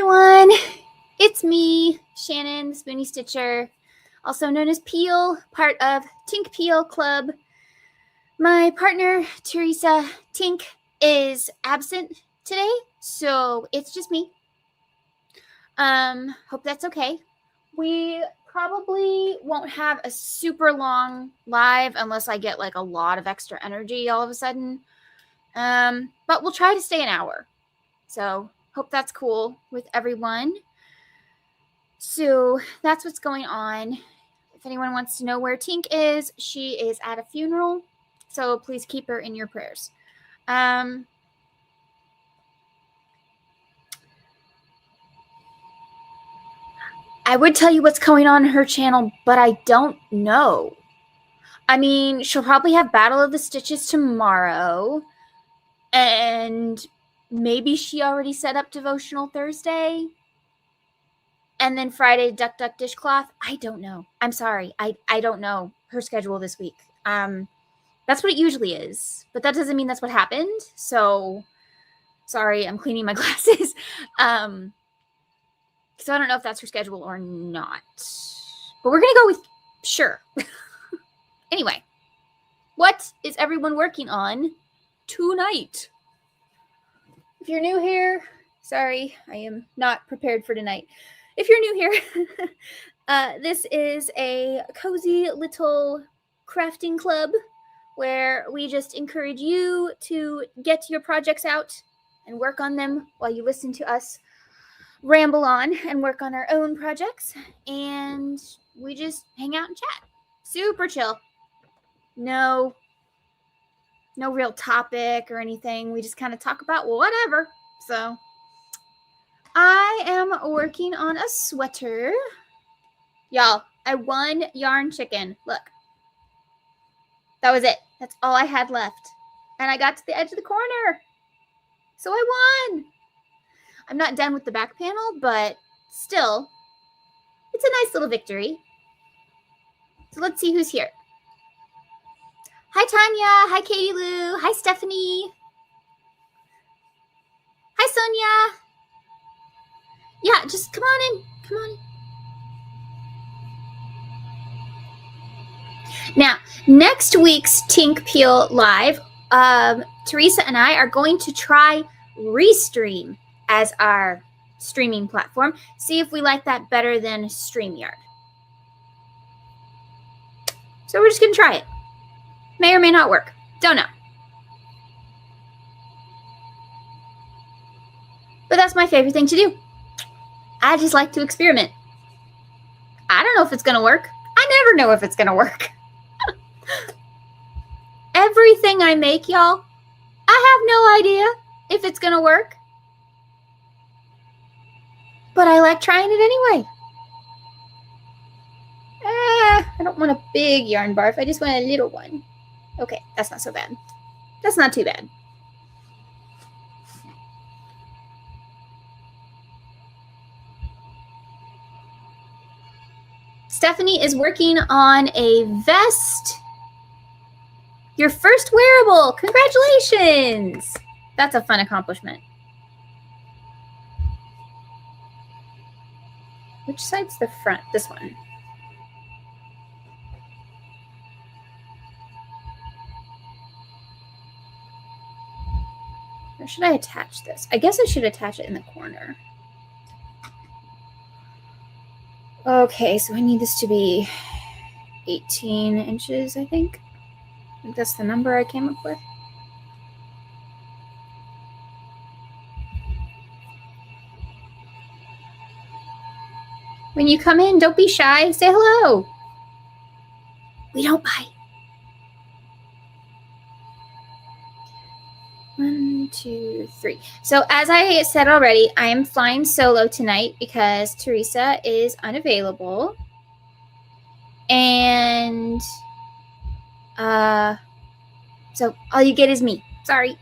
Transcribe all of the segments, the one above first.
everyone, it's me, Shannon, the Spoonie Stitcher, also known as Peel, part of Tink Peal Club. My partner, Teresa, Tink, is absent today, so it's just me. Hope that's okay. We probably won't have a super long live unless I get like a lot of extra energy all of a sudden. But we'll try to stay an hour. So hope that's cool with everyone. So that's what's going on. If anyone wants to know where Tink is, she is at a funeral. So please keep her in your prayers. I would tell you what's going on her channel, but I don't know. I mean, she'll probably have Battle of the Stitches tomorrow. And maybe she already set up Devotional Thursday. And then Friday, Duck Duck Dishcloth. I don't know. I'm sorry. I don't know her schedule this week. That's what it usually is. But that doesn't mean that's what happened. So, sorry, I'm cleaning my glasses. So I don't know if that's her schedule or not. But we're going to go with sure. Anyway, what is everyone working on tonight? If you're new here, sorry, I am not prepared for tonight. If you're new here, this is a cozy little crafting club where we just encourage you to get your projects out and work on them while you listen to us ramble on and work on our own projects. And we just hang out and chat. Super chill. No real topic or anything. We just kind of talk about whatever. So I am working on a sweater. Y'all, I won Yarn Chicken. Look. That was it. That's all I had left. And I got to the edge of the corner. So I won. I'm not done with the back panel, but still, it's a nice little victory. So let's see who's here. Hi, Tanya. Hi, Katie Lou. Hi, Stephanie. Hi, Sonia. Yeah, just come on in. Come on in. Now, next week's Tink Peal Live, Teresa and I are going to try Restream as our streaming platform. See if we like that better than StreamYard. So we're just going to try it. May or may not work. Don't know. But that's my favorite thing to do. I just like to experiment. I don't know if it's going to work. I never know if it's going to work. Everything I make, y'all, I have no idea if it's going to work. But I like trying it anyway. I don't want a big yarn barf. I just want a little one. Okay, that's not so bad. That's not too bad. Stephanie is working on a vest. Your first wearable. Congratulations. That's a fun accomplishment. Which side's the front? This one. Where should I attach this? I guess I should attach it in the corner. Okay, so I need this to be 18 inches, I think. I think that's the number I came up with. When you come in, don't be shy. Say hello. We don't bite. 1, 2, 3. So as I said already, I am flying solo tonight because Teresa is unavailable. And so all you get is me. Sorry.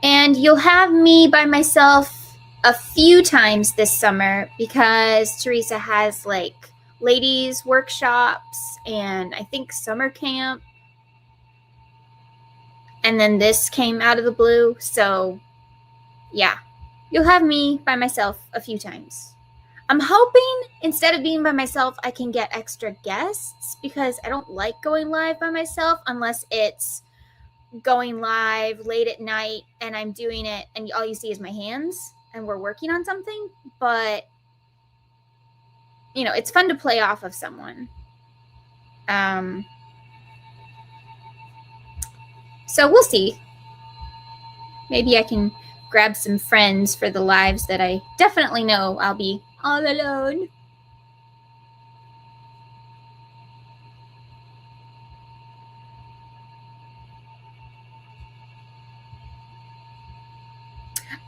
And you'll have me by myself a few times this summer because Teresa has like ladies workshops and I think summer camp. And then this came out of the blue. So yeah, you'll have me by myself a few times. I'm hoping instead of being by myself, I can get extra guests because I don't like going live by myself unless it's going live late at night and I'm doing it and all you see is my hands and we're working on something. But, you know, it's fun to play off of someone. So we'll see. Maybe I can grab some friends for the lives that I definitely know I'll be all alone.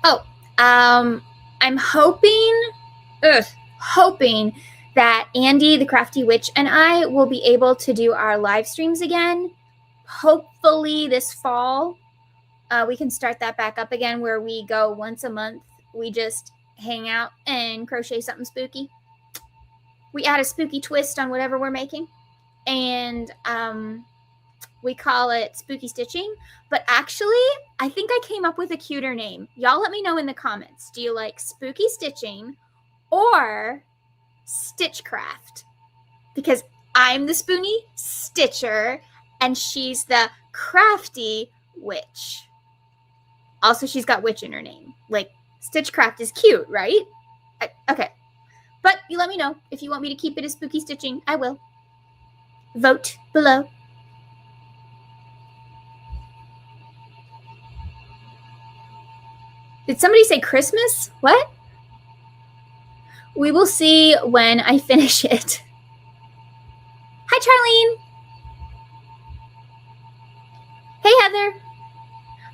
Oh, I'm hoping that Andy, the Crafty Witch, and I will be able to do our live streams again. Hopefully this fall. We can start that back up again where we go once a month. We just hang out and crochet something spooky. We add a spooky twist on whatever we're making. And we call it spooky stitching. But actually, I think I came up with a cuter name. Y'all let me know in the comments. Do you like spooky stitching or Stitchcraft? Because I'm the Spoonie Stitcher and she's the crafty witch. Also, she's got witch in her name. Like, Stitchcraft is cute, right? Okay. But you let me know. If you want me to keep it as spooky stitching, I will. Vote below. Did somebody say Christmas? What? We will see when I finish it. Hi, Charlene. Hey, Heather.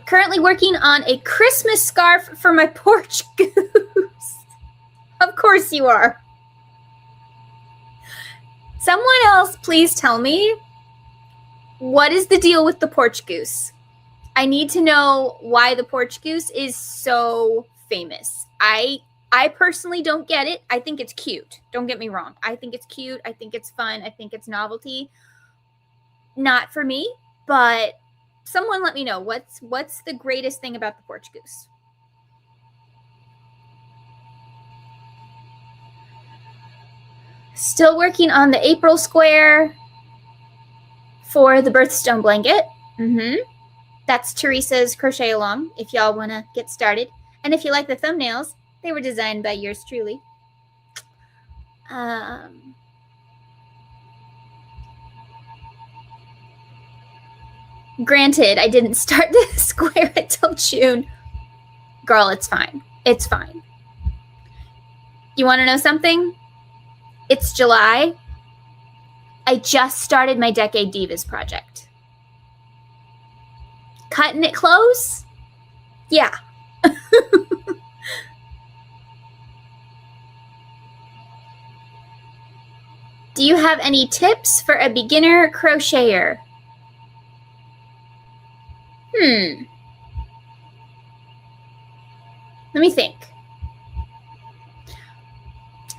Currently working on a Christmas scarf for my porch goose. Of course you are. Someone else, please tell me, what is the deal with the porch goose? I need to know why the porch goose is so famous. I personally don't get it. I think it's cute. Don't get me wrong. I think it's cute. I think it's fun. I think it's novelty. Not for me, but someone let me know what's the greatest thing about the porch goose. Still working on the April square for the Birthstone blanket. That's Teresa's crochet along if y'all want to get started. And if you like the thumbnails, they were designed by yours truly. Granted, I didn't start the square until June. Girl, it's fine. It's fine. You want to know something? It's July. I just started my Decade Divas project. Cutting it close? Yeah. Do you have any tips for a beginner crocheter? Let me think.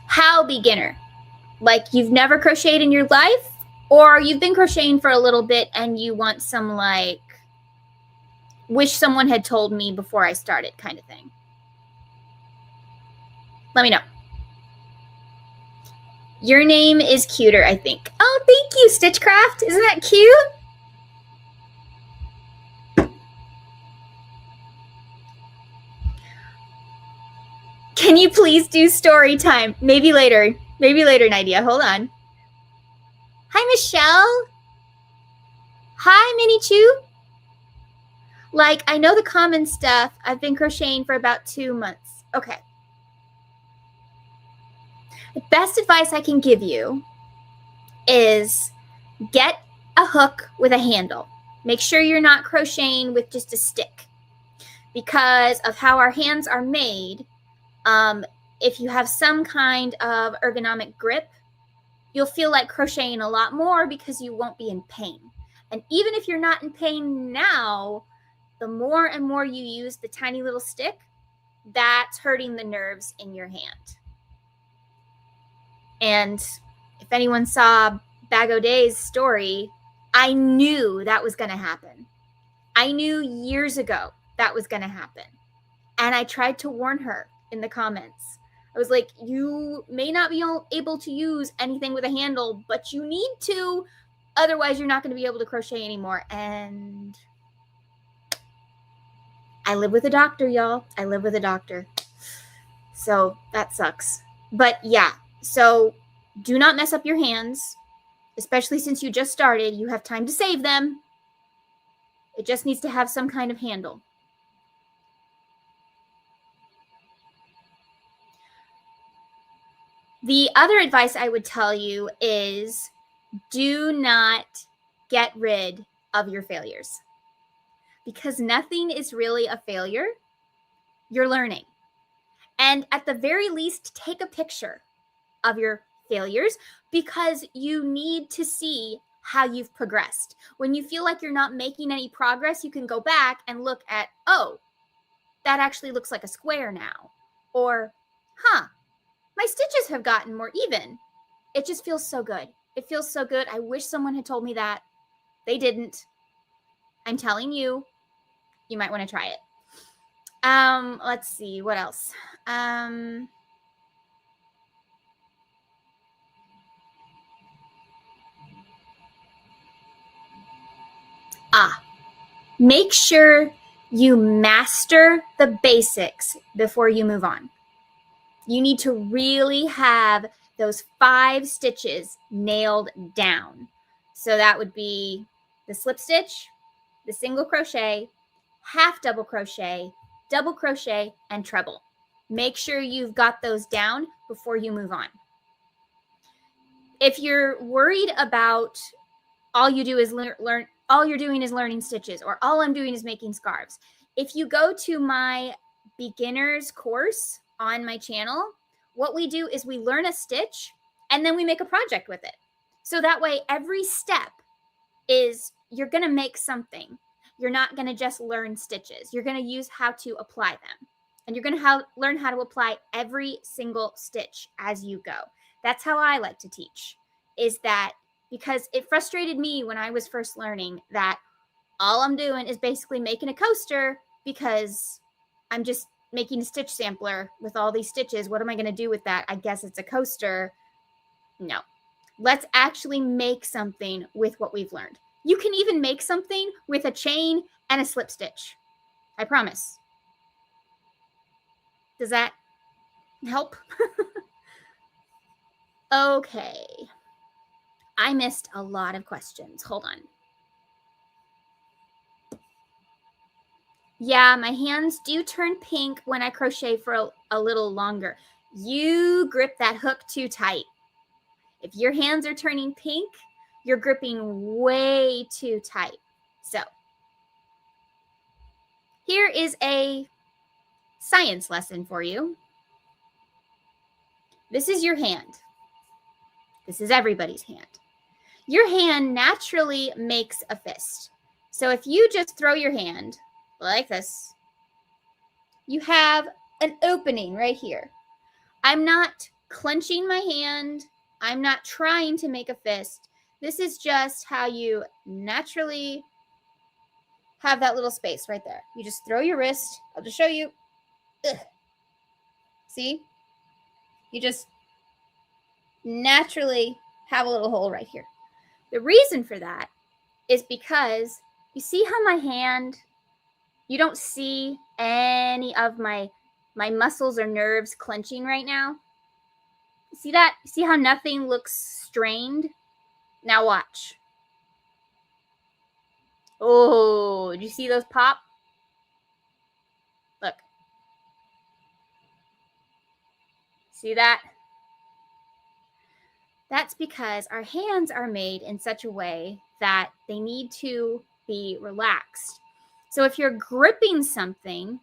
How beginner? Like you've never crocheted in your life? Or you've been crocheting for a little bit and you want some like, wish someone had told me before I started kind of thing? Let me know. Your name is cuter, I think. Oh, thank you, Stitchcraft. Isn't that cute? Can you please do story time? Maybe later. Maybe later, Nydia. Hold on. Hi, Michelle. Hi, Minnie Chew. Like, I know the common stuff. I've been crocheting for about 2 months. Okay. The best advice I can give you is get a hook with a handle. Make sure you're not crocheting with just a stick. Because of how our hands are made, if you have some kind of ergonomic grip, you'll feel like crocheting a lot more because you won't be in pain. And even if you're not in pain now, the more and more you use the tiny little stick, that's hurting the nerves in your hand. And if If anyone saw Bag O'Day's story, I knew that was going to happen. I knew years ago that was going to happen. And I tried to warn her in the comments. I was like, you may not be able to use anything with a handle, but you need to. Otherwise, you're not going to be able to crochet anymore. And I live with a doctor, y'all. I live with a doctor. So that sucks. But yeah, so do not mess up your hands, especially since you just started. You have time to save them. It just needs to have some kind of handle. The other advice I would tell you is do not get rid of your failures, because nothing is really a failure. You're learning. And at the very least, take a picture of your failures, because you need to see how you've progressed. When you feel like you're not making any progress, you can go back and look at, oh, that actually looks like a square now. Or, my stitches have gotten more even. It just feels so good. It feels so good. I wish someone had told me that. They didn't. I'm telling you, you might want to try it. Let's see, what else? Make sure you master the basics before you move on. You need to really have those 5 stitches nailed down. So that would be the slip stitch, the single crochet, half double crochet, and treble. Make sure you've got those down before you move on. If you're worried about all you do is all you're doing is learning stitches, or all I'm doing is making scarves, if you go to my beginners course on my channel, what we do is we learn a stitch and then we make a project with it. So that way every step is you're going to make something. You're not going to just learn stitches. You're going to use how to apply them. And you're going to learn how to apply every single stitch as you go. That's how I like to teach, is that because it frustrated me when I was first learning that all I'm doing is basically making a coaster because I'm just making a stitch sampler with all these stitches. What am I going to do with that? I guess it's a coaster. No. Let's actually make something with what we've learned. You can even make something with a chain and a slip stitch. I promise. Does that help? Okay. I missed a lot of questions. Hold on. Yeah, my hands do turn pink when I crochet for a little longer. You grip that hook too tight. If your hands are turning pink, you're gripping way too tight. So here is a science lesson for you. This is your hand. This is everybody's hand. Your hand naturally makes a fist. So if you just throw your hand like this, you have an opening right here. I'm not clenching my hand. I'm not trying to make a fist. This is just how you naturally have that little space right there. You just throw your wrist. I'll just show you. Ugh. See? You just naturally have a little hole right here. The reason for that is because you see how my hand, you don't see any of my muscles or nerves clenching right now? See that? See how nothing looks strained? Now watch. Oh, did you see those pop? Look. See that? That's because our hands are made in such a way that they need to be relaxed. So if you're gripping something,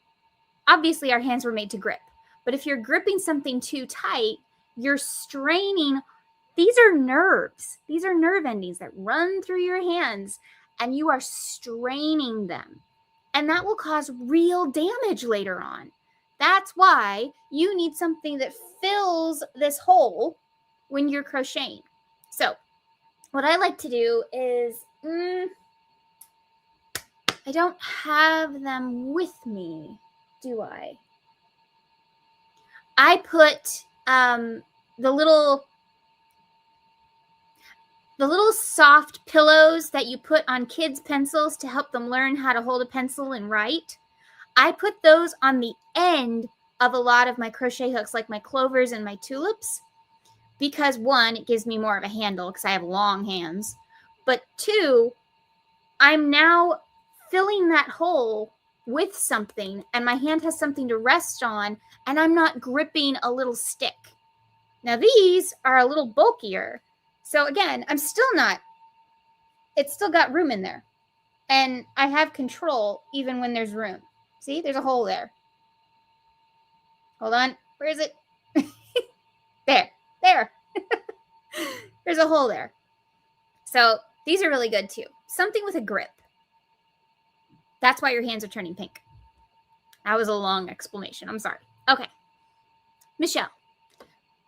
obviously our hands were made to grip. But if you're gripping something too tight, you're straining. These are nerves. These are nerve endings that run through your hands, and you are straining them. And that will cause real damage later on. That's why you need something that fills this hole when you're crocheting. So what I like to do is, I don't have them with me, do I? I put the little soft pillows that you put on kids' pencils to help them learn how to hold a pencil and write. I put those on the end of a lot of my crochet hooks, like my clovers and my tulips, because one, it gives me more of a handle because I have long hands, but two, I'm now filling that hole with something and my hand has something to rest on and I'm not gripping a little stick. Now these are a little bulkier. So again, it's still got room in there. And I have control even when there's room. See, there's a hole there. Hold on. Where is it? There. There's a hole there. So these are really good too. Something with a grip. That's why your hands are turning pink. That was a long explanation. I'm sorry. Okay. Michelle,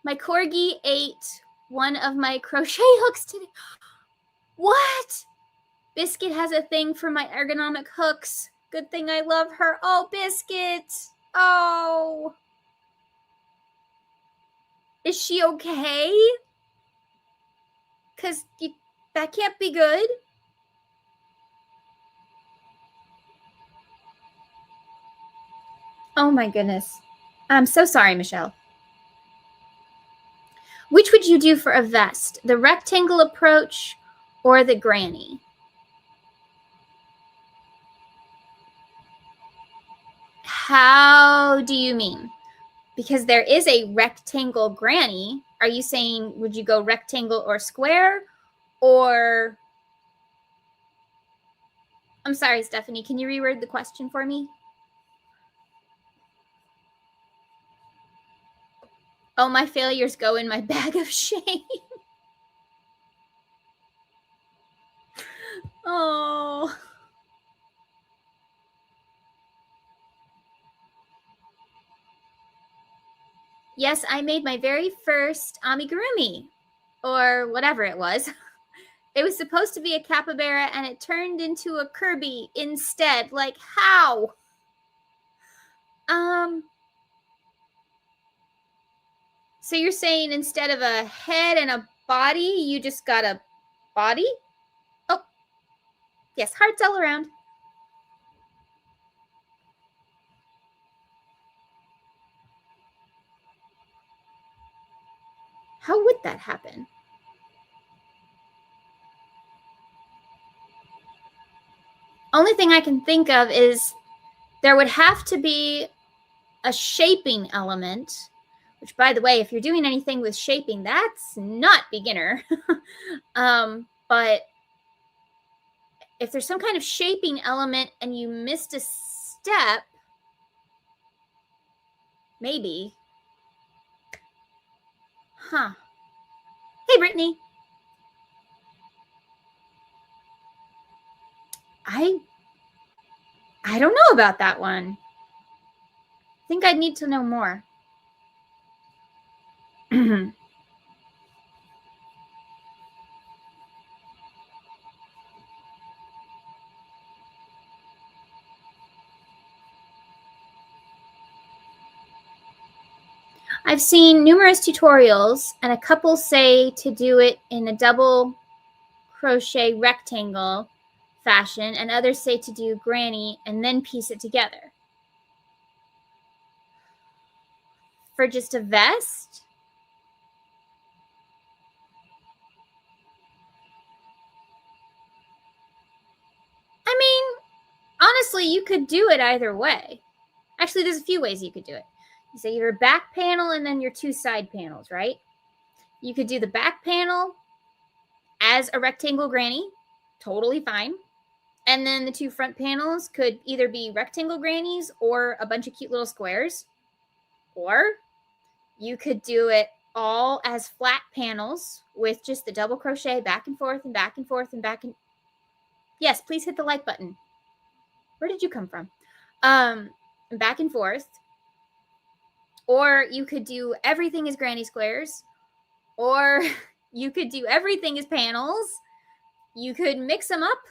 my corgi ate one of my crochet hooks today. What? Biscuit has a thing for my ergonomic hooks. Good thing I love her. Oh, Biscuit. Oh. Is she okay? Because that can't be good. Oh my goodness. I'm so sorry, Michelle. Which would you do for a vest? The rectangle approach or the granny? How do you mean? Because there is a rectangle granny. Are you saying, would you go rectangle or square? Or, I'm sorry, Stephanie, can you reword the question for me? Oh, my failures go in my bag of shame. Oh. Yes, I made my very first amigurumi, or whatever it was. It was supposed to be a capybara, and it turned into a Kirby instead. Like, how? So you're saying instead of a head and a body, you just got a body? Oh, yes, hearts all around. How would that happen? Only thing I can think of is there would have to be a shaping element, which, by the way, if you're doing anything with shaping, that's not beginner. But if there's some kind of shaping element and you missed a step, maybe. Huh. Hey, Brittany. I don't know about that one. I think I'd need to know more. I've seen numerous tutorials, and a couple say to do it in a double crochet rectangle fashion, and others say to do granny and then piece it together. For just a vest? I mean, honestly, you could do it either way. Actually, there's a few ways you could do it. You say your back panel and then your two side panels, right? You could do the back panel as a rectangle granny, totally fine. And then the two front panels could either be rectangle grannies or a bunch of cute little squares. Or you could do it all as flat panels with just the double crochet back and forth and back and forth and back and... Yes, please hit the like button. Where did you come from? Back and forth. Or you could do everything as granny squares. Or You could do everything as panels. You could mix them up.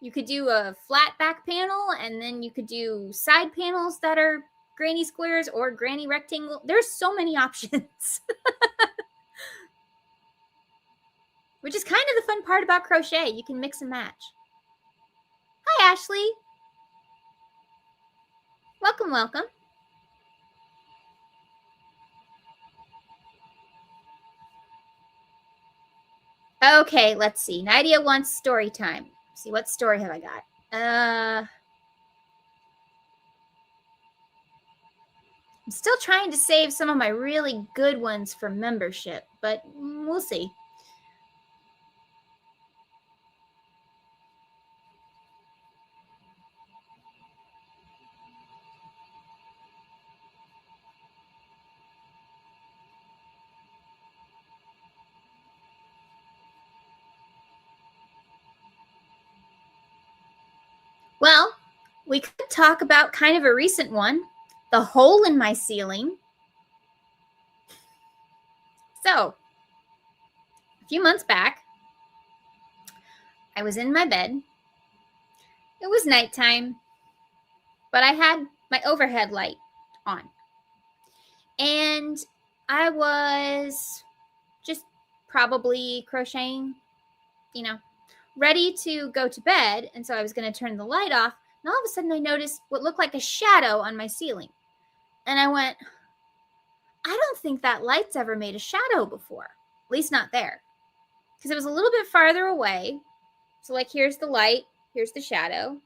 You could do a flat back panel, and then you could do side panels that are granny squares or granny rectangle. There's so many options. Which is kind of the fun part about crochet. You can mix and match. Hi, Ashley. Welcome, welcome. Okay, let's see. Nadia wants story time. Let's see, what story have I got? I'm still trying to save some of my really good ones for membership, but we'll see. Well, we could talk about kind of a recent one, the hole in my ceiling. So, a few months back, I was in my bed. It was nighttime, but I had my overhead light on. And I was just probably crocheting, ready to go to bed. And so I was going to turn the light off. And all of a sudden I noticed what looked like a shadow on my ceiling. And I went, I don't think that light's ever made a shadow before. At least not there. Because it was a little bit farther away. So like, here's the light, here's the shadow.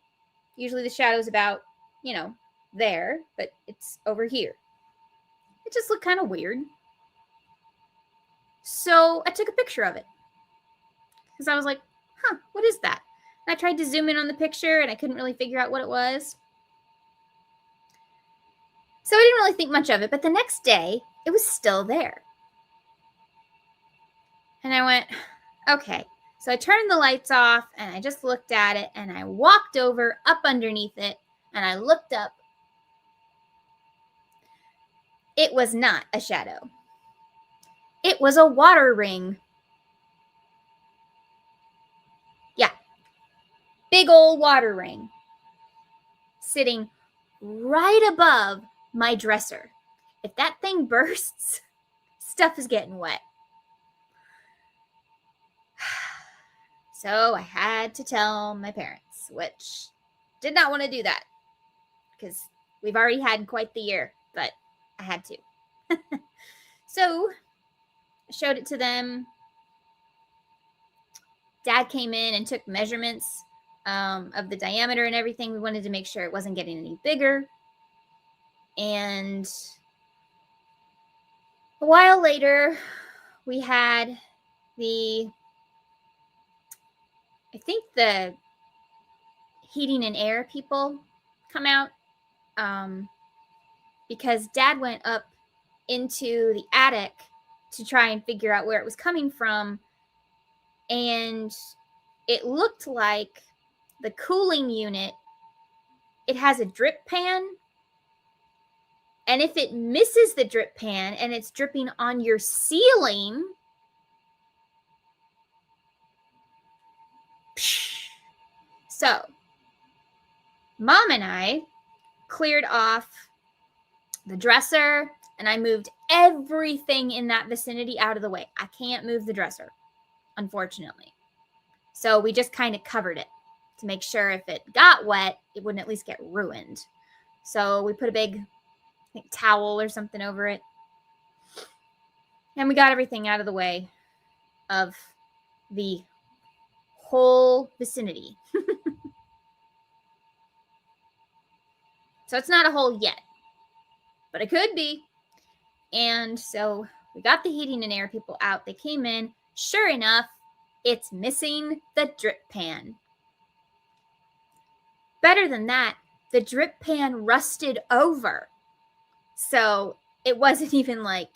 Usually the shadow's about, there, but it's over here. It just looked kind of weird. So I took a picture of it. Because I was like, what is that? And I tried to zoom in on the picture and I couldn't really figure out what it was. So I didn't really think much of it, but the next day it was still there. And I went, okay. So I turned the lights off and I just looked at it and I walked over up underneath it and I looked up. It was not a shadow. It was a water ring. Yeah. Big old water ring sitting right above my dresser. If that thing bursts, stuff is getting wet. So I had to tell my parents, which did not want to do that because we've already had quite the year, but I had to. So I showed it to them. Dad came in and took measurements of the diameter and everything. We wanted to make sure it wasn't getting any bigger. And a while later, we had the heating and air people come out because Dad went up into the attic to try and figure out where it was coming from. And it looked like the cooling unit, it has a drip pan. And if it misses the drip pan and it's dripping on your ceiling, so Mom and I cleared off the dresser and I moved everything in that vicinity out of the way. I can't move the dresser, unfortunately. So we just kind of covered it to make sure if it got wet, it wouldn't at least get ruined. So we put a big towel or something over it. And we got everything out of the way of the whole vicinity. So it's not a hole yet, but it could be. And so we got the heating and air people out. They came in. Sure enough, it's missing the drip pan. Better than that, the drip pan rusted over. So it wasn't even like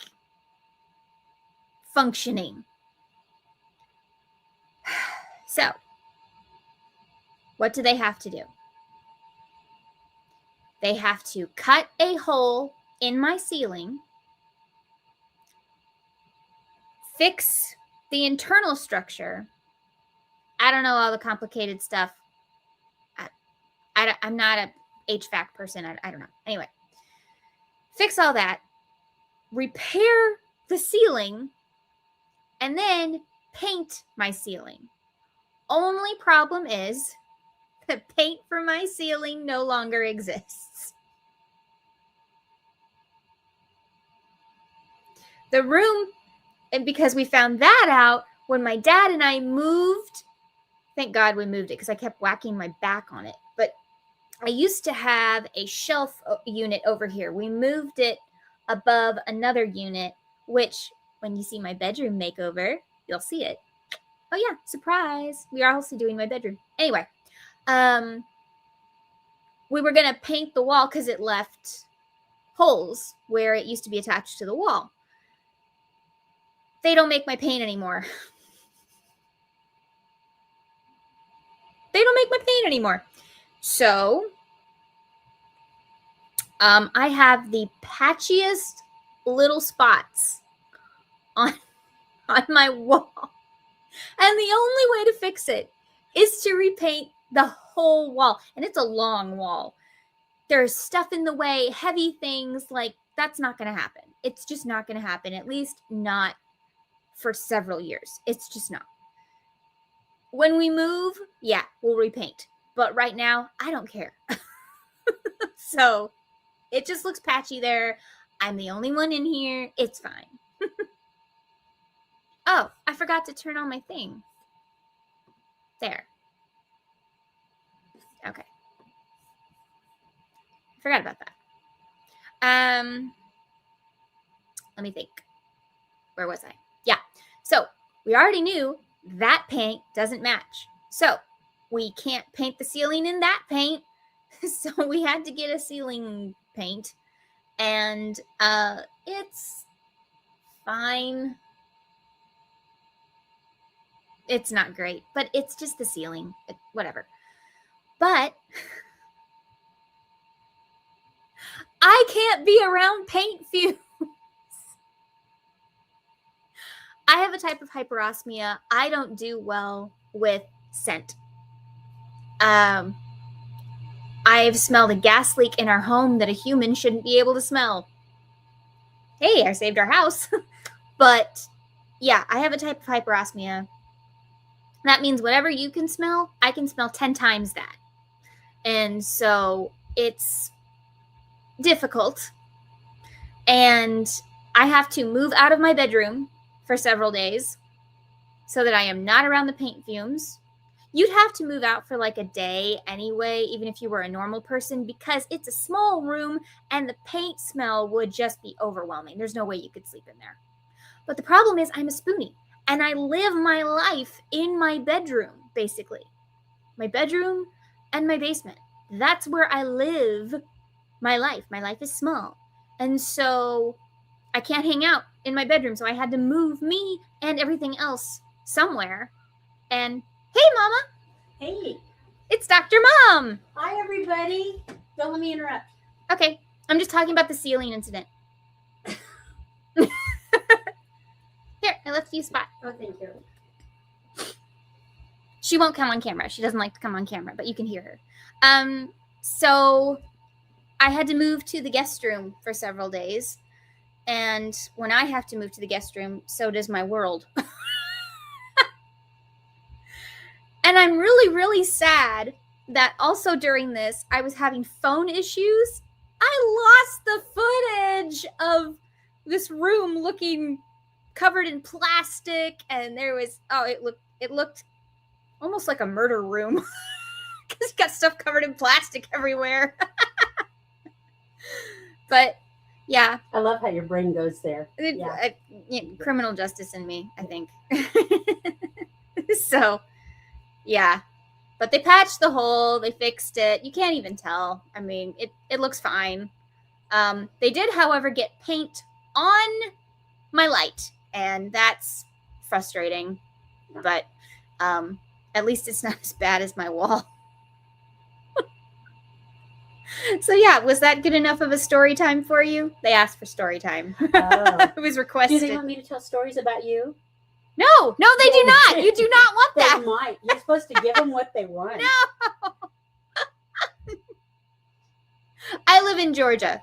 functioning. So what do they have to do? They have to cut a hole in my ceiling, fix The internal structure, I don't know all the complicated stuff. I'm not a HVAC person. I don't know. Anyway, fix all that, repair the ceiling, and then paint my ceiling. Only problem is the paint for my ceiling no longer exists. The room, and because we found that out when my dad and I moved, thank God we moved it because I kept whacking my back on it. But I used to have a shelf unit over here. We moved it above another unit, which when you see my bedroom makeover, you'll see it. Oh yeah, surprise. We are also doing my bedroom. Anyway, we were going to paint the wall because it left holes where it used to be attached to the wall. They don't make my paint anymore. They don't make my paint anymore. So, I have the patchiest little spots on my wall. And the only way to fix it is to repaint the whole wall. And it's a long wall. There's stuff in the way, heavy things, like that's not going to happen. It's just not going to happen, at least not for several years. It's just not. When we move, yeah, we'll repaint. But right now, I don't care. So it just looks patchy there. I'm the only one in here. It's fine. Oh, I forgot to turn on my thing. There. Okay. Forgot about that. Let me think. Where was I? Yeah. So we already knew that paint doesn't match. So we can't paint the ceiling in that paint. So we had to get a ceiling paint. And it's fine. It's not great, but it's just the ceiling. Whatever. But I can't be around paint fumes. I have a type of hyperosmia. I don't do well with scent. I've smelled a gas leak in our home that a human shouldn't be able to smell. Hey, I saved our house. But yeah, I have a type of hyperosmia. That means whatever you can smell, I can smell 10 times that. And so it's difficult. And I have to move out of my bedroom for several days so that I am not around the paint fumes. You'd have to move out for like a day anyway, even if you were a normal person, because it's a small room and the paint smell would just be overwhelming. There's no way you could sleep in there. But the problem is I'm a Spoonie and I live my life in my bedroom, basically. My bedroom and my basement. That's where I live my life. My life is small. And so I can't hang out in my bedroom. So I had to move me and everything else somewhere. And hey, Mama. Hey. It's Dr. Mom. Hi, everybody. Don't let me interrupt. Okay. I'm just talking about the ceiling incident. Here, I left you a spot. Oh, thank you. She won't come on camera. She doesn't like to come on camera, but you can hear her. So I had to move to the guest room for several days. And when I have to move to the guest room, so does my world. And I'm really, really sad that also during this, I was having phone issues. I lost the footage of this room looking covered in plastic. And there was, it looked almost like a murder room. Because you got stuff covered in plastic everywhere. But yeah. I love how your brain goes there. Criminal justice in me, I think. So, yeah. But they patched the hole. They fixed it. You can't even tell. I mean, it looks fine. They did, however, get paint on my light. And that's frustrating. But at least it's not as bad as my wall. So yeah, was that good enough of a story time for you? They asked for story time. Oh. It was requested. Do they want me to tell stories about you? No, they do not. You do not want They that. might. You're supposed to give them what they want. No. I live in Georgia.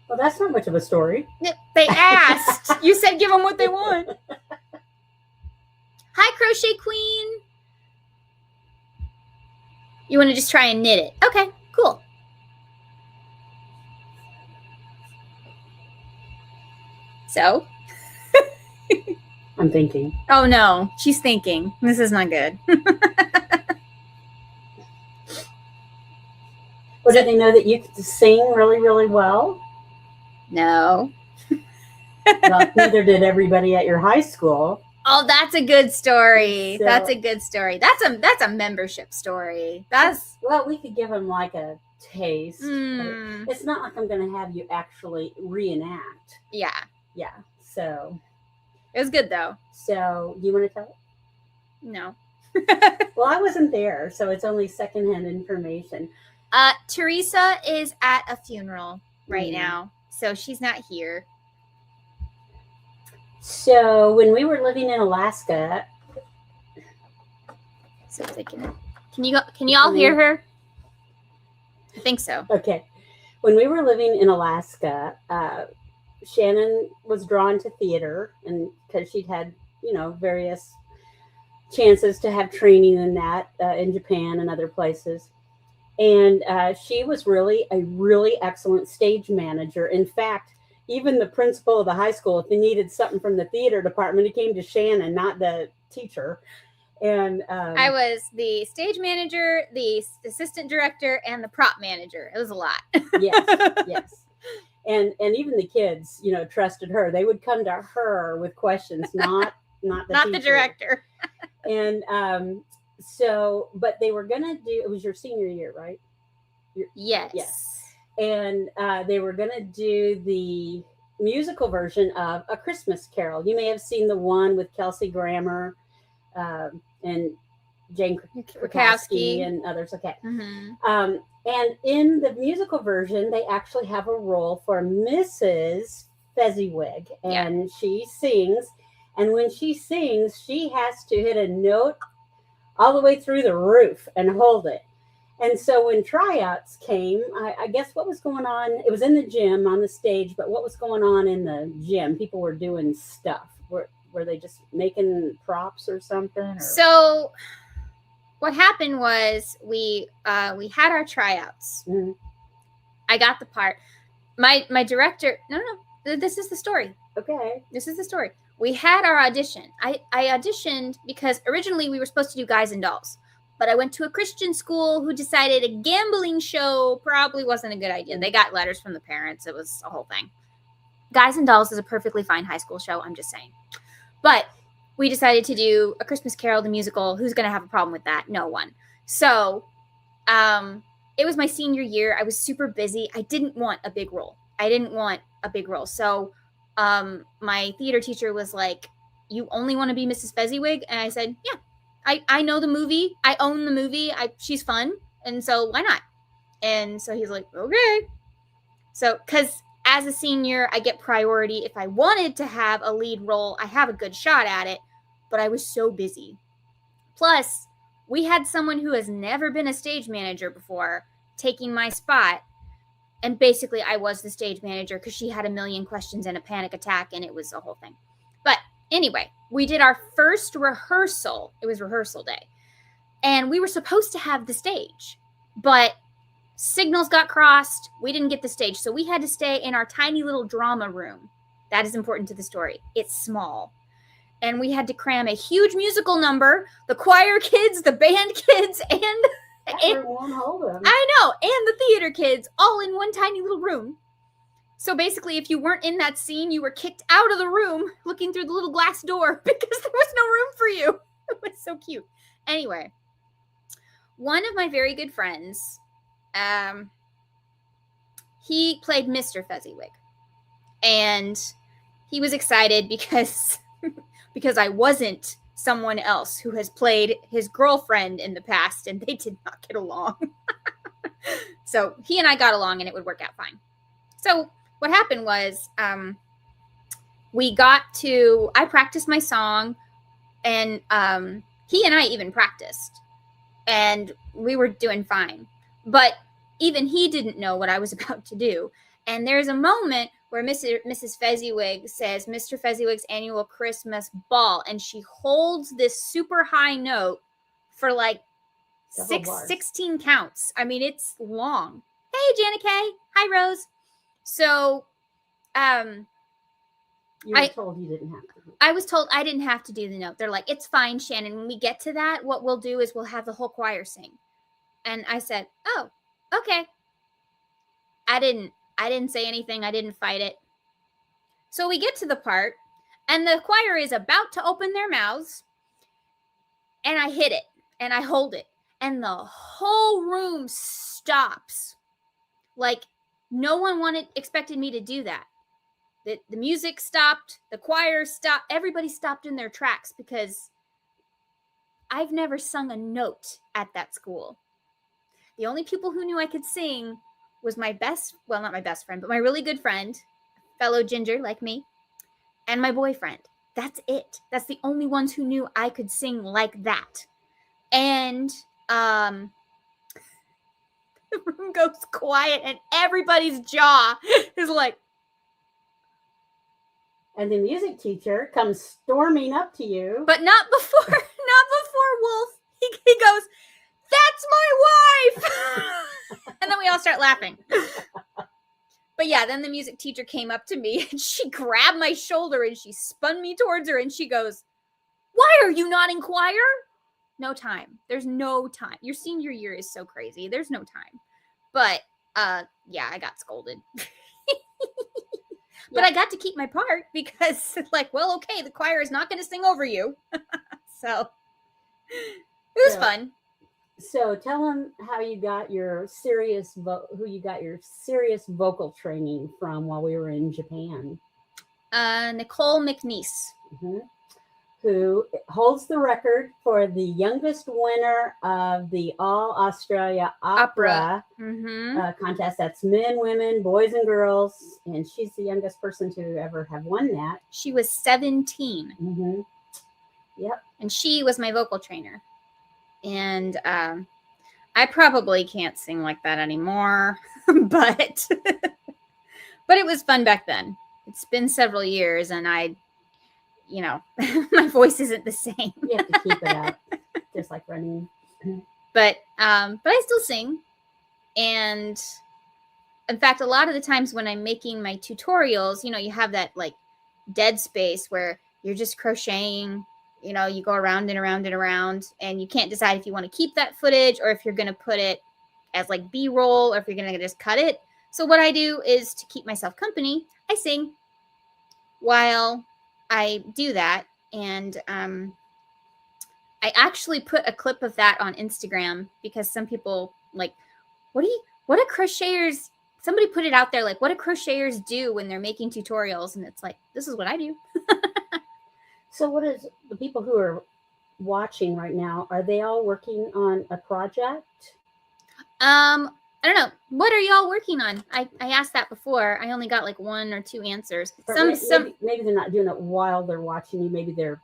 Well, that's not much of a story. They asked. You said give them what they want. Hi, Crochet Queen. You want to just try and knit it. Okay, cool. So? I'm thinking. Oh, no. She's thinking. This is not good. Well, did they know that you could sing really, really well? No. Well, neither did everybody at your high school. Oh, that's a good story. So- That's a good story. That's a membership story. That's Well, we could give them like a taste. but mm, It's not like I'm going to have you actually reenact. yeah. Yeah. So It was good though. you want to tell it? No. Well, I wasn't there, so it's only secondhand information. Teresa is at a funeral right Mm. now, so she's not here. So when we were living in Alaska, So can you all hear her? I think so. okay, when we were living in Alaska, Shannon was drawn to theater, and because she'd had various chances to have training in that in Japan and other places. And she was really a really excellent stage manager. In fact, even the principal of the high school, if they needed something from the theater department, it came to Shannon, not the teacher. And I was the stage manager, the assistant director, and the prop manager. It was a lot. yes. And even the kids, trusted her. They would come to her with questions, not the Not the teacher. director. And but they were gonna do. It was your senior year, right? Yes. Yes. And they were going to do the musical version of A Christmas Carol. You may have seen the one with Kelsey Grammer and Jane Krakowski and others. Okay. Mm-hmm. And in the musical version, they actually have a role for Mrs. Fezziwig. And she sings. And when she sings, she has to hit a note all the way through the roof and hold it. And so when tryouts came, I guess what was going on, it was in the gym on the stage, but what was going on in the gym? People were doing stuff. Were they just making props or something? Or? So what happened was we had our tryouts. Mm-hmm. I got the part. My director, no, this is the story. Okay. This is the story. We had our audition. I auditioned because originally we were supposed to do Guys and Dolls. But I went to a Christian school who decided a gambling show probably wasn't a good idea. They got letters from the parents. It was a whole thing. Guys and Dolls is a perfectly fine high school show. I'm just saying. But we decided to do A Christmas Carol, the musical. Who's going to have a problem with that? No one. So it was my senior year. I was super busy. I didn't want a big role. So my theater teacher was like, you only want to be Mrs. Fezziwig? And I said, yeah. I know the movie. I own the movie. She's fun. And so why not? And so he's like, okay. So, because as a senior, I get priority. If I wanted to have a lead role, I have a good shot at it. But I was so busy. Plus, we had someone who has never been a stage manager before taking my spot. And basically, I was the stage manager because she had a million questions and a panic attack. And it was a whole thing. But anyway, we did our first rehearsal. It was rehearsal day. And we were supposed to have the stage. But signals got crossed. We didn't get the stage. So we had to stay in our tiny little drama room. That is important to the story. It's small. And we had to cram a huge musical number. The choir kids, the band kids, and Everyone hold them. I know. And the theater kids all in one tiny little room. So basically, if you weren't in that scene, you were kicked out of the room looking through the little glass door because there was no room for you. It was so cute. Anyway, one of my very good friends, he played Mr. Fezziwig. And he was excited because I wasn't someone else who has played his girlfriend in the past, and they did not get along. So he and I got along, and it would work out fine. So what happened was I practiced my song, and he and I even practiced, and we were doing fine. But even he didn't know what I was about to do. And there's a moment where Mrs. Fezziwig says, Mr. Fezziwig's annual Christmas ball, and she holds this super high note for like 16 counts. I mean, it's long. Hey, Janet K. Hi, Rose. So, you were told you didn't have to. I was told I didn't have to do the note. They're like, it's fine, Shannon. When we get to that, what we'll do is we'll have the whole choir sing. And I said, oh, okay. I didn't say anything. I didn't fight it. So we get to the part, and the choir is about to open their mouths, and I hit it, and I hold it, and the whole room stops. Like, no one expected me to do that. The music stopped, the choir stopped, everybody stopped in their tracks, because I've never sung a note at that school. The only people who knew I could sing was not my best friend, but my really good friend, fellow ginger like me, and my boyfriend. That's it. That's the only ones who knew I could sing like that. And the room goes quiet, and everybody's jaw is like. And the music teacher comes storming up to you. But not before Wolf. He goes, that's my wife! And then we all start laughing. But yeah, then the music teacher came up to me, and she grabbed my shoulder, and she spun me towards her, and she goes, why are you not in choir? No time. There's no time. Your senior year is so crazy. There's no time. But yeah, I got scolded. But yeah. I got to keep my part, because well, okay, the choir is not going to sing over you. So it was fun. So tell them how you got your serious vocal training from while we were in Japan. Nicole McNeese. Mm-hmm. Who holds the record for the youngest winner of the All Australia Opera contest. That's men, women, boys, and girls. And she's the youngest person to ever have won that. She was 17. Mm-hmm. Yep. And she was my vocal trainer. And I probably can't sing like that anymore. but it was fun back then. It's been several years, and my voice isn't the same. You have to keep it up, just like running. But I still sing. And in fact, a lot of the times when I'm making my tutorials, you have that dead space where you're just crocheting, you go around and around and around, and you can't decide if you want to keep that footage or if you're going to put it as B-roll, or if you're going to just cut it. So what I do is, to keep myself company, I sing while I do that. And I actually put a clip of that on Instagram, because some people what do crocheters, somebody put it out there, what do crocheters do when they're making tutorials? And it's this is what I do. So what is the people who are watching right now, are they all working on a project? I don't know. What are y'all working on? I asked that before. I only got 1 or 2 answers. Maybe they're not doing it while they're watching you. Maybe they're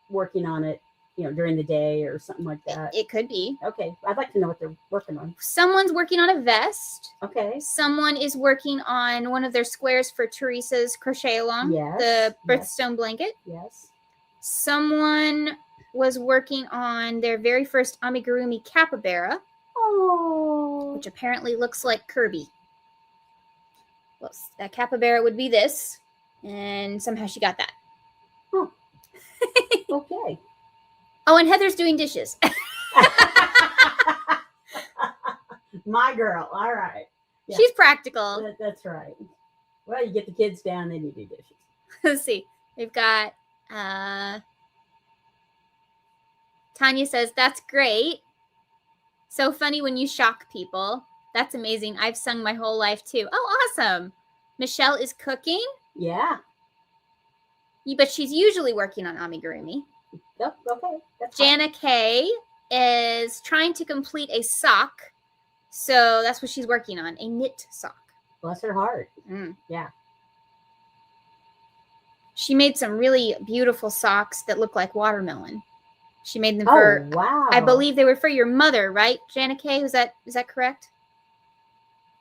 working on it, during the day or something like that. It could be. Okay. I'd like to know what they're working on. Someone's working on a vest. Okay. Someone is working on one of their squares for Teresa's crochet along. Yes. The Birthstone blanket. Yes. Someone was working on their very first amigurumi capybara. Oh. Which apparently looks like Kirby. Well, that capybara would be this. And somehow she got that. Oh. Okay. Oh, and Heather's doing dishes. My girl. All right. Yeah. She's practical. That's right. Well, you get the kids down, then you do dishes. Let's see. We've got Tanya says, that's great. So funny when you shock people. That's amazing. I've sung my whole life too. Oh, awesome. Michelle is cooking. Yeah. But she's usually working on amigurumi. Yep. Okay. That's Jana K is trying to complete a sock. So that's what she's working on. A knit sock. Bless her heart. Mm. Yeah. She made some really beautiful socks that look like watermelon. She made them Oh, for, wow. I believe they were for your mother, right, Jana Kay? Is that correct?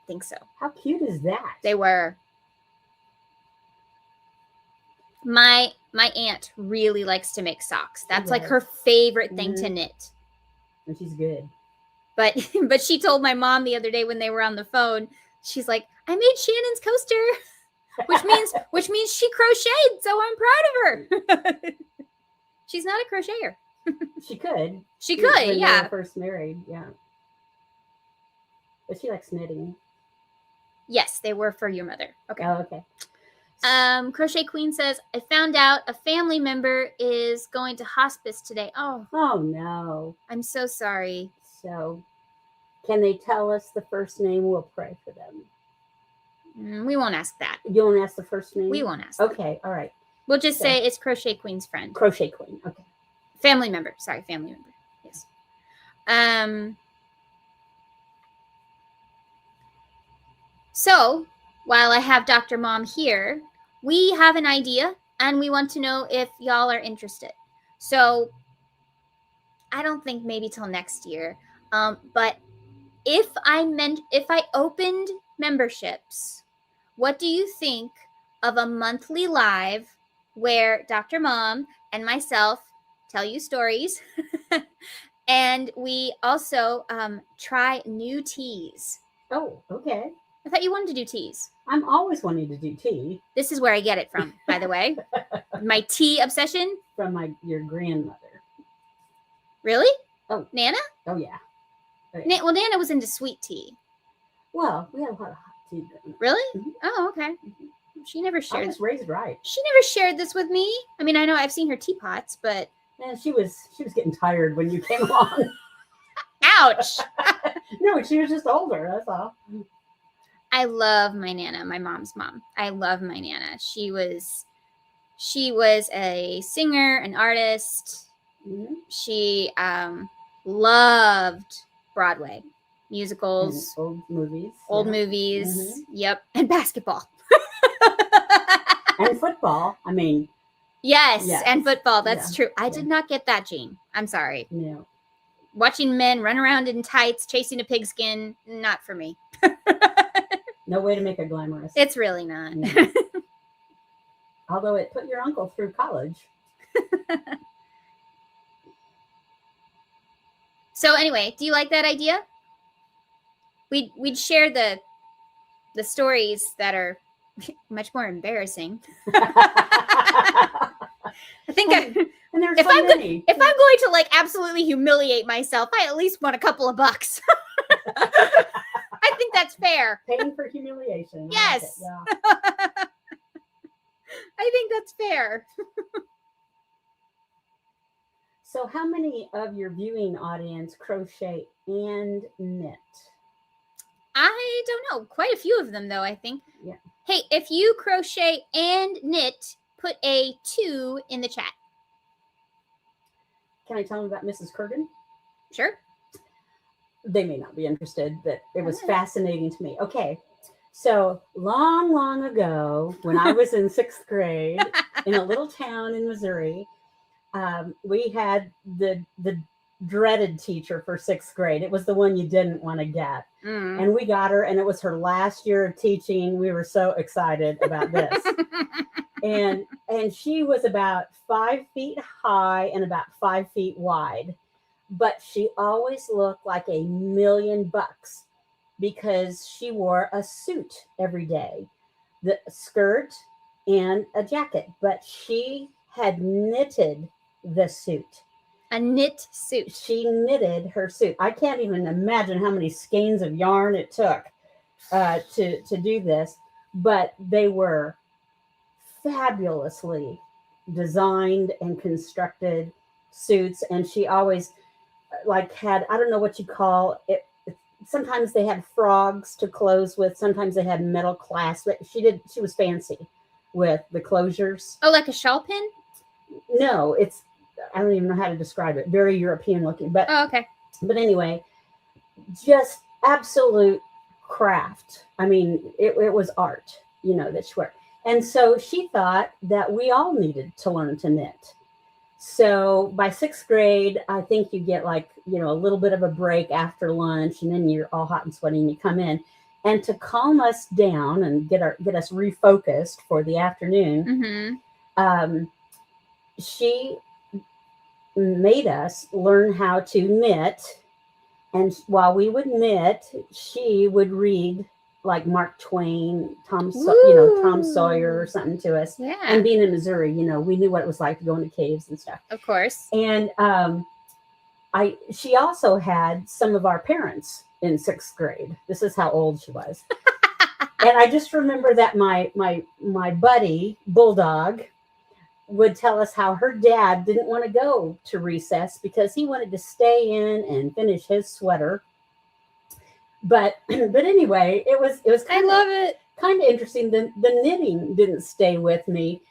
I think so. How cute is that? They were. My aunt really likes to make socks. That's like her favorite thing to knit. And she's good. But she told my mom the other day when they were on the phone, she's like, I made Shannon's coaster, which means she crocheted, so I'm proud of her. She's not a crocheter. She could. She could, when yeah. they were first married, yeah. But she likes knitting. Yes, they were for your mother. Okay. Oh, okay. Crochet Queen says, I found out a family member is going to hospice today. Oh no. I'm so sorry. So, can they tell us the first name? We'll pray for them. We won't ask that. You won't ask the first name? We won't ask. Okay, all right. We'll just say it's Crochet Queen's friend. Crochet Queen, okay. Family member. Sorry, family member. Yes. So, while I have Dr. Mom here, we have an idea and we want to know if y'all are interested. So, I don't think maybe till next year. But if I opened memberships, what do you think of a monthly live where Dr. Mom and myself tell you stories and we also try new teas? Oh, okay. I thought you wanted to do teas. I'm always wanting to do tea. This is where I get it from, by the way. My tea obsession. From your grandmother. Really? Oh. Nana? Oh, yeah. Well, Nana was into sweet tea. Well, we had a lot of hot tea. Really? Mm-hmm. Oh, okay. She never shared. I was raised right. She never shared this with me. I mean, I know I've seen her teapots, but she was getting tired when you came along. Ouch. No, she was just older. That's all. I love my Nana, my mom's mom. I love my Nana. She was a singer, an artist. Mm-hmm. She loved Broadway musicals, old movies. Mm-hmm. Yep, and basketball. And football. I mean, yes, and football. That's true. I Yeah. did not get that gene. I'm sorry. No. Watching men run around in tights, chasing a pigskin, not for me. No way to make it glamorous. It's really not. No. Although it put your uncle through college. So anyway, do you like that idea? We'd share the stories that are much more embarrassing. I think and there's if so many. If I'm going to like absolutely humiliate myself, I at least want a couple of bucks. I think that's fair. Paying for humiliation. Yes. Yeah. I think that's fair. So how many of your viewing audience crochet and knit? I don't know. Quite a few of them, though, I think. Yeah. Hey, if you crochet and knit, put a 2 in the chat. Can I tell them about Mrs. Cardigan? Sure. They may not be interested, but it was fascinating to me. Okay. So long, long ago, when I was in 6th grade in a little town in Missouri, we had the dreaded teacher for 6th grade. It was the one you didn't want to get. Mm. And we got her, and it was her last year of teaching. We were so excited about this. and she was about 5 feet high and about 5 feet wide. But she always looked like $1,000,000 because she wore a suit every day, the skirt and a jacket. But she had knitted the suit. A knit suit. She knitted her suit. I can't even imagine how many skeins of yarn it took to do this, but they were fabulously designed and constructed suits. And she always had, I don't know what you call it. Sometimes they had frogs to close with. Sometimes they had metal clasps. But she was fancy with the closures. Oh, like a shawl pin? No, I don't even know how to describe it. Very European looking. But oh, okay. But anyway, just absolute craft. I mean, it was art, that she wore. And so she thought that we all needed to learn to knit. So by 6th grade, I think you get like, a little bit of a break after lunch, and then you're all hot and sweaty and you come in. And to calm us down and get us refocused for the afternoon, she made us learn how to knit. And while we would knit, she would read like Mark Twain, Tom Sawyer or something to us. Yeah. And being in Missouri, we knew what it was like to go into caves and stuff. Of course. And she also had some of our parents in 6th grade. This is how old she was. And I just remember that my buddy, Bulldog, would tell us how her dad didn't want to go to recess because he wanted to stay in and finish his sweater. But anyway, it was I love it. Kind of interesting. The knitting didn't stay with me.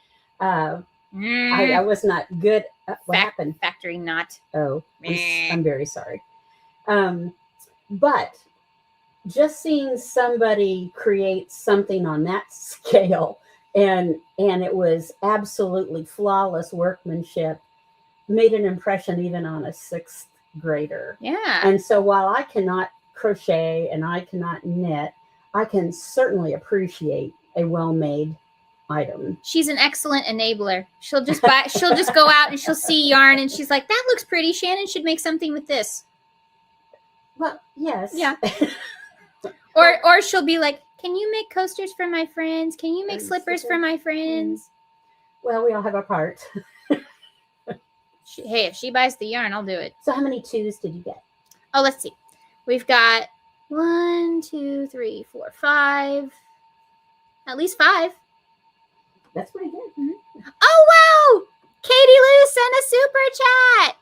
I was not good. What happened? Factory knot. Oh, I'm very sorry. But just seeing somebody create something on that scale and it was absolutely flawless workmanship made an impression even on a 6th grader. Yeah. And so while I cannot crochet and I cannot knit, I can certainly appreciate a well-made item. She's an excellent enabler. She'll just go out and she'll see yarn and she's like, that looks pretty. Shannon should make something with this. Well, yes. Yeah. Or she'll be like, can you make coasters for my friends? Can you make slippers for my friends? Well, we all have our part. Hey, if she buys the yarn, I'll do it. So how many 2s did you get? Oh, let's see. We've got 1, 2, 3, 4, 5. At least 5. That's pretty good. Mm-hmm. Oh, wow! Katie Lou sent a super chat.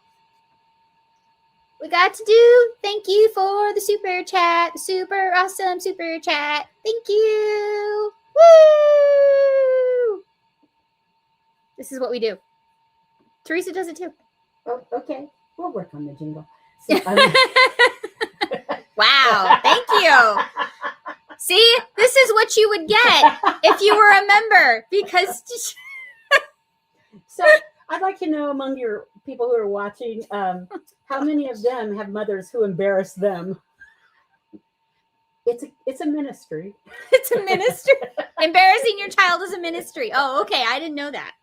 We got to do thank you for the super chat. The super awesome super chat. Thank you. Woo! This is what we do. Teresa does it too. Oh, okay. We'll work on the jingle. Wow. Thank you. See, this is what you would get if you were a member because. So I'd like to know among your people who are watching, how many of them have mothers who embarrass them? It's a ministry. It's a ministry. Embarrassing your child is a ministry. Oh, okay. I didn't know that.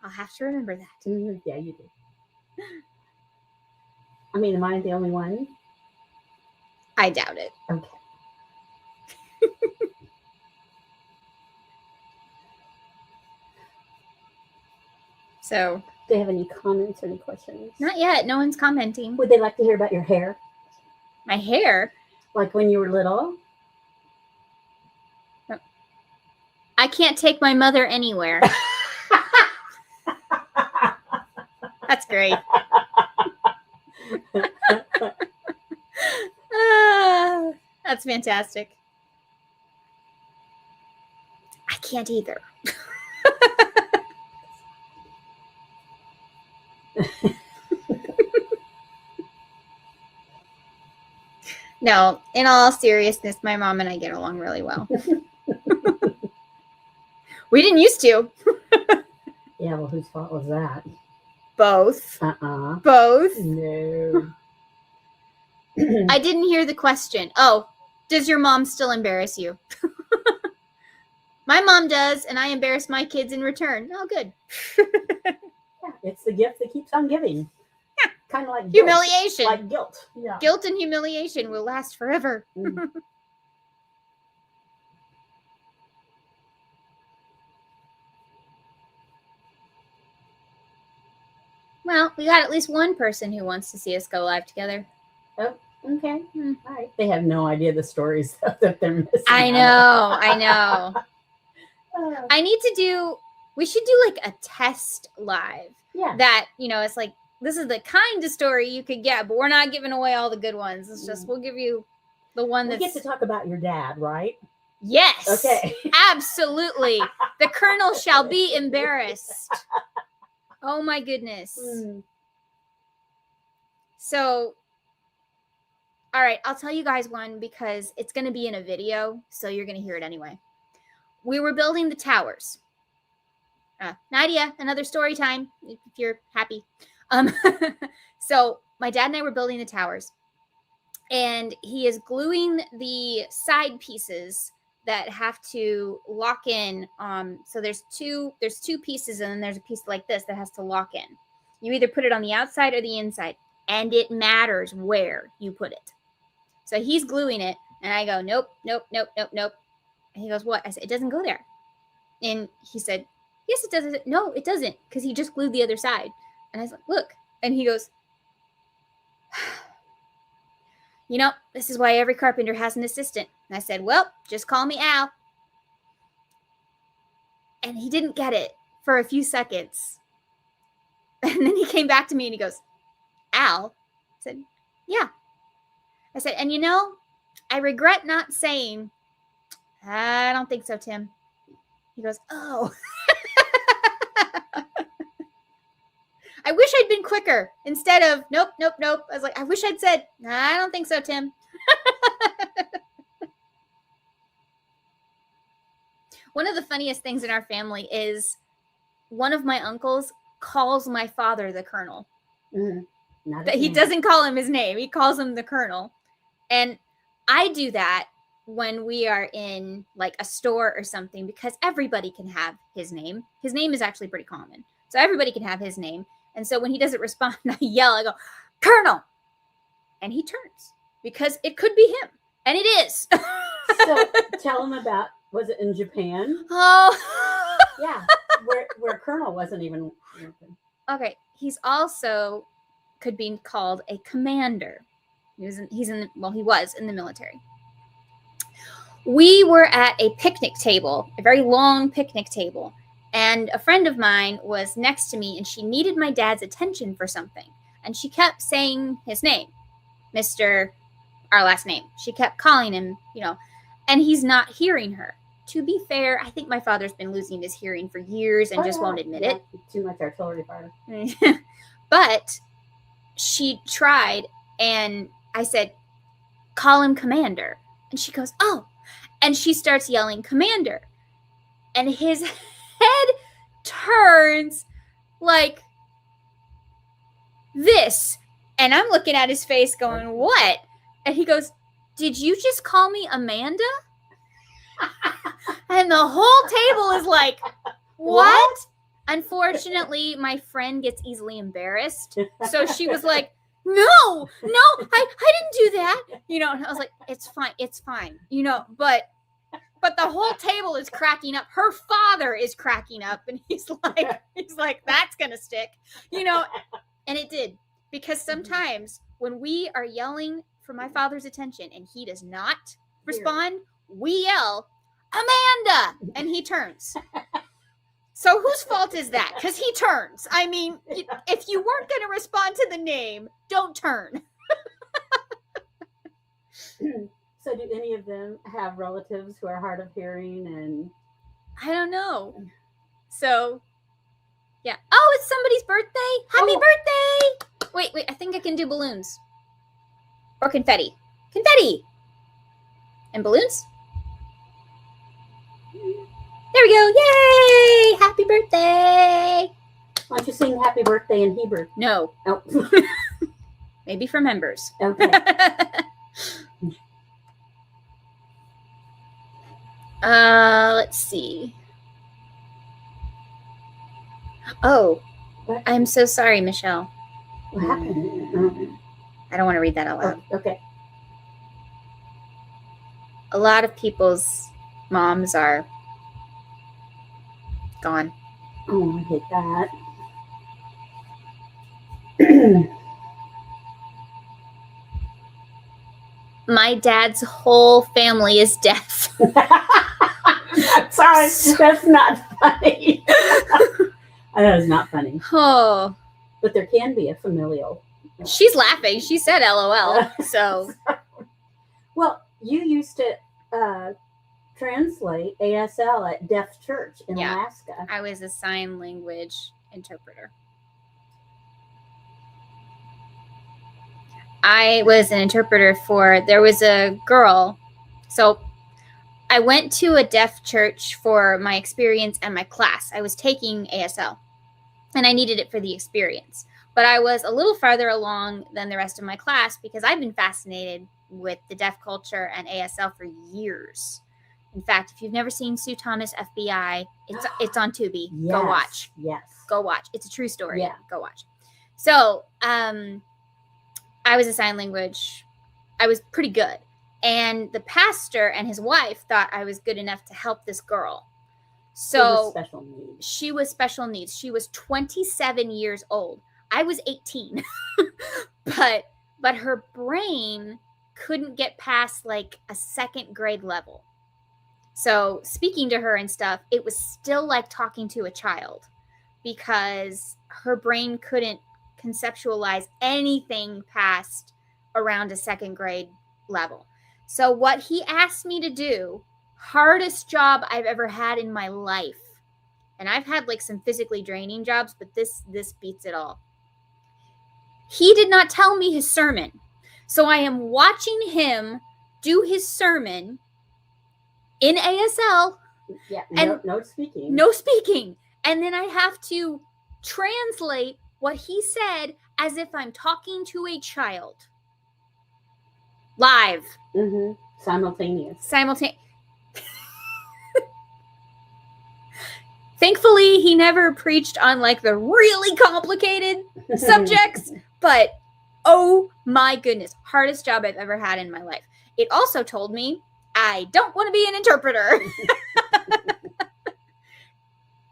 I'll have to remember that. Mm-hmm. Yeah, you do. I mean, am I the only one? I doubt it. Okay. So, do they have any comments or any questions? Not yet. No one's commenting. Would they like to hear about your hair? My hair? Like when you were little? I can't take my mother anywhere. That's great. That's fantastic. I can't either. No, in all seriousness, my mom and I get along really well. We didn't used to. Yeah, well, whose fault was that? Both. Both. No. I didn't hear the question. Oh, does your mom still embarrass you? My mom does, and I embarrass my kids in return. Oh, good. Yeah, it's the gift that keeps on giving. Yeah. Kind of like humiliation. Like guilt. Yeah. Guilt and humiliation will last forever. Mm. Well, we got at least one person who wants to see us go live together. Oh, okay. All right. They have no idea the stories that they're missing. I know. We should do like a test live. Yeah. That, it's like, this is the kind of story you could get, but we're not giving away all the good ones. It's just, we'll give you the one we get to talk about your dad, right? Yes. Okay. Absolutely. The Colonel shall be embarrassed. Oh my goodness. So, all right, I'll tell you guys one because it's going to be in a video, so you're going to hear it anyway. we were building the towers. Nadia, another story time, if you're happy. So my dad and I were building the towers, and he is gluing the side pieces that have to lock in. So there's two pieces, and then there's a piece like this that has to lock in. You either put it on the outside or the inside, and it matters where you put it. So he's gluing it, and I go, nope. And he goes, what? I said, it doesn't go there. And he said, yes, it does. No, it doesn't, because he just glued the other side. And I was like, look. And he goes, you know, this is why every carpenter has an assistant. And I said, well, just call me Al. And he didn't get it for a few seconds. And then he came back to me and he goes, Al? I said, yeah. I said, and you know, I regret not saying, I don't think so, Tim. He goes, oh. I wish I'd been quicker instead of nope. I was like, I wish I'd said, I don't think so, Tim. One of the funniest things in our family is one of my uncles calls my father the Colonel. That he doesn't call him his name. He calls him the Colonel. And I do that when we are in like a store or something, because everybody can have his name. His name is actually pretty common. So everybody can have his name. And so when he doesn't respond, I yell, I go, Colonel. And he turns, because it could be him. And it is. So tell him about, was it in Japan? Oh. Yeah, where Colonel wasn't even. Okay. He's also could be called a commander. He was in the military. We were at a picnic table, a very long picnic table. And a friend of mine was next to me, and she needed my dad's attention for something. And she kept saying his name, Mr. our last name. She kept calling him, and he's not hearing her. To be fair, I think my father's been losing his hearing for years and just won't admit it. Too much artillery fire. But she tried, and I said, call him Commander. And she goes, oh. And she starts yelling, Commander. And his head turns like this. And I'm looking at his face going, what? And he goes, did you just call me Amanda? And the whole table is like, what? Unfortunately, my friend gets easily embarrassed. So she was like, no, I didn't do that. And I was like, it's fine. But the whole table is cracking up. Her father is cracking up, and he's like, that's gonna stick, and it did, because sometimes when we are yelling for my father's attention and he does not respond, we yell, Amanda, and he turns. So whose fault is that? Because he turns. I mean, if you weren't going to respond to the name, don't turn. So do any of them have relatives who are hard of hearing? And I don't know. So, yeah. Oh, it's somebody's birthday. Happy birthday. Wait. I think I can do balloons. Or confetti. Confetti. And balloons. There we go. Yay! Happy birthday. Why don't you sing happy birthday in Hebrew? No. Oh. Maybe for members. Okay. Let's see. Oh, what? I'm so sorry, Michelle. What happened? I don't want to read that out loud. Oh, okay. A lot of people's moms are gone. Oh, I hate that. My dad's whole family is deaf. Sorry, that's not funny. That is not funny. Oh. But there can be a familial. She's laughing. She said LOL. So. Well, you used to translate ASL at Deaf Church in Alaska. I was a sign language interpreter. I was an interpreter there was a girl. So I went to a deaf church for my experience and my class. I was taking ASL, and I needed it for the experience. But I was a little farther along than the rest of my class because I've been fascinated with the deaf culture and ASL for years. In fact, if you've never seen Sue Thomas FBI, it's on Tubi. Yes, Go watch. Yes. Go watch. It's a true story. Yeah. Go watch. So, I was a sign language. I was pretty good. And the pastor and his wife thought I was good enough to help this girl. So special needs. She was special needs. She was 27 years old. I was 18. but her brain couldn't get past like a second grade level. So speaking to her and stuff, it was still like talking to a child because her brain couldn't conceptualize anything past around a second grade level. So what he asked me to do, hardest job I've ever had in my life. And I've had like some physically draining jobs, but this beats it all. He did not tell me his sermon. So I am watching him do his sermon in ASL. Yeah, no speaking. No speaking. And then I have to translate what he said as if I'm talking to a child. Live. Mm-hmm. Simultaneous. Thankfully, he never preached on like the really complicated subjects, but oh my goodness, hardest job I've ever had in my life. It also told me I don't want to be an interpreter.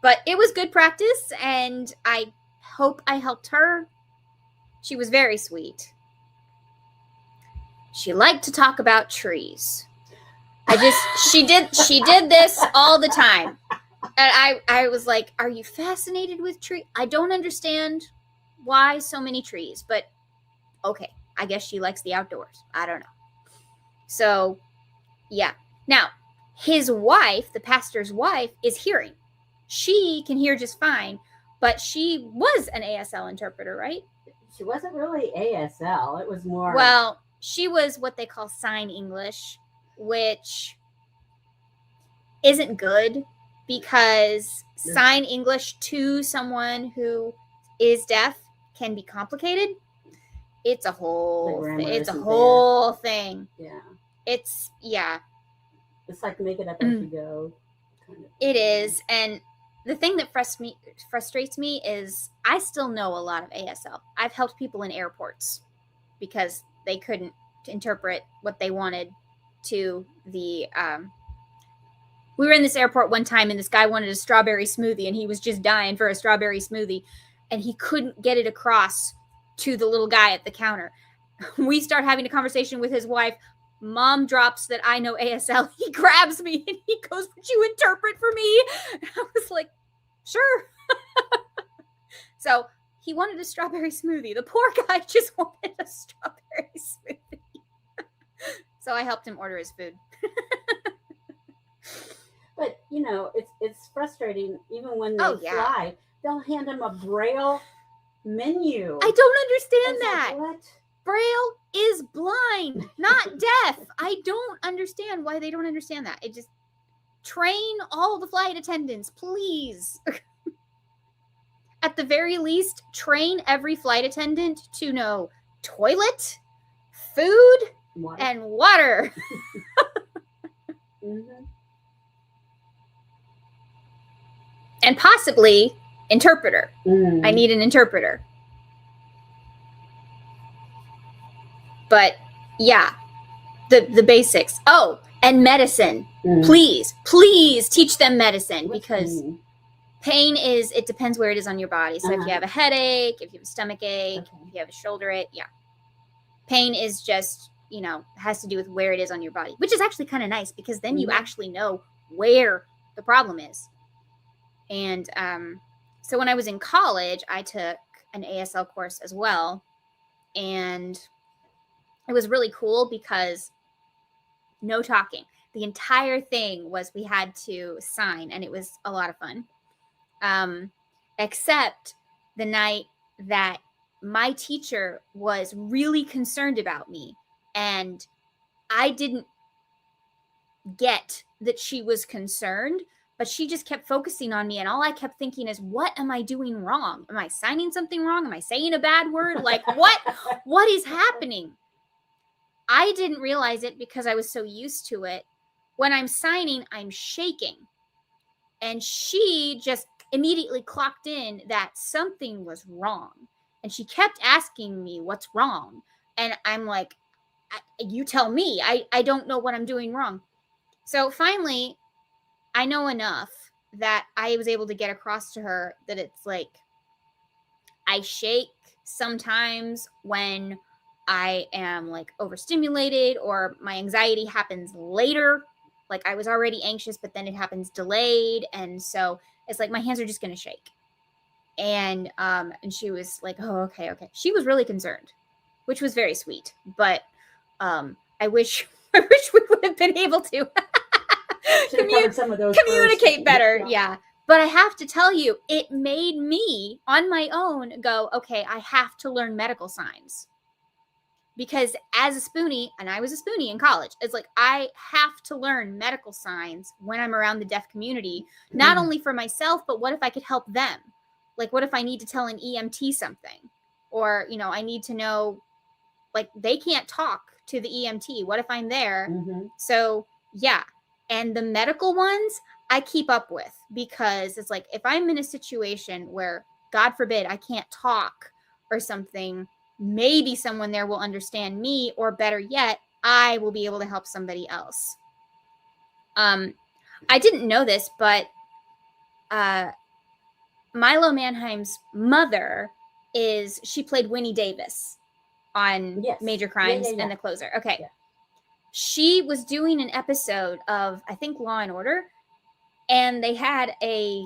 But it was good practice, and I hope I helped her. She was very sweet. She liked to talk about trees. She did this all the time. And I was like, are you fascinated with trees? I don't understand why so many trees, but okay, I guess she likes the outdoors. I don't know. So, yeah. Now, his wife, the pastor's wife, is hearing. She can hear just fine, but she was an ASL interpreter, right? She wasn't really ASL. It was more... Well, she was what they call sign English, which isn't good because sign English to someone who is deaf can be complicated. It's a whole thing. Yeah. It's like make it up as you go. Kind of. It is. And the thing that frustrates me is I still know a lot of ASL. I've helped people in airports because they couldn't interpret what they wanted to the we were in this airport one time and this guy wanted a strawberry smoothie and he was just dying for a strawberry smoothie and he couldn't get it across to the little guy at the counter. We start having a conversation with his wife. Mom drops that I know ASL. He grabs me and he goes, would you interpret for me? And I was like, sure. So he wanted a strawberry smoothie. The poor guy just wanted a strawberry smoothie. So I helped him order his food. But, it's frustrating. Even when they fly, they'll hand him a Braille menu. I don't understand that. Like, what? Braille is blind, not deaf. I don't understand why they don't understand that. It just train all the flight attendants, please. At the very least, train every flight attendant to know toilet, food, and water. Mm-hmm. And possibly interpreter. I need an interpreter. But yeah, the basics. Oh, and medicine. Please teach them medicine because pain it depends where it is on your body. So if you have a headache, if you have a stomach ache, if you have a shoulder ache, pain is just, has to do with where it is on your body, which is actually kind of nice because then you actually know where the problem is. And so when I was in college, I took an ASL course as well. And it was really cool because no talking. The entire thing was we had to sign, and it was a lot of fun. Except the night that my teacher was really concerned about me, and I didn't get that she was concerned, but she just kept focusing on me. And all I kept thinking is, what am I doing wrong? Am I signing something wrong? Am I saying a bad word? Like, what is happening? I didn't realize it because I was so used to it. When I'm signing, I'm shaking. And she just immediately clocked in that something was wrong. And she kept asking me, what's wrong? And I'm like, you tell me. I don't know what I'm doing wrong. So finally, I know enough that I was able to get across to her that it's like, I shake sometimes when I am like overstimulated, or my anxiety happens later. Like I was already anxious, but then it happens delayed. And so it's like my hands are just going to shake. And she was like, oh, okay. She was really concerned, which was very sweet. But I wish we would have been able to communicate better. Yeah. But I have to tell you, it made me on my own go, okay, I have to learn medical signs. Because as a Spoonie, and I was a Spoonie in college, it's like I have to learn medical signs when I'm around the deaf community, not only for myself, but what if I could help them? Like, what if I need to tell an EMT something? Or, you know, I need to know, like, they can't talk to the EMT. What if I'm there? Mm-hmm. So, yeah. And the medical ones, I keep up with, because it's like, if I'm in a situation where, God forbid, I can't talk or something, maybe someone there will understand me, or better yet, I will be able to help somebody else. I didn't know this, but Milo Mannheim's mother she played Winnie Davis on Major Crimes and The Closer. Okay. Yeah. She was doing an episode of, I think, Law and Order, and they had a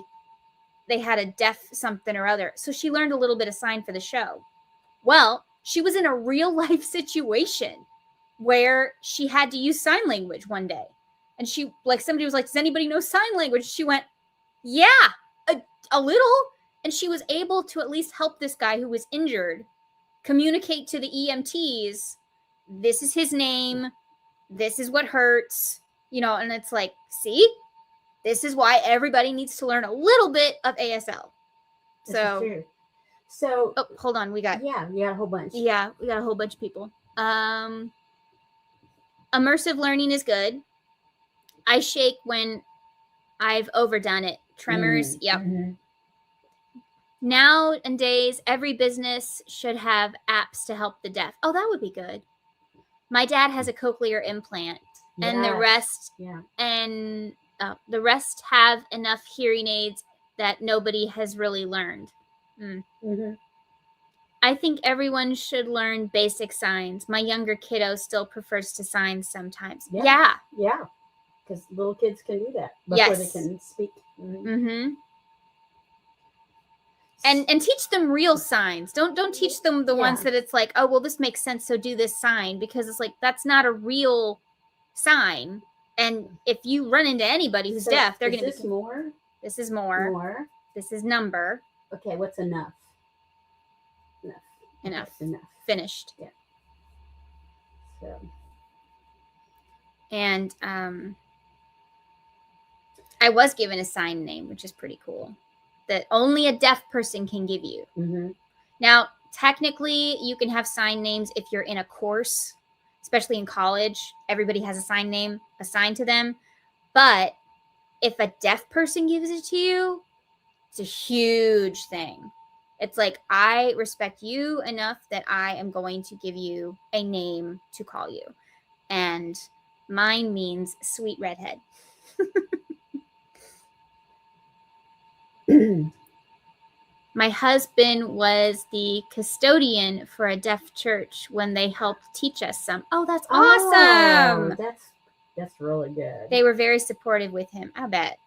deaf something or other. So she learned a little bit of sign for the show. Well, she was in a real life situation where she had to use sign language one day. And she, like, somebody was like, does anybody know sign language? She went, yeah, a little. And she was able to at least help this guy who was injured communicate to the EMTs, this is his name, this is what hurts, you know. And it's like, see, this is why everybody needs to learn a little bit of ASL. So, oh, hold on, we got a whole bunch. Yeah, we got a whole bunch of people. Immersive learning is good. I shake when I've overdone it. Tremors, yep. Mm-hmm. Nowadays, every business should have apps to help the deaf. Oh, that would be good. My dad has a cochlear implant, and the rest, the rest have enough hearing aids that nobody has really learned. Mm-hmm. I think everyone should learn basic signs. My younger kiddo still prefers to sign sometimes. Yeah. Because little kids can do that before they can speak. Mm-hmm. And teach them real signs. Don't teach them the ones that it's like, oh, well, this makes sense, so do this sign, because it's like, that's not a real sign. And if you run into anybody who's deaf, they're going to be more. This is more. This is number. Okay, what's enough? Enough. Okay, enough. Finished. Yeah. So. And I was given a sign name, which is pretty cool, that only a deaf person can give you. Mm-hmm. Now, technically, you can have sign names if you're in a course, especially in college. Everybody has a sign name assigned to them. But if a deaf person gives it to you, it's a huge thing. It's like, I respect you enough that I am going to give you a name to call you. And mine means sweet redhead. My husband was the custodian for a deaf church when they helped teach us some. Oh, that's awesome. That's really good. They were very supportive with him, I bet.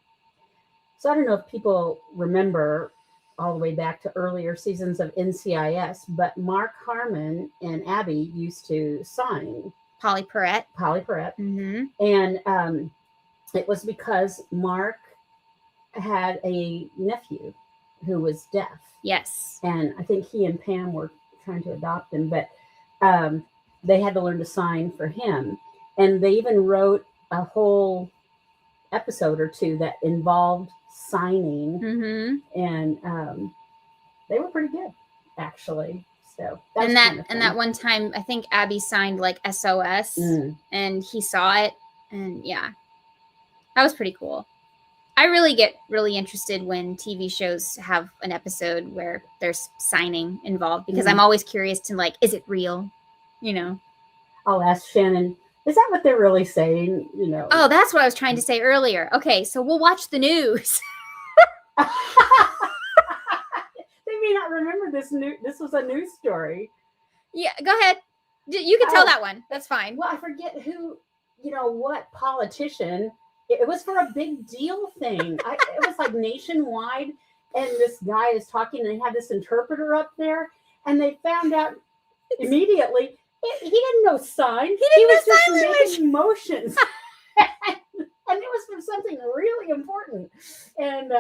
So I don't know if people remember all the way back to earlier seasons of NCIS, but Mark Harmon and Abby used to sign. Polly Perrette. Mm-hmm. And it was because Mark had a nephew who was deaf. Yes. And I think he and Pam were trying to adopt him, but they had to learn to sign for him. And they even wrote a whole episode or two that involved signing, and they were pretty good, actually. So that one time, I think Abby signed like SOS, and he saw it, and yeah, that was pretty cool. I really get really interested when TV shows have an episode where there's signing involved, because I'm always curious to, like, is it real? You know, I'll ask Shannon, is that what they're really saying? You know. Oh, that's what I was trying to say earlier. Okay, so we'll watch the news. They may not remember this was a news story. Yeah, go ahead. You can tell that one. That's fine. Well, I forget who, what politician. It was for a big deal thing. It was like nationwide, and this guy is talking, and they had this interpreter up there, and they found out immediately he didn't know sign. He was just making motions. And it was for something really important. And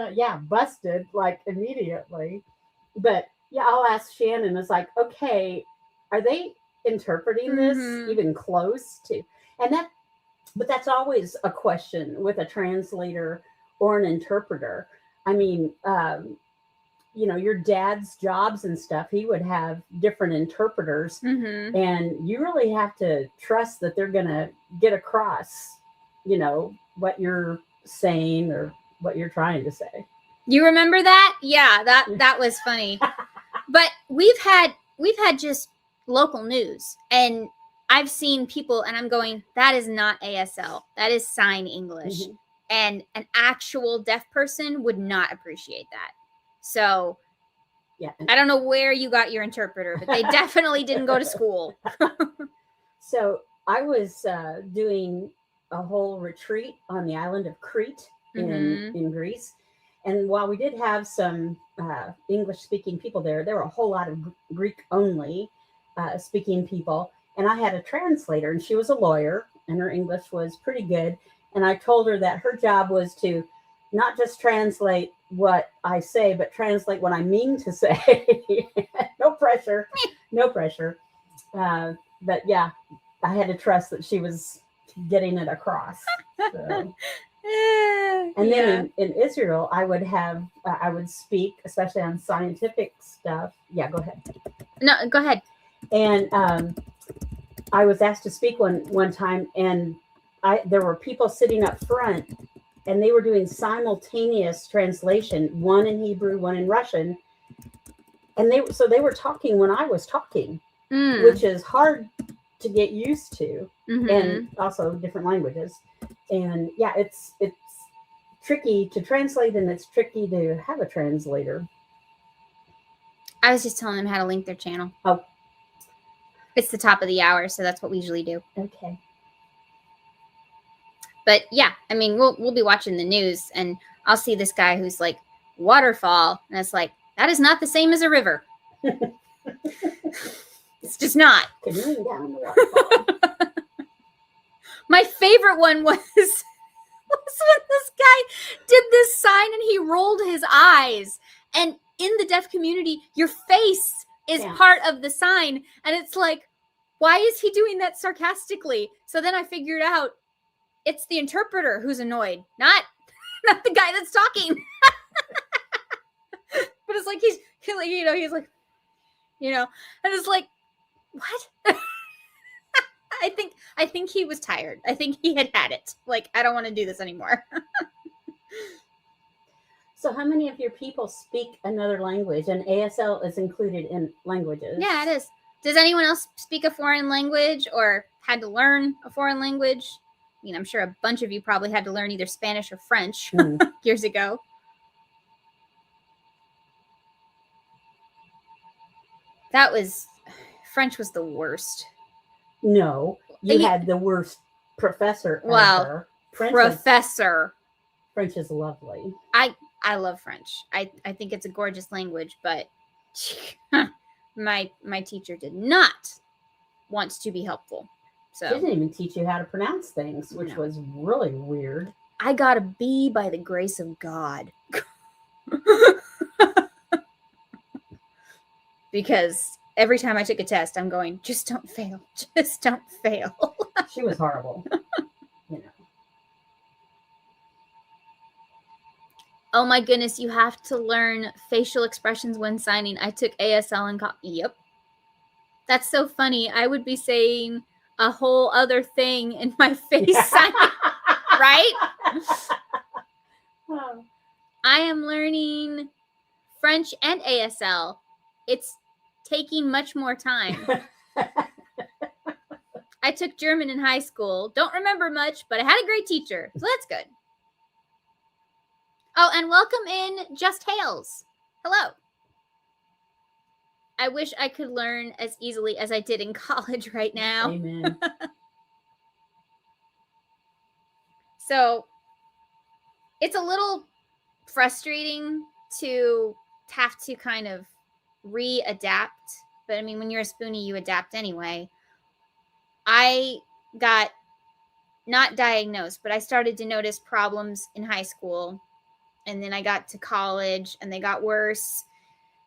busted like immediately. But yeah, I'll ask Shannon. It's like, okay, are they interpreting this even close to? But that's always a question with a translator or an interpreter. I mean, your dad's jobs and stuff, he would have different interpreters, and you really have to trust that they're going to get across, what you're saying or what you're trying to say. You remember that? Yeah, that was funny. But we've had just local news, and I've seen people, and I'm going, that is not ASL. That is sign English. And an actual deaf person would not appreciate that. So yeah, I don't know where you got your interpreter, but they definitely didn't go to school. So I was doing a whole retreat on the island of Crete in Greece. And while we did have some English-speaking people there were a whole lot of Greek-only speaking people. And I had a translator, and she was a lawyer, and her English was pretty good. And I told her that her job was to not just translate what I say, but translate what I mean to say. No pressure. But yeah, I had to trust that she was getting it across. So. And then in Israel, I would speak, especially on scientific stuff. Yeah, go ahead. No, go ahead. And I was asked to speak one time, and there were people sitting up front, and they were doing simultaneous translation, one in Hebrew, one in Russian. And they were talking when I was talking, which is hard to get used to, and also different languages. And yeah, it's tricky to translate, and it's tricky to have a translator. I was just telling them how to link their channel. Oh. It's the top of the hour, so that's what we usually do. Okay. But yeah, I mean, we'll be watching the news, and I'll see this guy who's like, waterfall, and it's like, that is not the same as a river. It's just not. Canoeing down the waterfall. My favorite one was when this guy did this sign and he rolled his eyes. And in the deaf community, your face is part of the sign. And it's like, why is he doing that sarcastically? So then I figured out it's the interpreter who's annoyed, not the guy that's talking. But it's like, he's like, and it's like, what? I think he was tired. I think he had it. Like, I don't want to do this anymore. So how many of your people speak another language? And ASL is included in languages. Yeah, it is. Does anyone else speak a foreign language or had to learn a foreign language? I mean, I'm sure a bunch of you probably had to learn either Spanish or French years ago. French was the worst. No, you had the worst professor ever. Professor. French is lovely. I love French. I think it's a gorgeous language, but my teacher did not want to be helpful. So she didn't even teach you how to pronounce things, which was really weird. I got a B by the grace of God. Because every time I took a test, I'm going, just don't fail. Just don't fail. She was horrible. Oh my goodness, you have to learn facial expressions when signing. I took ASL and yep. That's so funny. I would be saying a whole other thing in my face signing, right? Oh. I am learning French and ASL. It's taking much more time. I took German in high school. Don't remember much, but I had a great teacher, so that's good. Oh, and welcome in Just Hales. Hello. I wish I could learn as easily as I did in college right now. Amen. So it's a little frustrating to have to kind of readapt. But I mean, when you're a Spoonie, you adapt anyway. I got not diagnosed, but I started to notice problems in high school. And then I got to college and they got worse.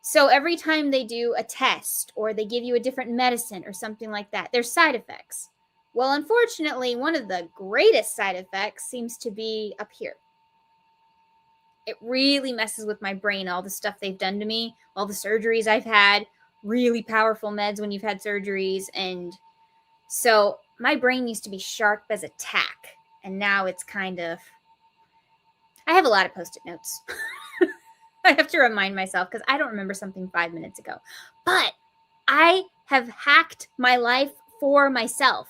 So every time they do a test or they give you a different medicine or something like that, there's side effects. Well, unfortunately, one of the greatest side effects seems to be up here. It really messes with my brain, all the stuff they've done to me, all the surgeries I've had, really powerful meds when you've had surgeries. And so my brain used to be sharp as a tack. And now it's kind of, I have a lot of Post-it notes. I have to remind myself because I don't remember something 5 minutes ago. But I have hacked my life for myself.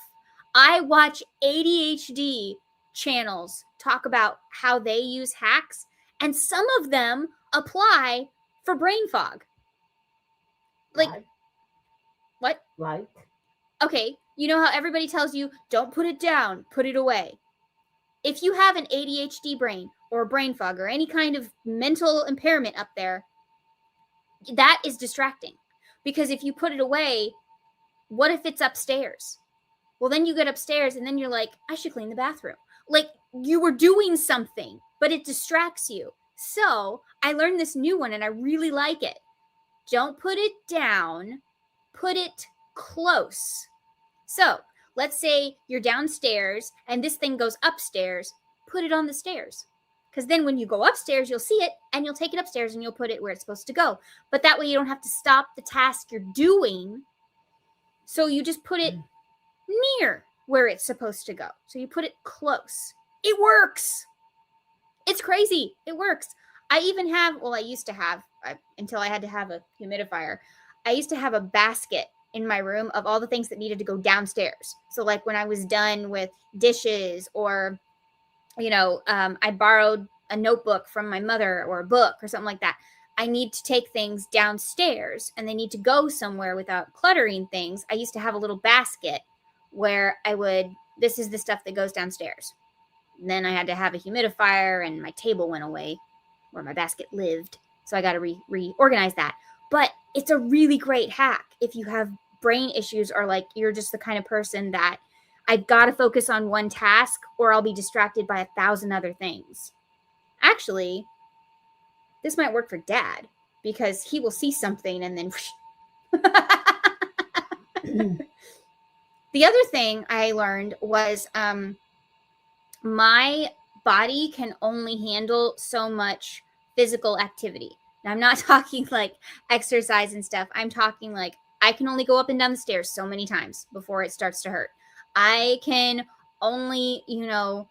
I watch ADHD channels talk about how they use hacks, and some of them apply for brain fog. Like, what? Like? Okay, you know how everybody tells you, don't put it down, put it away. If you have an ADHD brain or brain fog or any kind of mental impairment up there, that is distracting. Because if you put it away, what if it's upstairs? Well, then you get upstairs and then you're like, I should clean the bathroom. Like, you were doing something, but it distracts you. So I learned this new one and I really like it. Don't put it down, put it close. So let's say you're downstairs and this thing goes upstairs, put it on the stairs. Because then when you go upstairs, you'll see it and you'll take it upstairs and you'll put it where it's supposed to go. But that way you don't have to stop the task you're doing. So you just put it near where it's supposed to go. So you put it close. It works. It's crazy. It works. I even have, well, I used to have, until I had to have a humidifier, I used to have a basket in my room of all the things that needed to go downstairs. So like when I was done with dishes or, you know, I borrowed a notebook from my mother or a book or something like that. I need to take things downstairs and they need to go somewhere without cluttering things. I used to have a little basket where I would, this is the stuff that goes downstairs. And then I had to have a humidifier and my table went away where my basket lived. So I got to reorganize that. But it's a really great hack if you have brain issues or like you're just the kind of person that I've got to focus on one task or I'll be distracted by 1,000 other things. Actually, this might work for Dad because he will see something and then The other thing I learned was my body can only handle so much physical activity. Now, I'm not talking like exercise and stuff. I'm talking like I can only go up and down the stairs so many times before it starts to hurt. I can only, you know,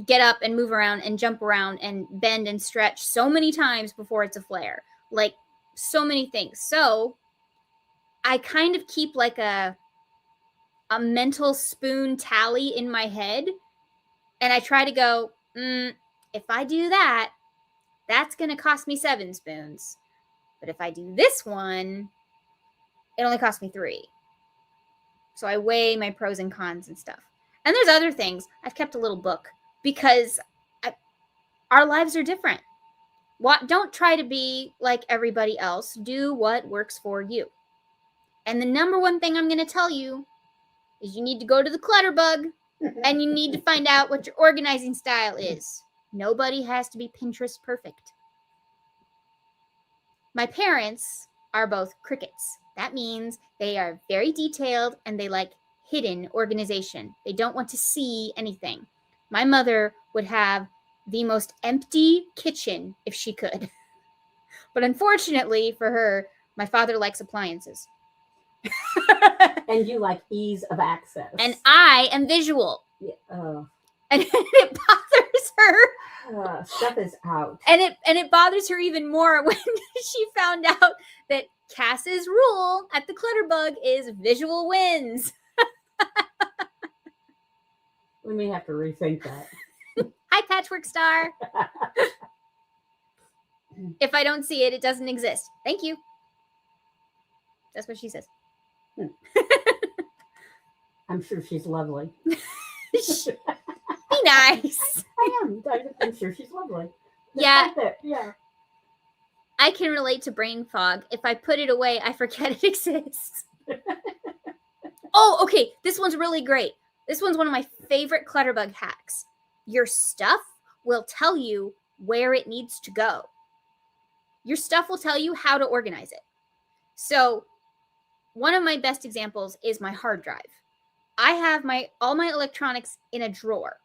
get up and move around and jump around and bend and stretch so many times before it's a flare. Like so many things. So I kind of keep like a mental spoon tally in my head. And I try to go, if I do that, that's going to cost me 7 spoons. But if I do this one, it only costs me 3. So I weigh my pros and cons and stuff. And there's other things. I've kept a little book because our lives are different. Don't try to be like everybody else. Do what works for you. And the number one thing I'm going to tell you is you need to go to the clutter bug and you need to find out what your organizing style is. Nobody has to be Pinterest perfect. My parents are both crickets. That means they are very detailed and they like hidden organization. They don't want to see anything. My mother would have the most empty kitchen if she could. But unfortunately for her, my father likes appliances. And you like ease of access. And I am visual. Yeah. And it bothers her. Stuff is out. And it bothers her even more when she found out that Cass's rule at the Clutterbug is visual wins. We may have to rethink that. Hi, Patchwork Star. If I don't see it, it doesn't exist. Thank you. That's what she says. I'm sure she's lovely. Be nice. I am. I'm sure she's lovely. Yeah. Yeah. I can relate to brain fog. If I put it away, I forget it exists. Oh, okay. This one's really great. This one's one of my favorite Clutterbug hacks. Your stuff will tell you where it needs to go. Your stuff will tell you how to organize it. So one of my best examples is my hard drive. I have all my electronics in a drawer,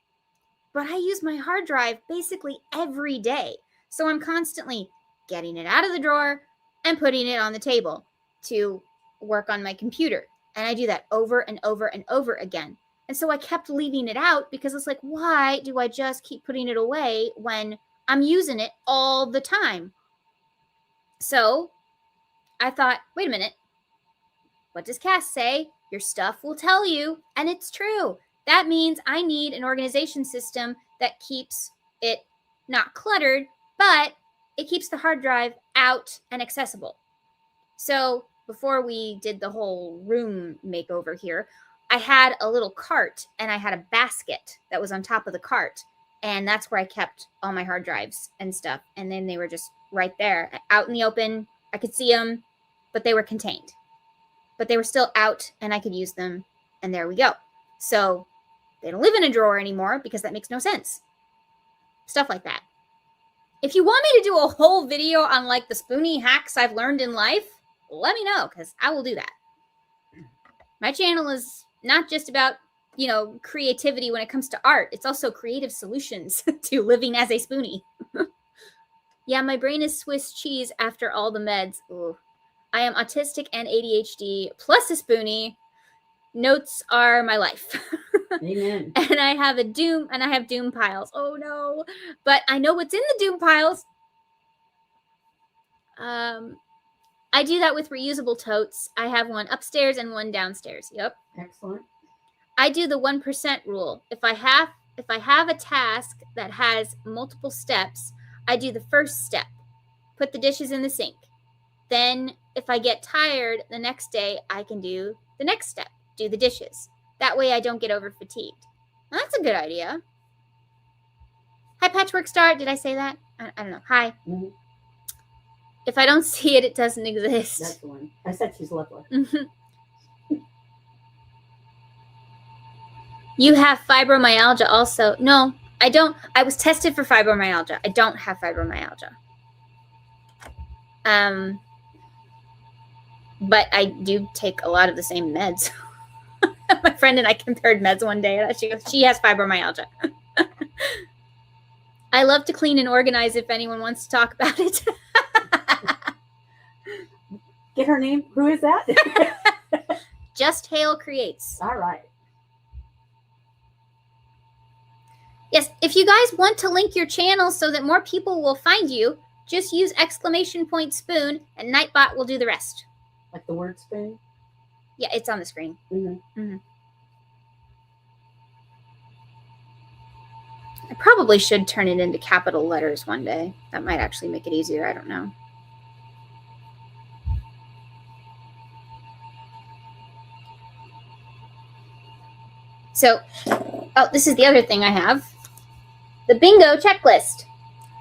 but I use my hard drive basically every day. So I'm constantly getting it out of the drawer and putting it on the table to work on my computer. And I do that over and over and over again. And so I kept leaving it out because it's like, why do I just keep putting it away when I'm using it all the time? So I thought, wait a minute. What does Cass say? Your stuff will tell you. And it's true. That means I need an organization system that keeps it not cluttered, but it keeps the hard drive out and accessible. So before we did the whole room makeover here, I had a little cart and I had a basket that was on top of the cart. And that's where I kept all my hard drives and stuff. And then they were just right there out in the open. I could see them, but they were contained. But they were still out and I could use them. And there we go. So they don't live in a drawer anymore because that makes no sense. Stuff like that. If you want me to do a whole video on like the Spoonie hacks I've learned in life, let me know because I will do that. My channel is not just about, creativity when it comes to art. It's also creative solutions to living as a Spoonie. Yeah, my brain is Swiss cheese after all the meds. Ooh. I am autistic and ADHD plus a Spoonie. Notes are my life. Amen. And I have doom piles. Oh no. But I know what's in the doom piles. I do that with reusable totes. I have one upstairs and one downstairs. Yep. Excellent. I do the 1% rule. If I have a task that has multiple steps, I do the first step. Put the dishes in the sink. Then if I get tired the next day, I can do the next step. Do the dishes. That way I don't get over fatigued. Well, that's a good idea. Hi, Patchwork Star. Did I say that? I don't know. Hi. Mm-hmm. If I don't see it, it doesn't exist. That's the one. I said she's lovely. You have fibromyalgia also. No, I don't. I was tested for fibromyalgia. I don't have fibromyalgia. But I do take a lot of the same meds. My friend and I compared meds one day, and she goes, she has fibromyalgia. I love to clean and organize if anyone wants to talk about it. Get her name. Who is that? Just Hale Creates. All right. Yes, if you guys want to link your channel so that more people will find you, just use !spoon and Nightbot will do the rest. Like the word spoon? Yeah, it's on the screen. Mm-hmm. Mm-hmm. I probably should turn it into capital letters one day. That might actually make it easier. I don't know. So, this is the other thing I have. The bingo checklist.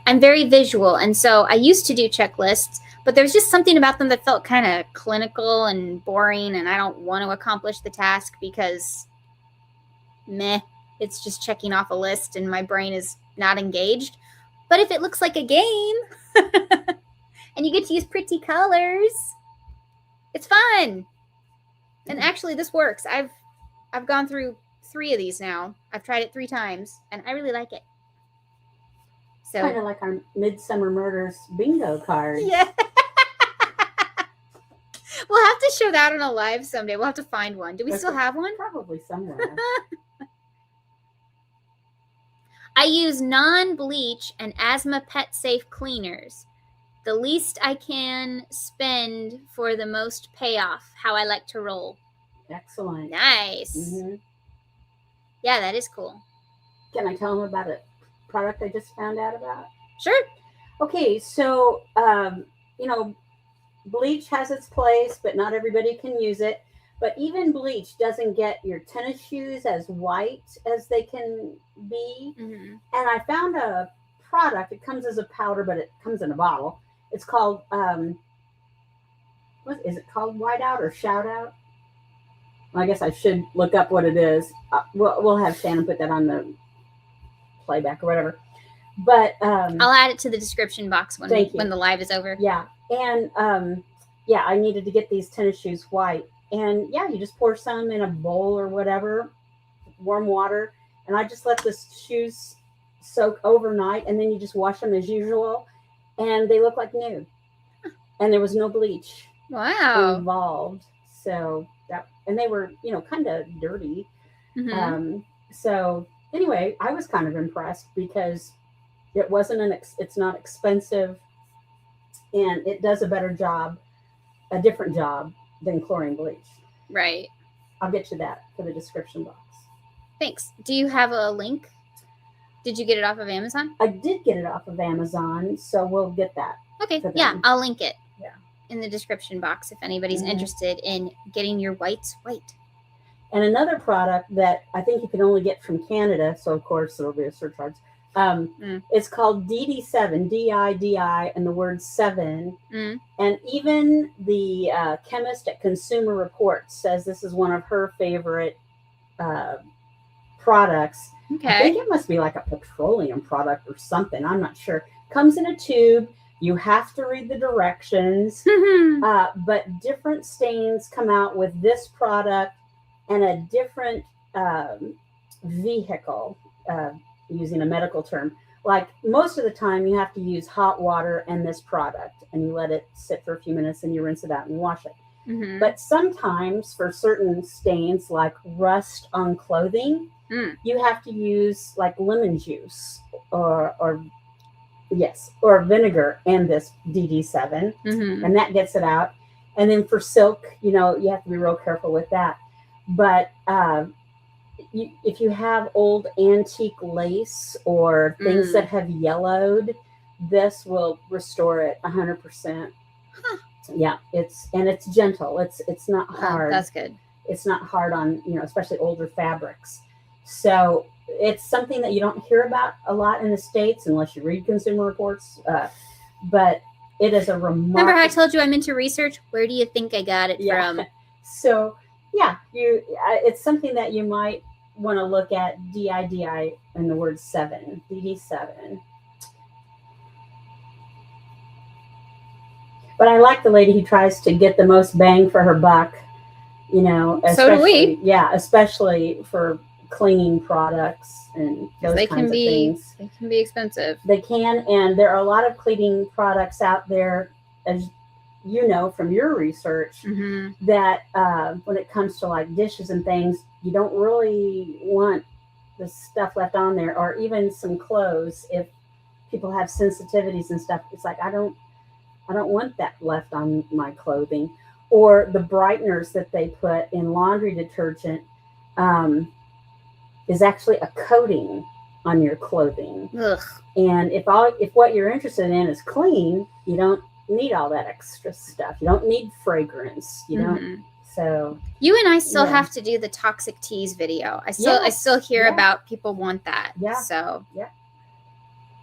I'm very visual, and so I used to do checklists, but there's just something about them that felt kind of clinical and boring, and I don't want to accomplish the task because, it's just checking off a list, and my brain is not engaged. But if it looks like a game, and you get to use pretty colors, it's fun. And actually, this works. I've gone through 3 of these now. I've tried it 3 times, and I really like it. So kind of like our Midsummer Murders bingo card. yeah. We'll have to show that on a live someday. We'll have to find one. Do we still have one? Probably somewhere. I use non-bleach and asthma pet safe cleaners. The least I can spend for the most payoff. How I like to roll. Excellent. Nice. Mm-hmm. Yeah, that is cool. Can I tell them about a product I just found out about? Sure. Okay, so, bleach has its place, but not everybody can use it. But even bleach doesn't get your tennis shoes as white as they can be. Mm-hmm. And I found a product. It comes as a powder, but it comes in a bottle. It's called, what is it called? Whiteout or Shout Out? Well, I guess I should look up what it is. We'll have Shannon put that on the playback or whatever. But I'll add it to the description box when the live is over. Yeah. And I needed to get these tennis shoes white. And yeah, you just pour some in a bowl or whatever, warm water. And I just let the shoes soak overnight, and then you just wash them as usual. And they look like new. And there was no bleach involved. So and they were, kind of dirty. Mm-hmm. So anyway, I was kind of impressed because it wasn't it's not expensive, and it does a different job than chlorine bleach. Right. I'll get you that for the description box. Thanks. Do you have a link? Did you get it off of Amazon? I did get it off of Amazon, so we'll get that. Okay. Yeah, I'll link it. Yeah. In the description box if anybody's interested in getting your whites white. And another product that I think you can only get from Canada, so of course there'll be a surcharge. It's called DD7, D-I-D-I, and the word 7. And even the chemist at Consumer Reports says this is one of her favorite products. Okay. I think it must be like a petroleum product or something. I'm not sure. Comes in a tube. You have to read the directions. But different stains come out with this product and a different vehicle, using a medical term. Like most of the time you have to use hot water and this product, and you let it sit for a few minutes and you rinse it out and you wash it. But sometimes for certain stains like rust on clothing, you have to use like lemon juice or vinegar and this DD7, and that gets it out. And then for silk, you have to be real careful with that. But if you have old antique lace or things that have yellowed, this will restore it 100%. Yeah, it's gentle. It's not hard. That's good. It's not hard on, especially older fabrics. So it's something that you don't hear about a lot in the States unless you read Consumer Reports. But it is a remarkable. Remember how I told you I'm into research? Where do you think I got it from? So yeah, it's something that you might want to look at. DIDI and the word 7, DD7. But I like the lady who tries to get the most bang for her buck, So do we. Yeah, especially for cleaning products and those kinds of things. They can be expensive. They can, and there are a lot of cleaning products out there, as you know from your research, that when it comes to like dishes and things, you don't really want the stuff left on there, or even some clothes. If people have sensitivities and stuff, it's like I don't want that left on my clothing. Or the brighteners that they put in laundry detergent is actually a coating on your clothing. Ugh. And if what you're interested in is clean, you don't need all that extra stuff. You don't need fragrance. You don't. So you and I still have to do the toxic teas video. I still hear about people want that. Yeah. So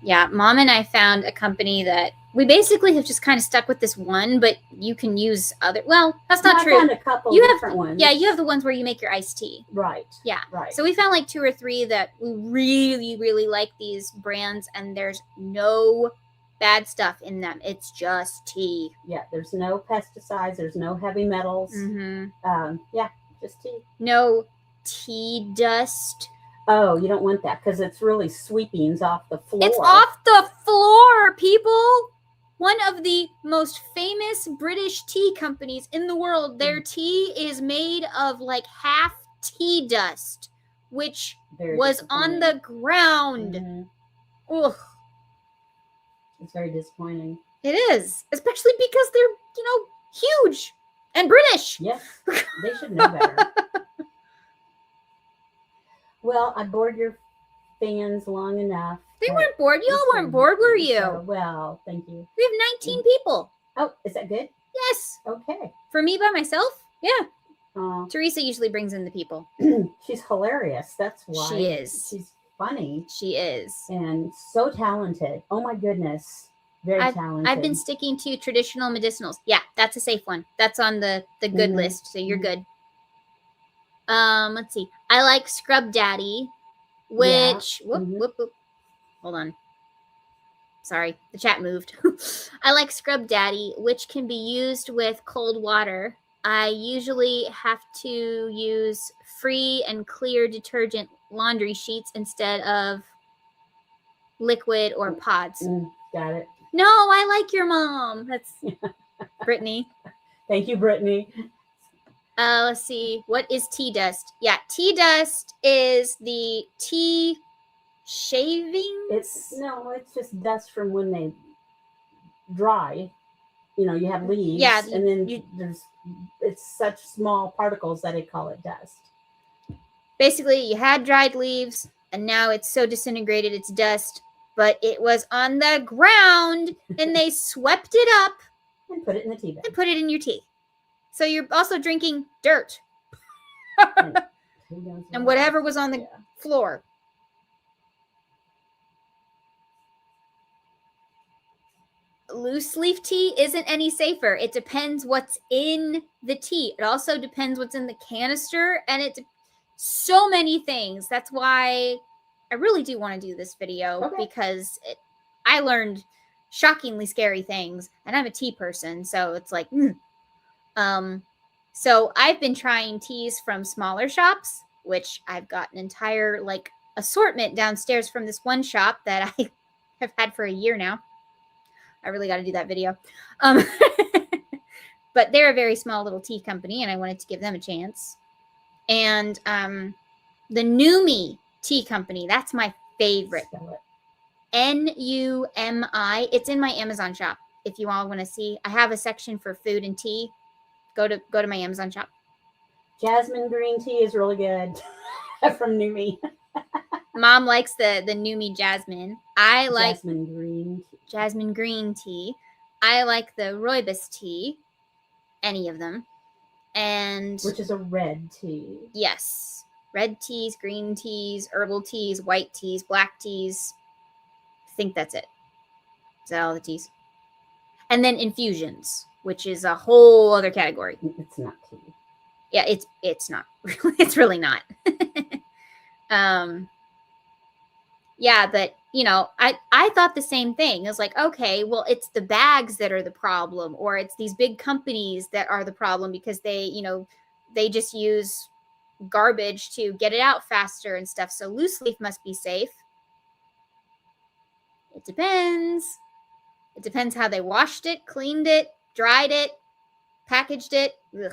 yeah, Mom and I found a company that we basically have just kind of stuck with this one, but you can use other. Well, that's not true. I found a couple different ones. Yeah, you have the ones where you make your iced tea. Right. Yeah. Right. So we found like 2 or 3 that we really, really like these brands, and there's no bad stuff in them. It's just tea. Yeah. There's no pesticides. There's no heavy metals. Yeah. Just tea. No tea dust. Oh, you don't want that because it's really sweepings off the floor. It's off the floor, people. One of the most famous British tea companies in the world, their tea is made of like half tea dust, which was on the ground. Mm-hmm. Ugh. It's very disappointing. It is, especially because they're, huge and British. Yes, they should know better. Well, I bored your fans long enough. They weren't bored. You all weren't bored, were you? So, well, thank you. We have 19 people. Oh, is that good? Yes. Okay. For me by myself? Yeah. Oh. Teresa usually brings in the people. She's hilarious. That's why. She is. She's funny. She is. And so talented. Oh my goodness. Very talented. I've been sticking to traditional medicinals. Yeah, that's a safe one. That's on the good list, so you're good. Let's see. I like Scrub Daddy, which whoop. Hold on. Sorry, the chat moved. I like Scrub Daddy, which can be used with cold water. I usually have to use free and clear detergent laundry sheets instead of liquid or pods. Got it. No, I like your mom. That's Brittany. Thank you, Brittany. Let's see. What is tea dust? Yeah, tea dust is the tea shavings. It's just dust from when they dry. You have leaves. Yeah, and then it's such small particles that they call it dust. Basically, you had dried leaves, and now it's so disintegrated it's dust. But it was on the ground, and they swept it up and put it in the tea bag. And put it in your tea. So you're also drinking dirt. And whatever was on the floor. Loose leaf tea isn't any safer. It depends what's in the tea. It also depends what's in the canister, and so many things. That's why I really do want to do this video because I learned shockingly scary things, and I'm a tea person, so it's like, So I've been trying teas from smaller shops, which I've got an entire assortment downstairs from this one shop that I have had for a year now. I really got to do that video. But they're a very small little tea company, and I wanted to give them a chance. And the Numi Tea Company, that's my favorite. Numi. It's in my Amazon shop. If you all want to see, I have a section for food and tea. Go to my Amazon shop. Jasmine green tea is really good from Numi. Mom likes the Numi jasmine. I like jasmine green tea. I like the rooibos tea. Any of them. And which is a red tea. Yes. Red teas, green teas, herbal teas, white teas, black teas. I think that's it. Is that all the teas? And then infusions, which is a whole other category. It's not tea. Yeah, it's not. It's really not. Yeah, but I thought the same thing. It was like, okay, well, it's the bags that are the problem, or it's these big companies that are the problem because they just use garbage to get it out faster and stuff. So loose leaf must be safe. It depends. It depends how they washed it, cleaned it, dried it, packaged it. Ugh.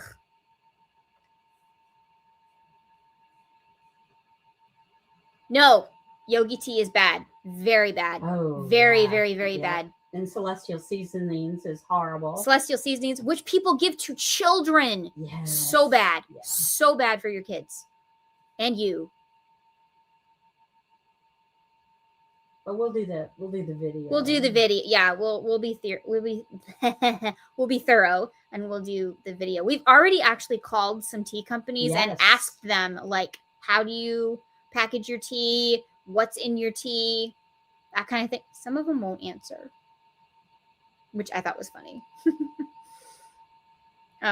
No, yogi tea is bad. Very bad. Oh, very, very, very bad. And celestial seasonings is horrible. Celestial seasonings, which people give to children. Yes. So bad. Yeah. So bad for your kids. And you. But we'll do the video. We'll do the video. Yeah, we'll be we'll be thorough, and we'll do the video. We've already actually called some tea companies and asked them, how do you package your tea? What's in your tea? That kind of thing. Some of them won't answer, which I thought was funny.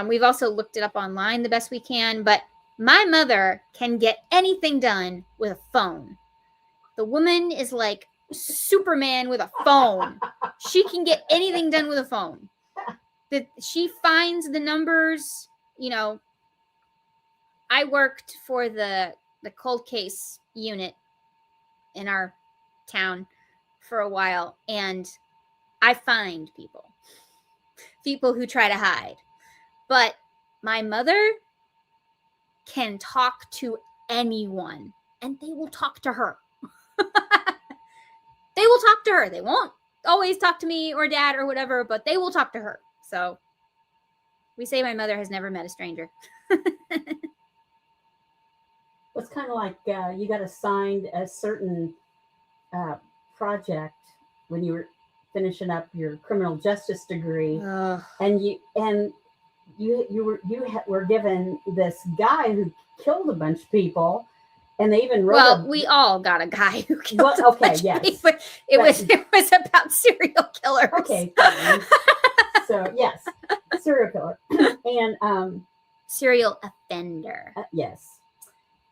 We've also looked it up online the best we can, but my mother can get anything done with a phone. The woman is like Superman with a phone. She can get anything done with a phone. She finds the numbers. I worked for the cold case unit in our town for a while, and I find people who try to hide. But my mother can talk to anyone, and they will talk to her. They will talk to her. They won't always talk to me or dad or whatever, but they will talk to her. So we say my mother has never met a stranger. It's kind of like you got assigned a certain project when you were finishing up your criminal justice degree, and you were given this guy who killed a bunch of people, and they even wrote. We all got a guy who killed. Well, okay, yes, it was about serial killers. Okay, so yes, serial killer and serial offender. Yes.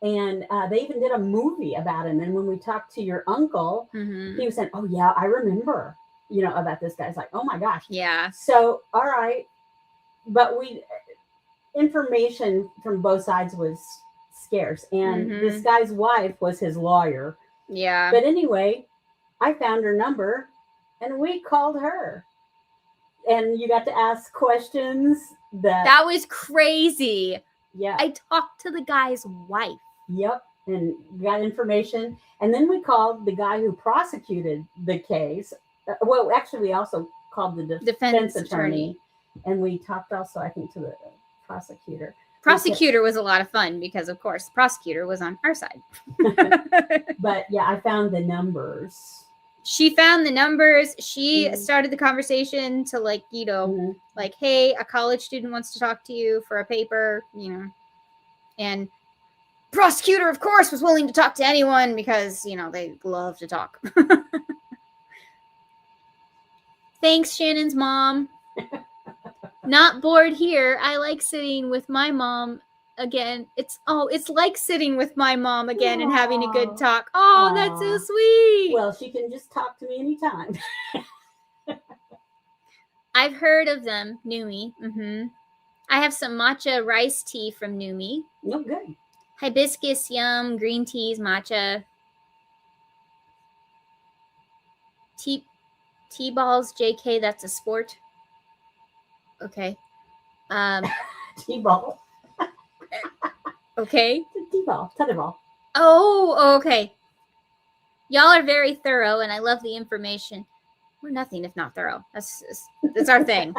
And they even did a movie about him. And when we talked to your uncle, he was saying, "Oh yeah, I remember, about this guy." It's like, "Oh my gosh." Yeah. So, all right. But information from both sides was scarce. And this guy's wife was his lawyer. Yeah. But anyway, I found her number and we called her. And you got to ask questions that was crazy. Yeah. I talked to the guy's wife. Yep. And got information. And then we called the guy who prosecuted the case. Well, actually, we also called the defense attorney. And we talked also, I think, to the prosecutor. Prosecutor was a lot of fun because, of course, the prosecutor was on our side. But yeah, I found the numbers. She found the numbers. She started the conversation to like, hey, a college student wants to talk to you for a paper, and prosecutor, of course, was willing to talk to anyone because, they love to talk. Thanks, Shannon's mom. Not bored here. I like sitting with my mom again. It's like sitting with my mom again and having a good talk. Oh, that's so sweet. Well, she can just talk to me anytime. I've heard of them, Numi. I have some matcha rice tea from Numi. Oh, good. Hibiscus, yum, green teas, matcha. T-balls, JK, that's a sport. Okay. T-ball. Okay. T-ball, tetherball. Oh, okay. Y'all are very thorough, and I love the information. We're nothing if not thorough. That's our thing.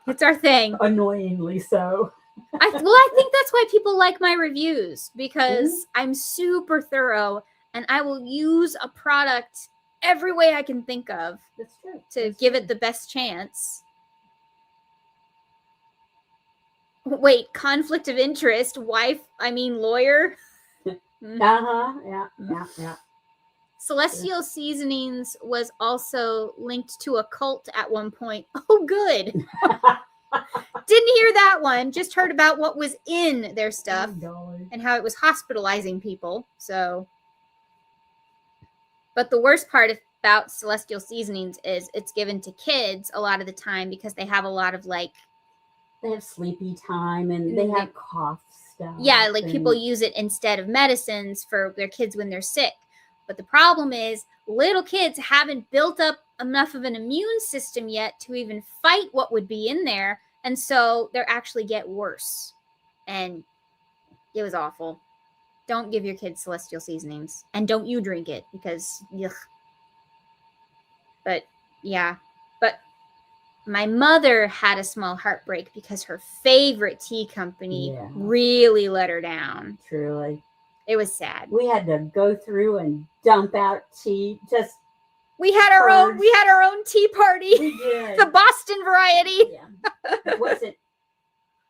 It's our thing. Annoyingly so. I think that's why people like my reviews, because I'm super thorough, and I will use a product every way I can think of. That's true. To give it the best chance. Wait, conflict of interest, lawyer? Yeah. Celestial Seasonings was also linked to a cult at one point. Oh, good. Didn't hear that one. Just heard about what was in their stuff and how it was hospitalizing people. So, but the worst part about Celestial Seasonings is it's given to kids a lot of the time because they have a lot of they have sleepy time and they have cough stuff. Yeah, people use it instead of medicines for their kids when they're sick. But the problem is little kids haven't built up enough of an immune system yet to even fight what would be in there. And so they actually get worse. And it was awful. Don't give your kids Celestial Seasonings. And don't you drink it because, ugh. But, yeah. But my mother had a small heartbreak because her favorite tea company really let her down. Truly. It was sad. We had to go through and dump out tea. We had our own tea party. We did. The Boston variety. Yeah. It wasn't.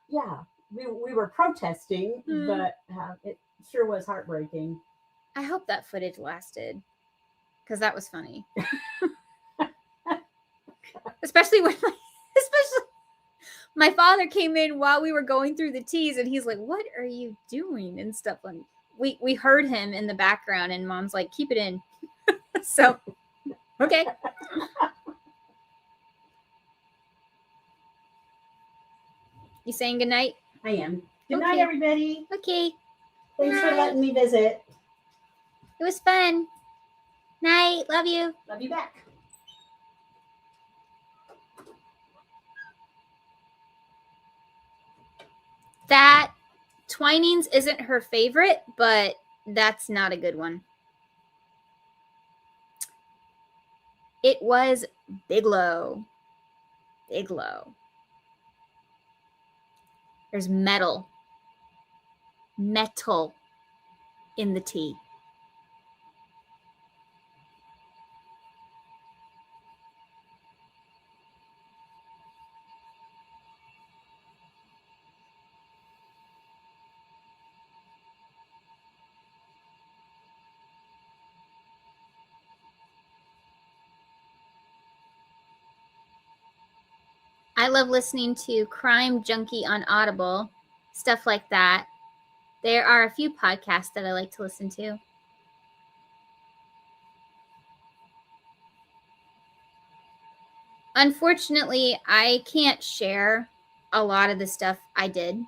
Yeah. We were protesting, but it sure was heartbreaking. I hope that footage lasted because that was funny. Especially when my father came in while we were going through the teas, and he's like, "What are you doing?" and stuff. And we heard him in the background, and Mom's like, "Keep it in." So, okay. You saying goodnight? I am. Good night, everybody. Okay. Thanks for letting me visit. It was fun. Night. Love you. Love you back. That Twinings isn't her favorite, but that's not a good one. It was Bigelow. Bigelow. There's metal. Metal in the tea. I love listening to Crime Junkie on Audible, stuff like that. There are a few podcasts that I like to listen to. Unfortunately, I can't share a lot of the stuff I did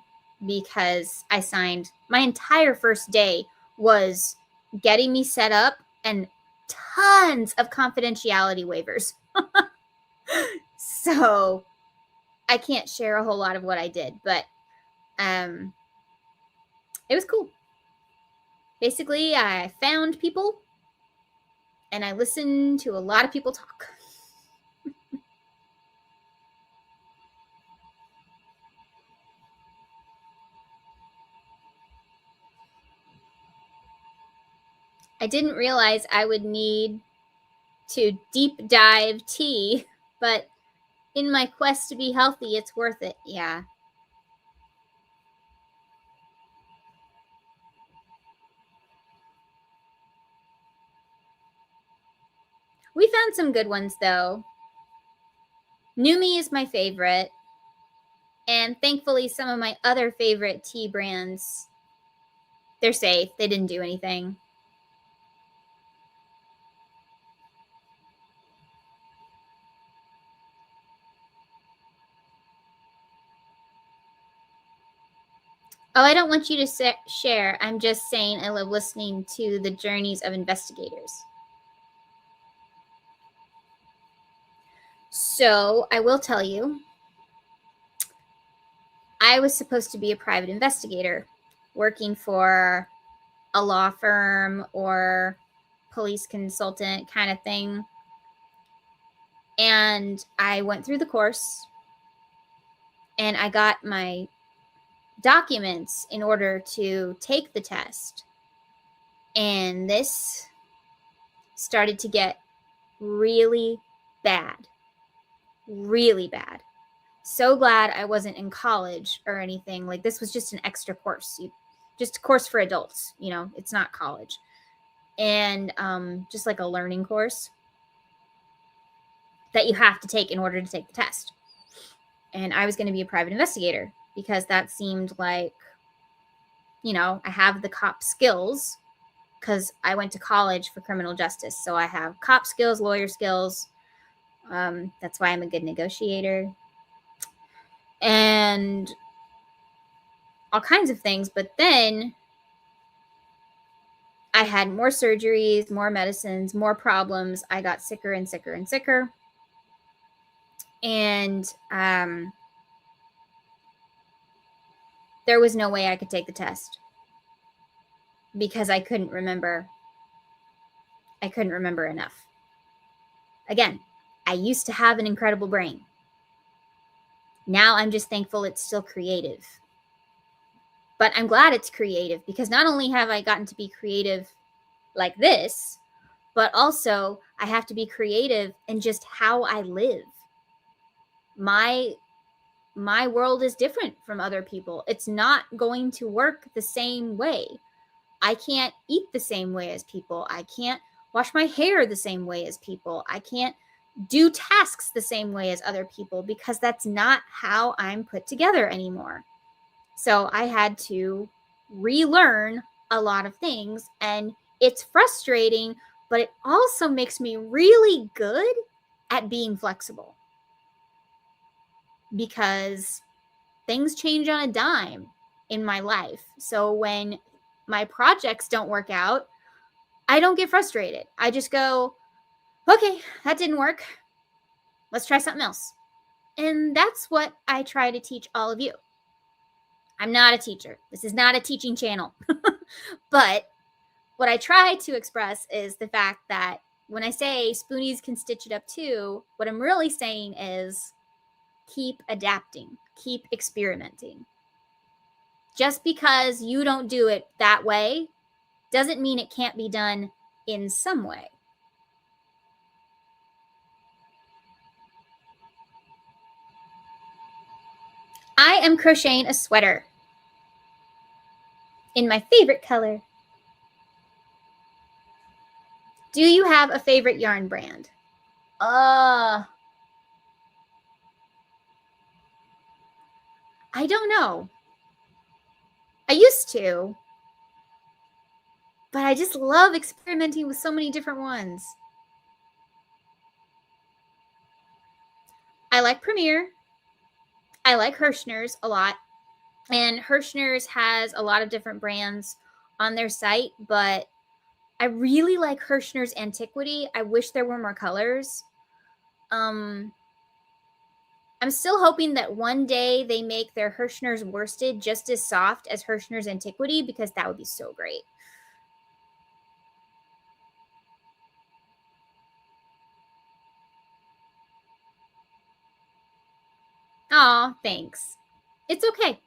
because I signed my entire first day was getting me set up and tons of confidentiality waivers. So I can't share a whole lot of what I did, but it was cool. Basically, I found people and I listened to a lot of people talk. I didn't realize I would need to deep dive tea, but in my quest to be healthy, it's worth it. Yeah. We found some good ones, though. Numi is my favorite. And thankfully, some of my other favorite tea brands, they're safe. They didn't do anything. Oh, I don't want you to share. I'm just saying I love listening to the journeys of investigators. So I will tell you, I was supposed to be a private investigator working for a law firm or police consultant kind of thing. And I went through the course and I got my documents in order to take the test. And this started to get really bad. Really bad. So glad I wasn't in college or anything. Like, this was just an extra course. Just a course for adults, you know, it's not college. And just like a learning course that you have to take in order to take the test. And I was going to be a private investigator because that seemed like, you know, I have the cop skills because I went to college for criminal justice. So I have cop skills, lawyer skills. That's why I'm a good negotiator. And all kinds of things. But then I had more surgeries, more medicines, more problems. I got sicker and sicker and sicker. And there was no way I could take the test because I couldn't remember. I couldn't remember enough. Again, I used to have an incredible brain. Now I'm just thankful it's still creative. But I'm glad it's creative because not only have I gotten to be creative like this, but also I have to be creative in just how I live. My world is different from other people. It's not going to work the same way. I can't eat the same way as people. I can't wash my hair the same way as people. I can't do tasks the same way as other people because that's not how I'm put together anymore. So I had to relearn a lot of things, and it's frustrating, but it also makes me really good at being flexible because things change on a dime in my life. So when my projects don't work out, I don't get frustrated. I just go, okay, that didn't work. Let's try something else. And that's what I try to teach all of you. I'm not a teacher. This is not a teaching channel. But what I try to express is the fact that when I say Spoonies can stitch it up too, what I'm really saying is keep adapting, keep experimenting. Just because you don't do it that way doesn't mean it can't be done in some way. I am crocheting a sweater in my favorite color. Do you have a favorite yarn brand? I don't know. I used to, but I just love experimenting with so many different ones. I like Premier. I like Hirschner's a lot. And Hirschner's has a lot of different brands on their site, but I really like Hirschner's Antiquity. I wish there were more colors. I'm still hoping that one day they make their Hirschner's worsted just as soft as Hirschner's Antiquity, because that would be so great. Aw, thanks. It's okay.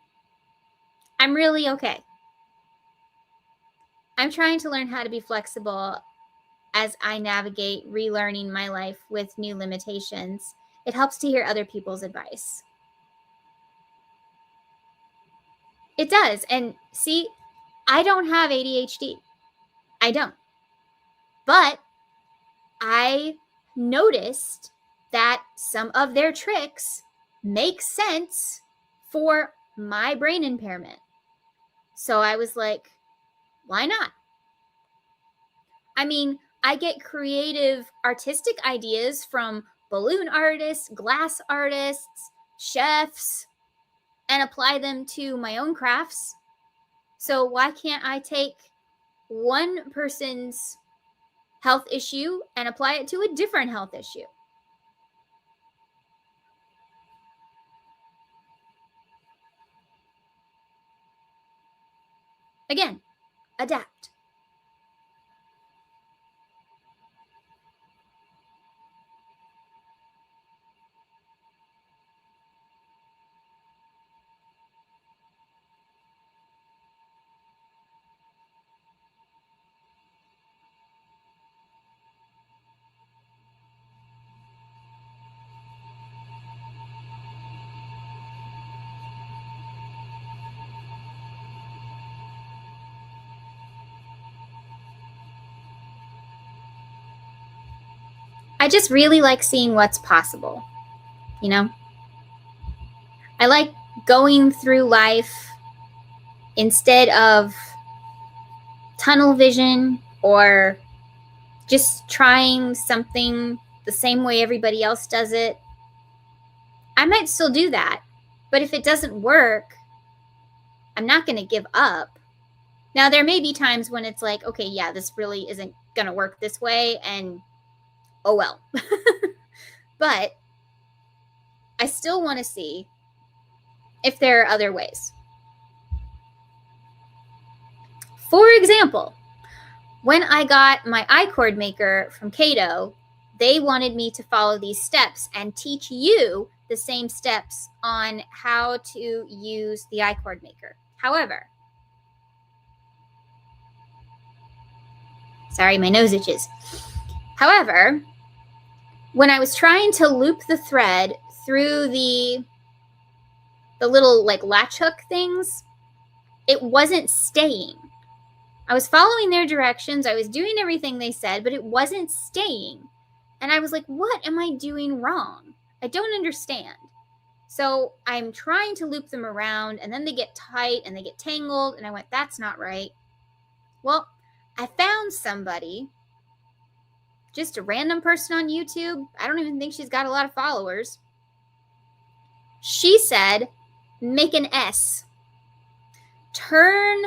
I'm really okay. I'm trying to learn how to be flexible as I navigate relearning my life with new limitations. It helps to hear other people's advice. It does. And see, I don't have ADHD. I don't. But I noticed that some of their tricks make sense for my brain impairment. So I was like, why not? I mean, I get creative artistic ideas from balloon artists, glass artists, chefs, and apply them to my own crafts. So why can't I take one person's health issue and apply it to a different health issue? Again, adapt. I just really like seeing what's possible, you know? I like going through life instead of tunnel vision or just trying something the same way everybody else does it. I might still do that, but if it doesn't work, I'm not going to give up. Now, there may be times when it's like, okay, yeah, this really isn't going to work this way, and oh well. But I still want to see if there are other ways. For example, when I got my I-cord maker from Cato, they wanted me to follow these steps and teach you the same steps on how to use the I-cord maker. However, sorry, my nose itches. However, when I was trying to loop the thread through the little like latch hook things, it wasn't staying. I was following their directions. I was doing everything they said, but it wasn't staying. And I was like, what am I doing wrong? I don't understand. So I'm trying to loop them around, and then they get tight and they get tangled. And I went, that's not right. Well, I found somebody, just a random person on YouTube. I don't even think she's got a lot of followers. She said, make an S. Turn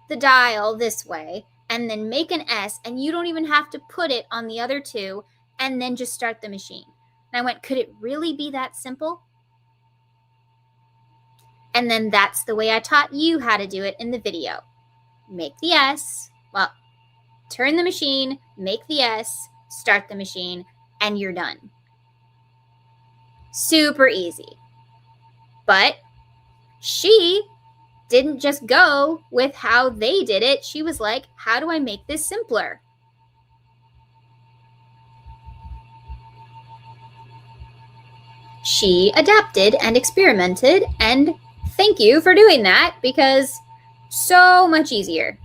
the dial this way and then make an S, and you don't even have to put it on the other two, and then just start the machine. And I went, could it really be that simple? And then that's the way I taught you how to do it in the video. Make the S, well, turn the machine, make the S, start the machine, and you're done. Super easy. But she didn't just go with how they did it. She was like, how do I make this simpler? She adapted and experimented, and thank you for doing that, because so much easier.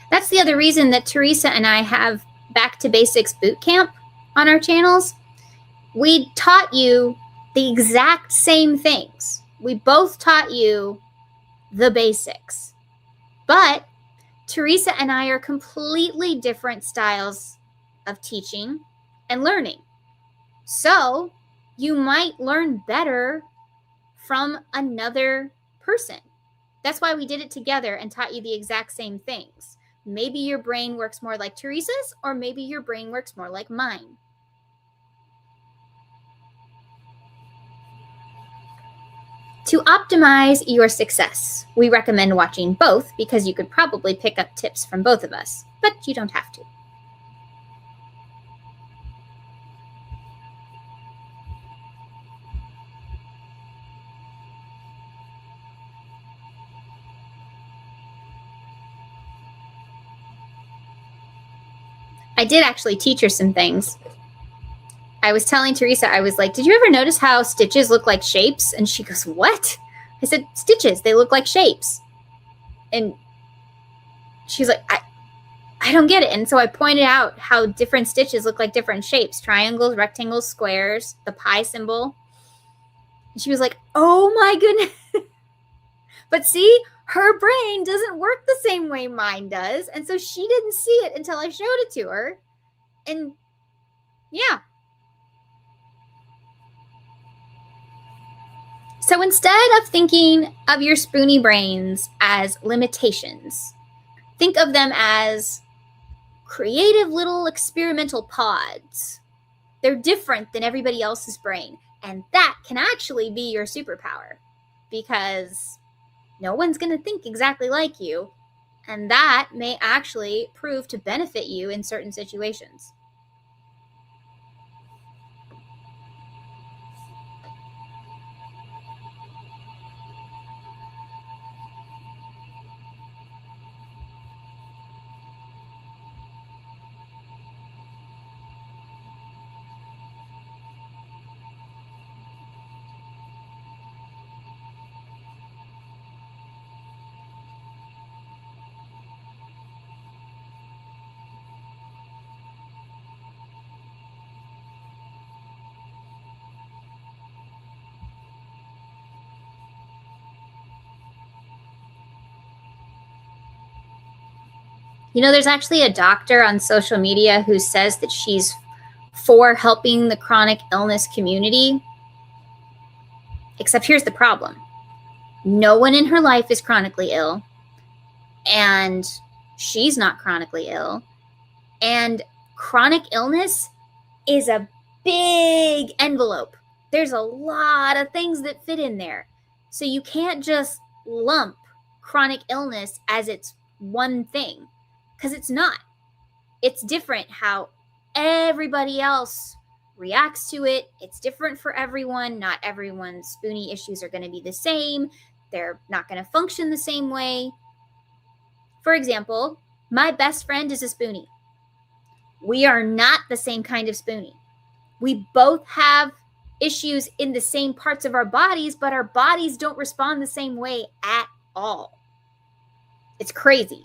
That's the other reason that Teresa and I have Back to Basics Boot Camp on our channels. We taught you the exact same things. We both taught you the basics. But Teresa and I are completely different styles of teaching and learning. So you might learn better from another person. That's why we did it together and taught you the exact same things. Maybe your brain works more like Teresa's, or maybe your brain works more like mine. To optimize your success, we recommend watching both because you could probably pick up tips from both of us, but you don't have to. I did actually teach her some things. I was telling Teresa, I was like, did you ever notice how stitches look like shapes? And she goes, what? I said, stitches, they look like shapes. And she's like, I don't get it. And so I pointed out how different stitches look like different shapes: triangles, rectangles, squares, the pi symbol. And she was like, oh my goodness. But see, her brain doesn't work the same way mine does. And so she didn't see it until I showed it to her. And yeah. So instead of thinking of your Spoonie brains as limitations, think of them as creative little experimental pods. They're different than everybody else's brain. And that can actually be your superpower, because no one's going to think exactly like you. And that may actually prove to benefit you in certain situations. You know, there's actually a doctor on social media who says that she's for helping the chronic illness community. Except here's the problem. No one in her life is chronically ill. And she's not chronically ill. And chronic illness is a big envelope. There's a lot of things that fit in there. So you can't just lump chronic illness as its one thing. Because it's not. It's different how everybody else reacts to it. It's different for everyone. Not everyone's Spoonie issues are going to be the same. They're not going to function the same way. For example, my best friend is a Spoonie. We are not the same kind of Spoonie. We both have issues in the same parts of our bodies, but our bodies don't respond the same way at all. It's crazy.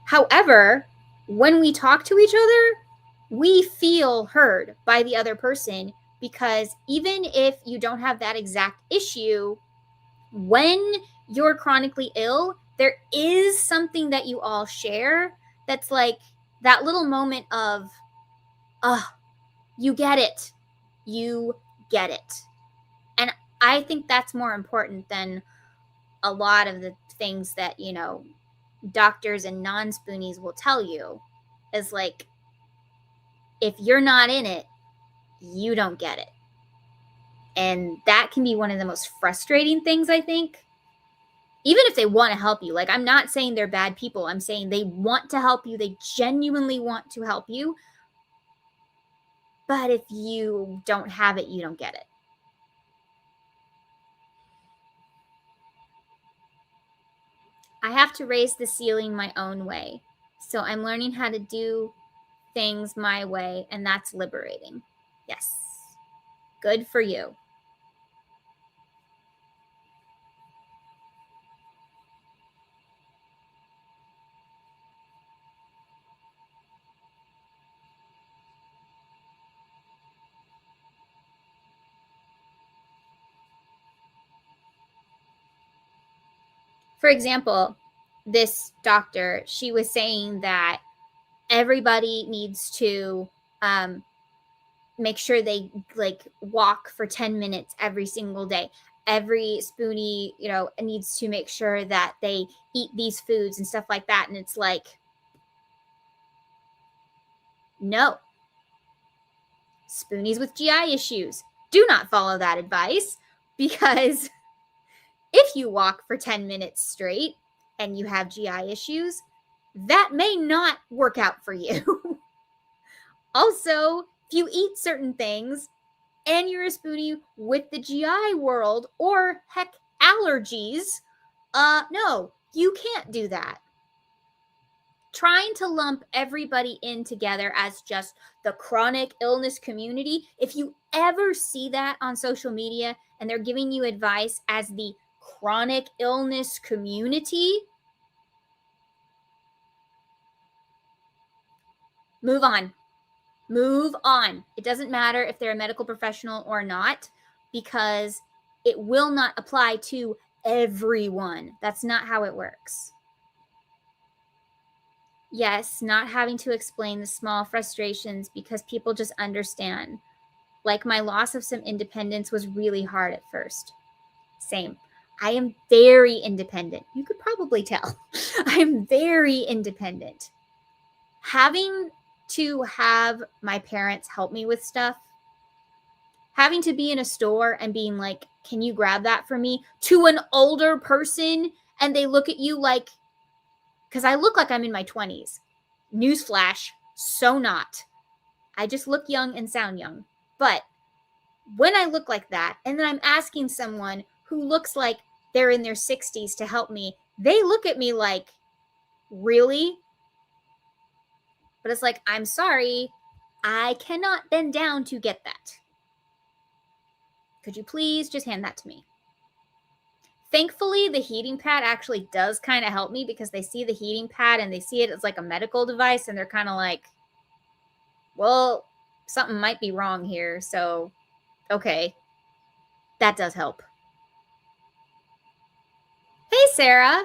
However, when we talk to each other, we feel heard by the other person, because even if you don't have that exact issue, when you're chronically ill, there is something that you all share that's like that little moment of, you get it. You get it. And I think that's more important than a lot of the things that, you know, doctors and non-spoonies will tell you. Is like, if you're not in it, you don't get it. And that can be one of the most frustrating things, I think. Even if they want to help you. Like, I'm not saying they're bad people. I'm saying they want to help you. They genuinely want to help you. But if you don't have it, you don't get it. I have to raise the ceiling my own way. So I'm learning how to do things my way, and that's liberating. Yes. Good for you. For example, this doctor, she was saying that everybody needs to make sure they like walk for 10 minutes every single day. Every Spoonie, you know, needs to make sure that they eat these foods and stuff like that. And it's like, no. Spoonies with GI issues, do not follow that advice, because if you walk for 10 minutes straight and you have GI issues, that may not work out for you. Also, if you eat certain things and you're a Spoonie with the GI world or heck allergies, no, you can't do that. Trying to lump everybody in together as just the chronic illness community, if you ever see that on social media and they're giving you advice as the chronic illness community, move on. Move on. It doesn't matter if they're a medical professional or not, because it will not apply to everyone. That's not how it works. Yes, not having to explain the small frustrations because people just understand. Like, my loss of some independence was really hard at first. Same. I am very independent. You could probably tell. I'm very independent. Having to have my parents help me with stuff, having to be in a store and being like, can you grab that for me, to an older person, and they look at you like, because I look like I'm in my 20s. Newsflash, so not. I just look young and sound young. But when I look like that, and then I'm asking someone who looks like they're in their 60s to help me, they look at me like, really? But it's like, I'm sorry, I cannot bend down to get that. Could you please just hand that to me? Thankfully, the heating pad actually does kind of help me, because they see the heating pad and they see it as like a medical device, and they're kind of like, well, something might be wrong here, so okay. That does help. Hey, Sarah.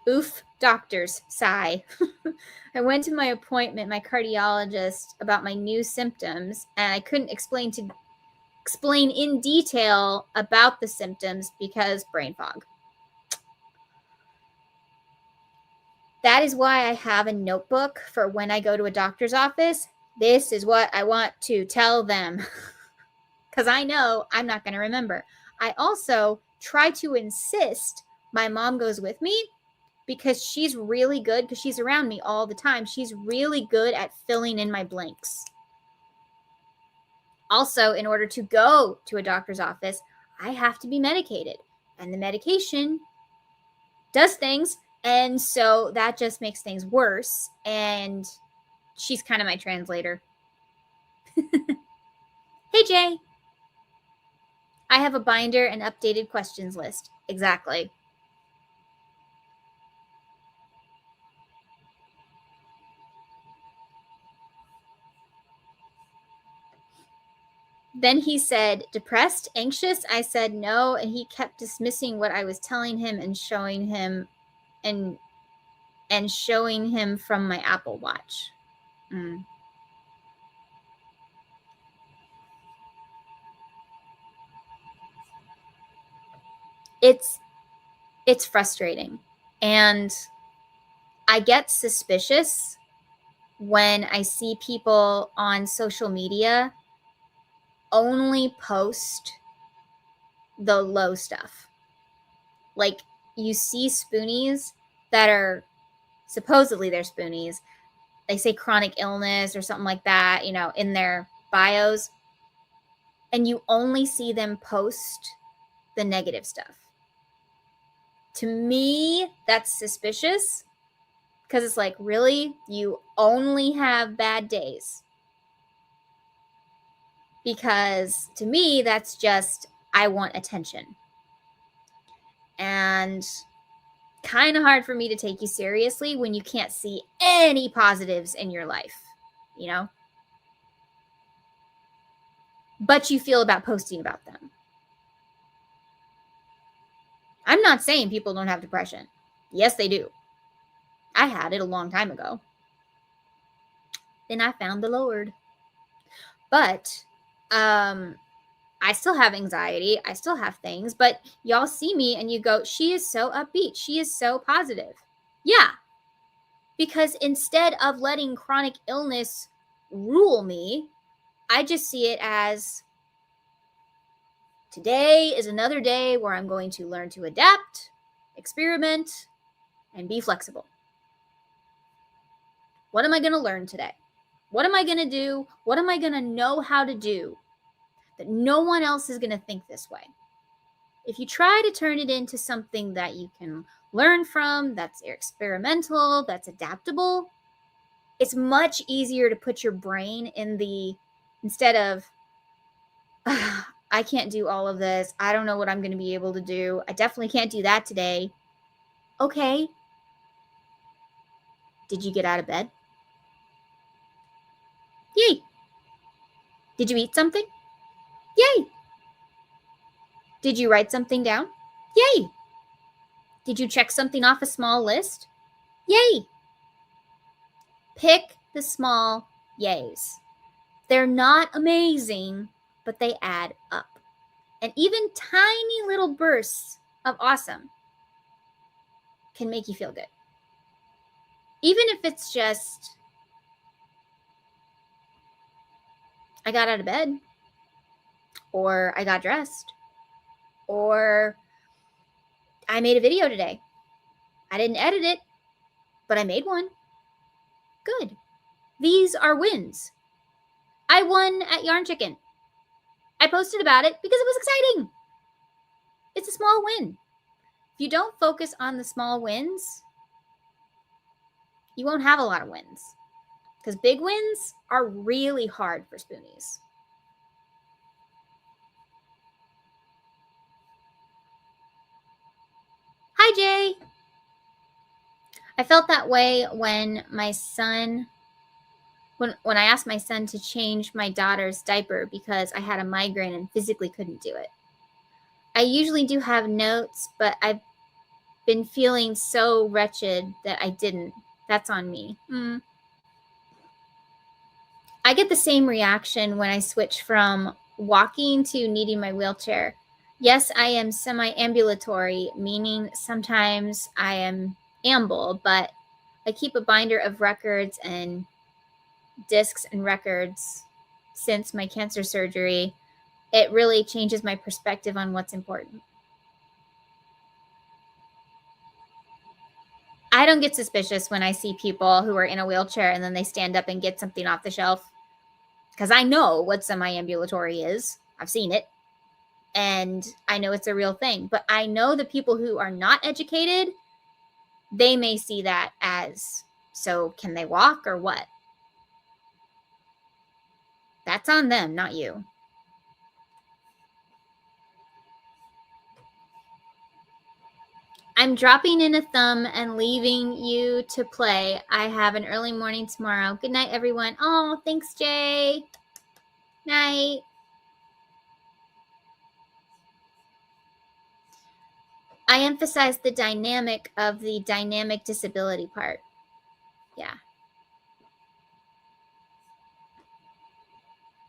Oof, doctors, sigh. I went to my appointment, my cardiologist, about my new symptoms, and I couldn't explain in detail about the symptoms because brain fog. That is why I have a notebook for when I go to a doctor's office. This is what I want to tell them, because I know I'm not going to remember. I also try to insist my mom goes with me, because she's really good, because she's around me all the time. She's really good at filling in my blanks. Also, in order to go to a doctor's office, I have to be medicated, and the medication does things, and so that just makes things worse, and she's kind of my translator. Hey, Jay. I have a binder and updated questions list. Exactly. Then he said, depressed, anxious? I said no, and he kept dismissing what I was telling him and showing him and showing him from my Apple Watch. It's frustrating. And I get suspicious when I see people on social media only post the low stuff. Like, you see Spoonies that are supposedly they're Spoonies. They say chronic illness or something like that, you know, in their bios. And you only see them post the negative stuff. To me, that's suspicious, because it's like, really? You only have bad days? Because to me, that's just, I want attention. And kind of hard for me to take you seriously when you can't see any positives in your life, you know? But you feel about posting about them. I'm not saying people don't have depression. Yes, they do. I had it a long time ago. Then I found the Lord. But I still have anxiety. I still have things. But y'all see me and you go, she is so upbeat. She is so positive. Yeah. Because instead of letting chronic illness rule me, I just see it as, today is another day where I'm going to learn to adapt, experiment, and be flexible. What am I going to learn today? What am I going to do? What am I going to know how to do that no one else is going to think this way? If you try to turn it into something that you can learn from, that's experimental, that's adaptable, it's much easier to put your brain in the, instead of, I can't do all of this. I don't know what I'm going to be able to do. I definitely can't do that today. Okay. Did you get out of bed? Yay. Did you eat something? Yay. Did you write something down? Yay. Did you check something off a small list? Yay. Pick the small yays. They're not amazing, but they add up. And even tiny little bursts of awesome can make you feel good. Even if it's just, I got out of bed, or I got dressed, or I made a video today. I didn't edit it, but I made one. Good. These are wins. I won at Yarn Chicken. I posted about it because it was exciting. It's a small win. If you don't focus on the small wins, you won't have a lot of wins. Because big wins are really hard for Spoonies. Hi, Jay. I felt that way when my son, when I asked my son to change my daughter's diaper because I had a migraine and physically couldn't do it. I usually do have notes, but I've been feeling so wretched that I didn't. That's on me. I get the same reaction when I switch from walking to needing my wheelchair. Yes, I am semi-ambulatory, meaning sometimes I am amble, but I keep a binder of records and discs and records since my cancer surgery. It really changes my perspective on what's important. I don't get suspicious when I see people who are in a wheelchair and then they stand up and get something off the shelf, because I know what semi-ambulatory is. I've seen it. And I know it's a real thing. But I know the people who are not educated, they may see that as, so can they walk or what? That's on them, not you. I'm dropping in a thumb and leaving you to play. I have an early morning tomorrow. Good night, everyone. Oh, thanks, Jay. Night. I emphasize the dynamic of the dynamic disability part. Yeah.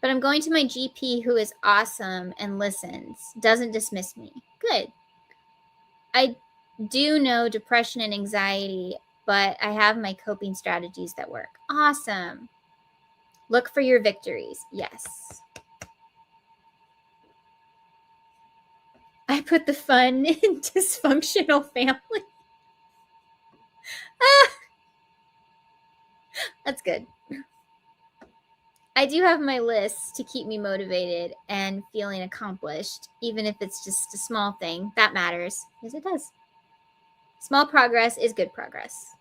But I'm going to my GP, who is awesome and listens, doesn't dismiss me. Good. I do know depression and anxiety, but I have my coping strategies that work. Awesome. Look for your victories. Yes. I put the fun in dysfunctional family. That's good. I do have my lists to keep me motivated and feeling accomplished, even if it's just a small thing. That matters. Yes, it does. Small progress is good progress.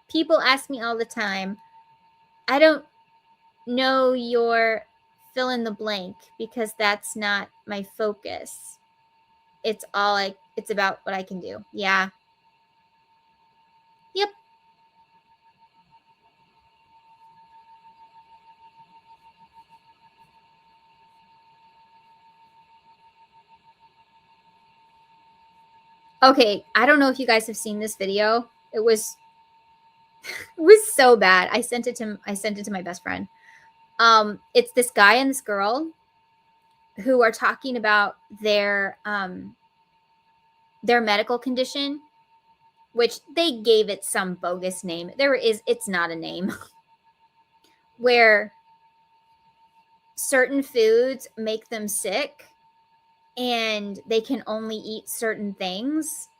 People ask me all the time, I don't know your fill in the blank because that's not my focus. It's about what I can do. Yeah. Yep. Okay, I don't know if you guys have seen this video. It was so bad. I sent it to my best friend. It's this guy and this girl who are talking about their medical condition, which they gave it some bogus name. It's not a name. Where certain foods make them sick and they can only eat certain things.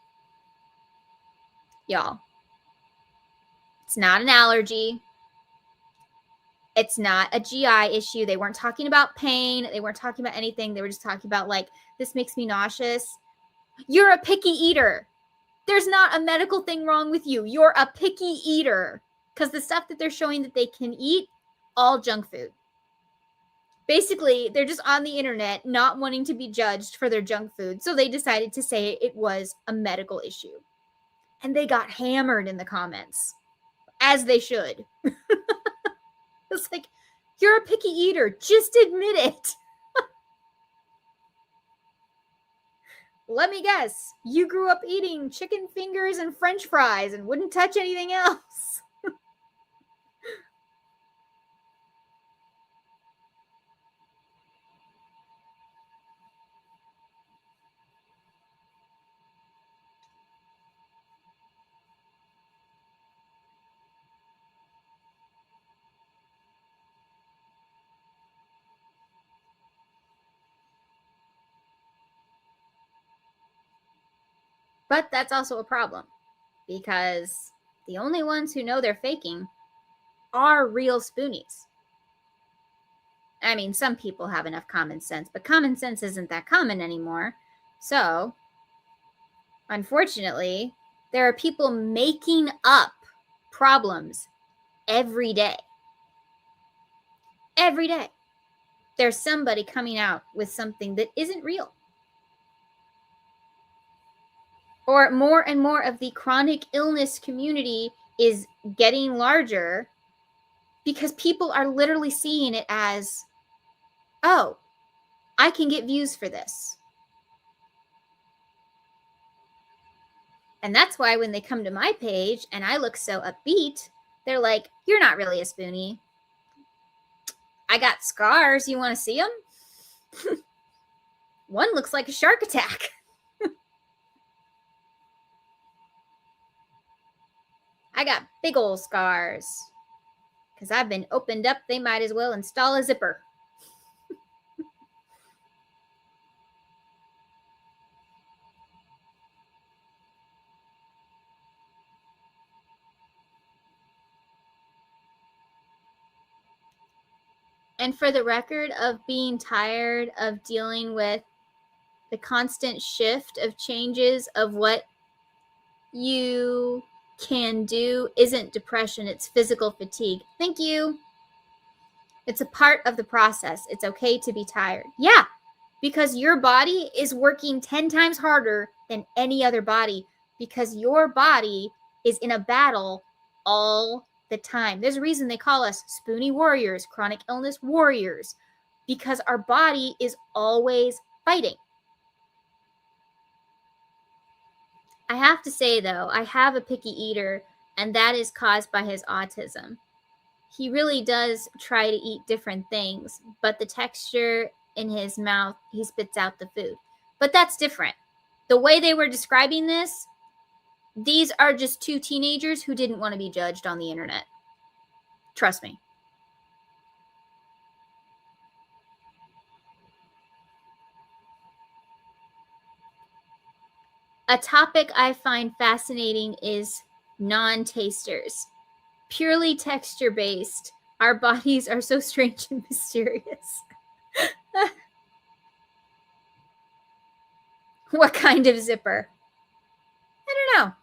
Y'all, it's not an allergy. It's not a GI issue. They weren't talking about pain. They weren't talking about anything. They were just talking about, like, this makes me nauseous. You're a picky eater. There's not a medical thing wrong with you. You're a picky eater. Because the stuff that they're showing that they can eat, all junk food. Basically, they're just on the internet not wanting to be judged for their junk food. So they decided to say it was a medical issue. And they got hammered in the comments. As they should. It's like, you're a picky eater. Just admit it. Let me guess. You grew up eating chicken fingers and French fries and wouldn't touch anything else. But that's also a problem because the only ones who know they're faking are real Spoonies. I mean, some people have enough common sense, but common sense isn't that common anymore. So, unfortunately, there are people making up problems every day. Every day. There's somebody coming out with something that isn't real. Or more and more of the chronic illness community is getting larger because people are literally seeing it as, oh, I can get views for this. And that's why when they come to my page and I look so upbeat, they're like, you're not really a Spoonie. I got scars. You want to see them? One looks like a shark attack. I got big old scars. Because I've been opened up, they might as well install a zipper. And for the record of being tired of dealing with the constant shift of changes of what you can do isn't depression, it's physical fatigue. Thank you. It's a part of the process. It's okay to be tired. Yeah, because your body is working 10 times harder than any other body because your body is in a battle all the time. There's a reason they call us Spoonie warriors, chronic illness warriors, because our body is always fighting. I have to say, though, I have a picky eater, and that is caused by his autism. He really does try to eat different things, but the texture in his mouth, he spits out the food. But that's different. The way they were describing this, these are just two teenagers who didn't want to be judged on the internet. Trust me. A topic I find fascinating is non-tasters. Purely texture-based, our bodies are so strange and mysterious. What kind of zipper? I don't know.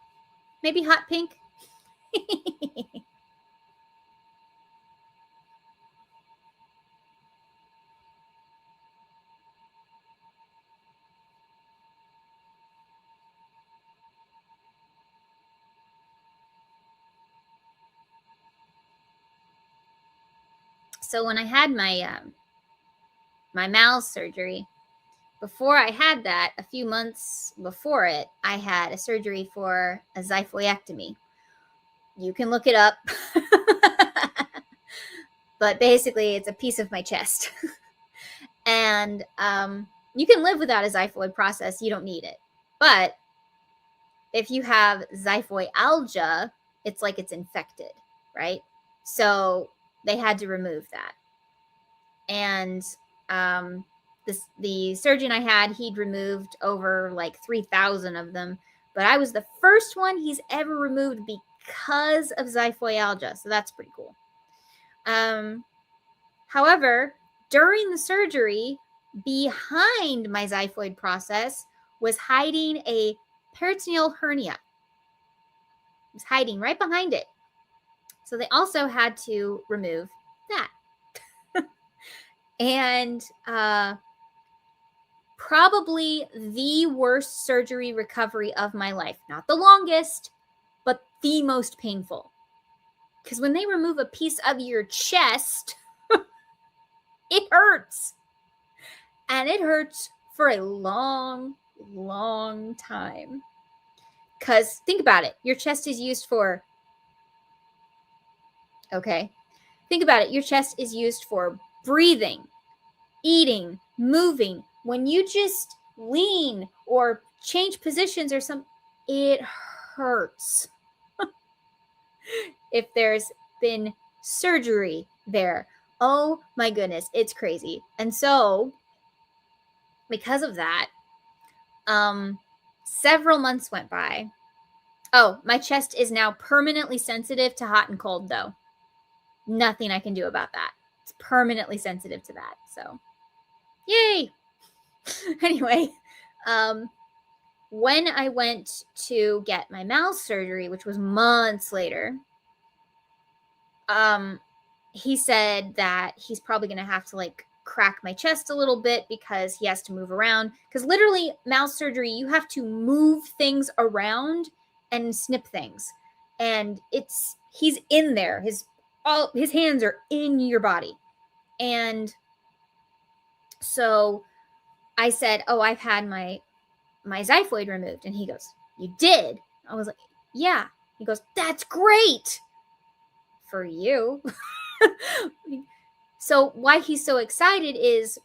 Maybe hot pink? So when I had my my mouth surgery, before I had that, a few months before it, I had a surgery for a xiphoidectomy. You can look it up. But basically, it's a piece of my chest. And you can live without a xiphoid process. You don't need it. But if you have xiphoidalgia, it's like it's infected, right? So they had to remove that. And the surgeon I had, he'd removed over like 3,000 of them. But I was the first one he's ever removed because of xiphoidalgia. So that's pretty cool. However, during the surgery, behind my xiphoid process was hiding a peritoneal hernia. It was hiding right behind it. So they also had to remove that. And probably the worst surgery recovery of my life. Not the longest, but the most painful. Because when they remove a piece of your chest, it hurts. And it hurts for a long, long time. Because think about it. Your chest is used for... Okay. Think about it. Your chest is used for breathing, eating, moving. When you just lean or change positions or something, it hurts. If there's been surgery there. Oh my goodness, it's crazy. And so, because of that, several months went by. Oh, my chest is now permanently sensitive to hot and cold, though. Nothing I can do about that. It's permanently sensitive to that. So, yay! Anyway, when I went to get my mouth surgery, which was months later, he said that he's probably going to have to like crack my chest a little bit because he has to move around. Because literally, mouth surgery, you have to move things around and snip things. And he's in there. His hands are in your body. And so I said, oh, I've had my xiphoid removed. And he goes, you did? I was like, yeah. He goes, that's great for you. So why he's so excited is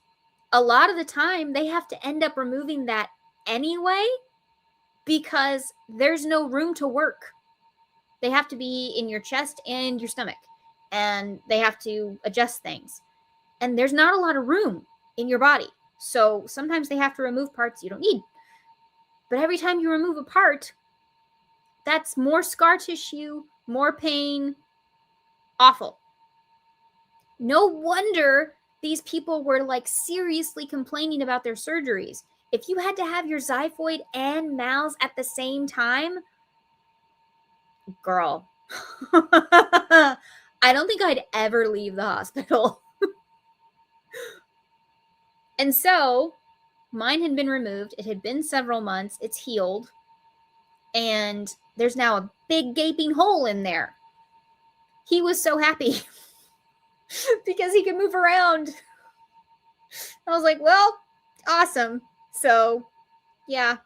a lot of the time they have to end up removing that anyway because there's no room to work. They have to be in your chest and your stomach, and they have to adjust things. And there's not a lot of room in your body. So sometimes they have to remove parts you don't need. But every time you remove a part, that's more scar tissue, more pain. Awful. No wonder these people were like seriously complaining about their surgeries. If you had to have your xiphoid and mouths at the same time, girl, I don't think I'd ever leave the hospital. And so mine had been removed. It had been several months. It's healed. And there's now a big gaping hole in there. He was so happy because he could move around. I was like, well, awesome. So, yeah,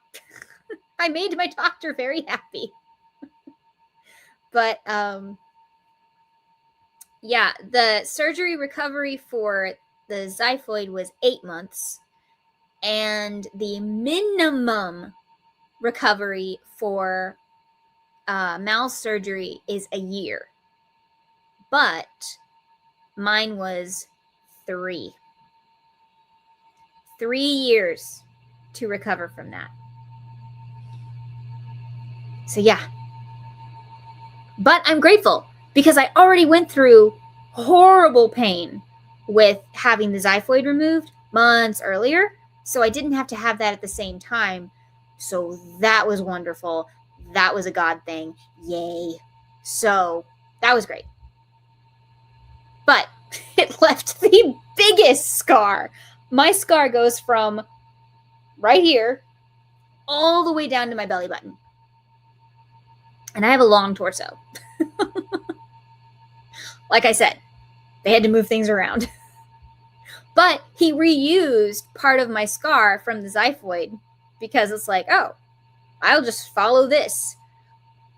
I made my doctor very happy. But yeah, the surgery recovery for the xiphoid was 8 months, and the minimum recovery for Mal's surgery is a year. But mine was 3. 3 years to recover from that. So yeah. But I'm grateful because I already went through horrible pain with having the xiphoid removed months earlier. So I didn't have to have that at the same time. So that was wonderful. That was a God thing. Yay. So that was great. But it left the biggest scar. My scar goes from right here all the way down to my belly button. And I have a long torso. Like I said, they had to move things around. But he reused part of my scar from the xiphoid because it's like, oh, I'll just follow this.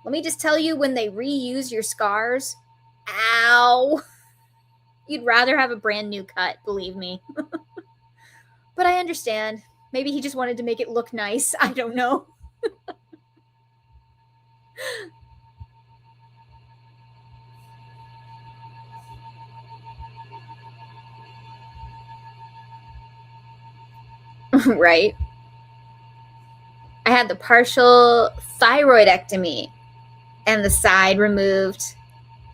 Let me just tell you, when they reuse your scars, ow. You'd rather have a brand new cut, believe me. But I understand. Maybe he just wanted to make it look nice. I don't know. Right? I had the partial thyroidectomy and the side removed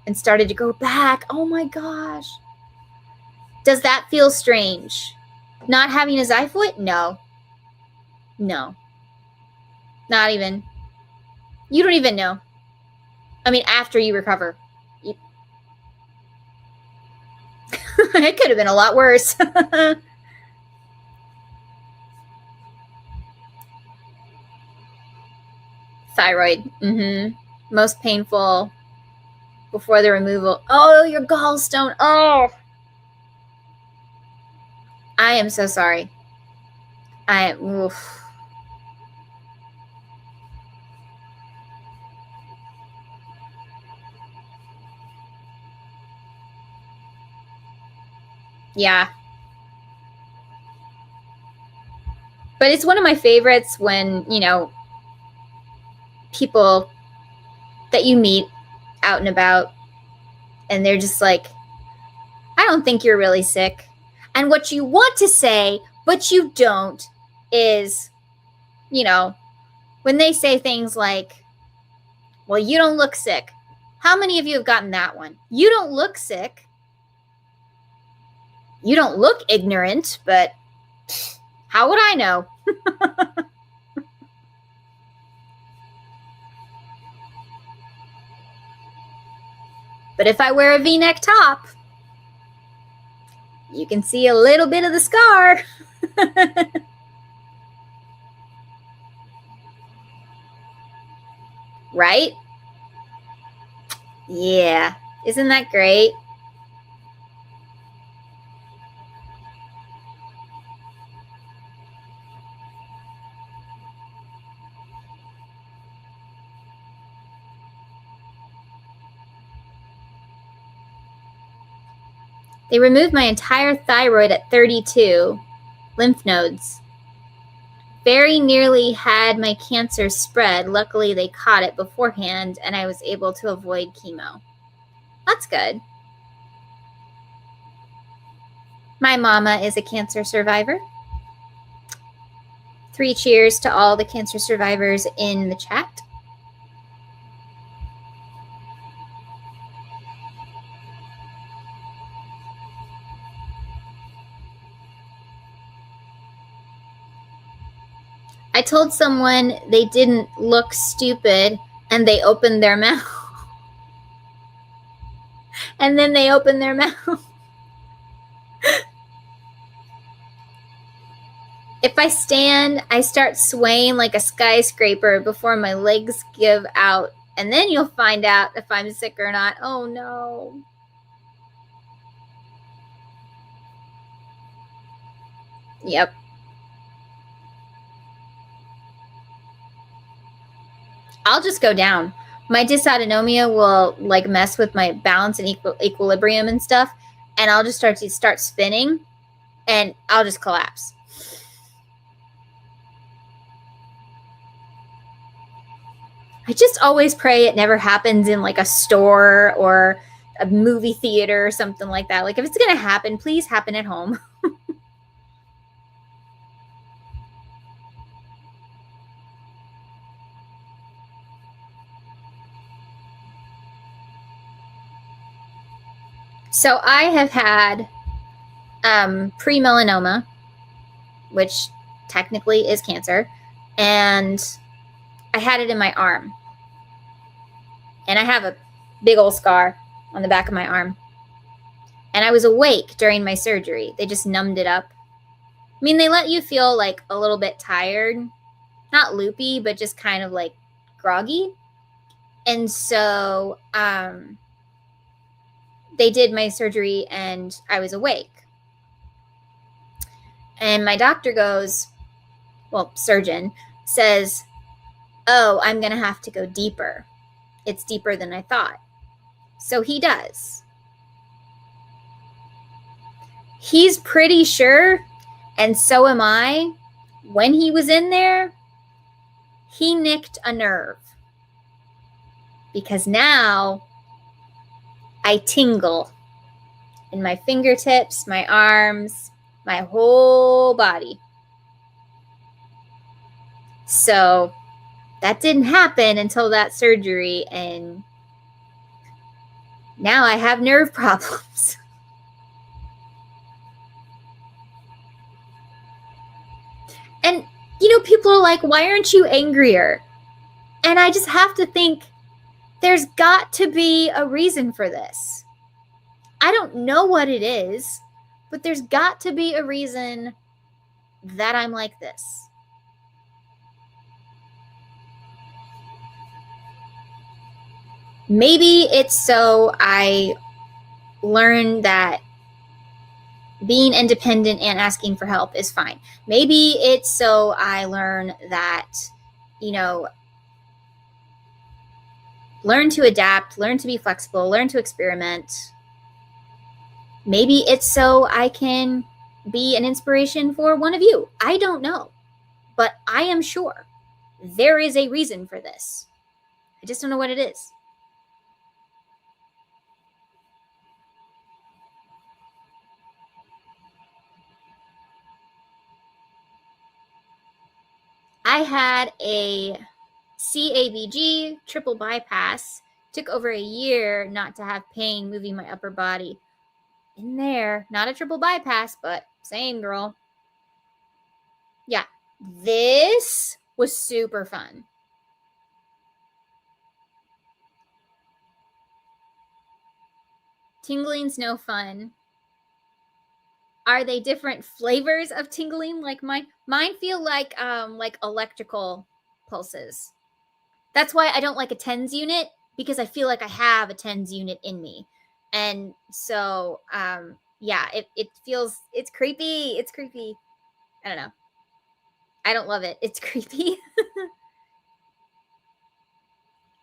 and started to go back. Oh my gosh. Does that feel strange? Not having a xiphoid? No. No. Not even. You don't even know. I mean, after you recover. It could have been a lot worse. Thyroid. Most painful before the removal. Oh, your gallstone. Oh. I am so sorry. Oof. Yeah. But it's one of my favorites when, people that you meet out and about, and they're just like, I don't think you're really sick. And what you want to say, but you don't, is, when they say things like, well, you don't look sick. How many of you have gotten that one? You don't look sick. You don't look ignorant, but how would I know? But if I wear a V-neck top, you can see a little bit of the scar. Right? Yeah. Isn't that great? They removed my entire thyroid at 32 lymph nodes. Very nearly had my cancer spread. Luckily, they caught it beforehand, and I was able to avoid chemo. That's good. My mama is a cancer survivor. 3 cheers to all the cancer survivors in the chat. I told someone they didn't look stupid, and they opened their mouth. And then they opened their mouth. If I stand, I start swaying like a skyscraper before my legs give out. And then you'll find out if I'm sick or not. Oh, no. Yep. I'll just go down. My dysautonomia will like mess with my balance and equilibrium and stuff, and I'll just start spinning, and I'll just collapse. I just always pray it never happens in like a store or a movie theater or something like that. Like if it's gonna happen, please happen at home. So I have had pre-melanoma, which technically is cancer, and I had it in my arm. And I have a big old scar on the back of my arm. And I was awake during my surgery. They just numbed it up. I mean, they let you feel like a little bit tired, not loopy, but just kind of like groggy. And so they did my surgery and I was awake. And my doctor goes, well, surgeon says, oh, I'm going to have to go deeper. It's deeper than I thought. So he does. He's pretty sure, and so am I, when he was in there, he nicked a nerve. Because now I tingle in my fingertips, my arms, my whole body. So that didn't happen until that surgery, and now I have nerve problems. And, people are like, why aren't you angrier? And I just have to think, there's got to be a reason for this. I don't know what it is, but there's got to be a reason that I'm like this. Maybe it's so I learn that being independent and asking for help is fine. Maybe it's so I learn that, learn to adapt, learn to be flexible, learn to experiment. Maybe it's so I can be an inspiration for one of you. I don't know, but I am sure there is a reason for this. I just don't know what it is. I had a CABG triple bypass. Took over a year not to have pain moving my upper body. In there, not a triple bypass, but same girl. Yeah, this was super fun. Tingling's no fun. Are they different flavors of tingling? Like mine feel like electrical pulses. That's why I don't like a TENS unit, because I feel like I have a TENS unit in me. And so, yeah, it feels, it's creepy. It's creepy. I don't know. I don't love it. It's creepy.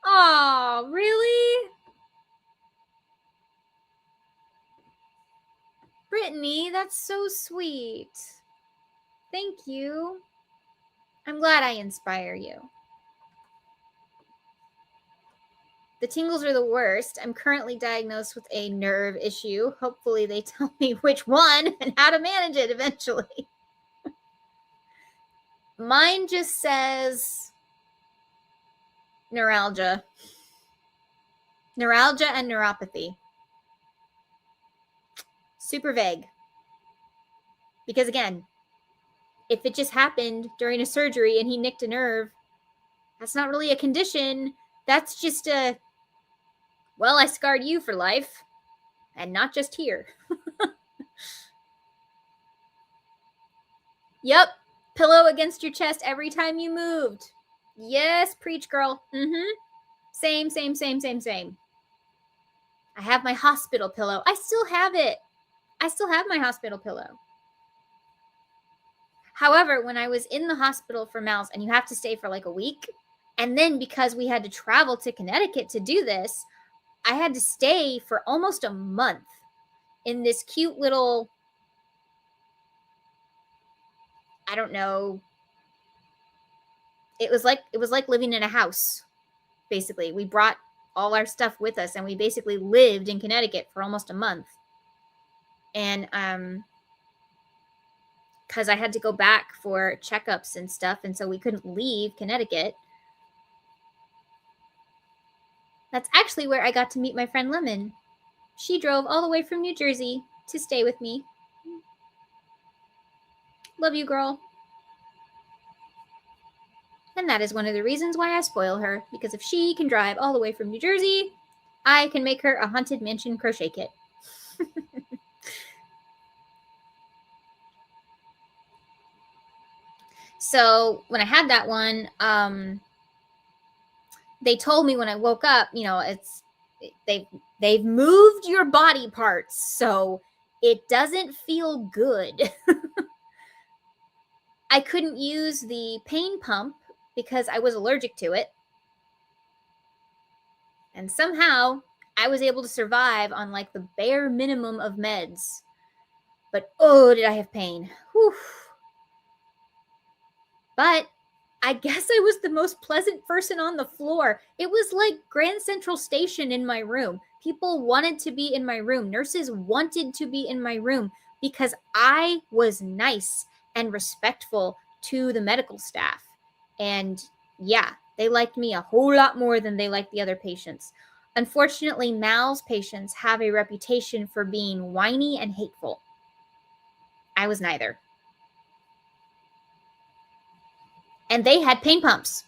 Oh, really? Brittany, that's so sweet. Thank you. I'm glad I inspire you. The tingles are the worst. I'm currently diagnosed with a nerve issue. Hopefully they tell me which one and how to manage it eventually. Mine just says neuralgia. Neuralgia and neuropathy. Super vague. Because again, if it just happened during a surgery and he nicked a nerve, that's not really a condition. That's just a, well, I scarred you for life. And not just here. Yep. Pillow against your chest every time you moved. Yes, preach, girl. Same. I have my hospital pillow. I still have it. I still have my hospital pillow. However, when I was in the hospital for Mal's, and you have to stay for like a week, And then because we had to travel to Connecticut to do this, I had to stay for almost a month in this cute little, I don't know. It was like living in a house, basically. We brought all our stuff with us and we basically lived in Connecticut for almost a month. And because I had to go back for checkups and stuff, and so we couldn't leave Connecticut. That's actually where I got to meet my friend Lemon. She drove all the way from New Jersey to stay with me. Love you, girl. And that is one of the reasons why I spoil her, because if she can drive all the way from New Jersey, I can make her a Haunted Mansion crochet kit. So when I had that one, they told me when I woke up, you know, they've moved your body parts, so it doesn't feel good. I couldn't use the pain pump because I was allergic to it. And somehow I was able to survive on like the bare minimum of meds. But oh, did I have pain. Whew. But I guess I was the most pleasant person on the floor. It was like Grand Central Station in my room. People wanted to be in my room. Nurses wanted to be in my room because I was nice and respectful to the medical staff. And yeah, they liked me a whole lot more than they liked the other patients. Unfortunately, Mal's patients have a reputation for being whiny and hateful. I was neither. And they had pain pumps.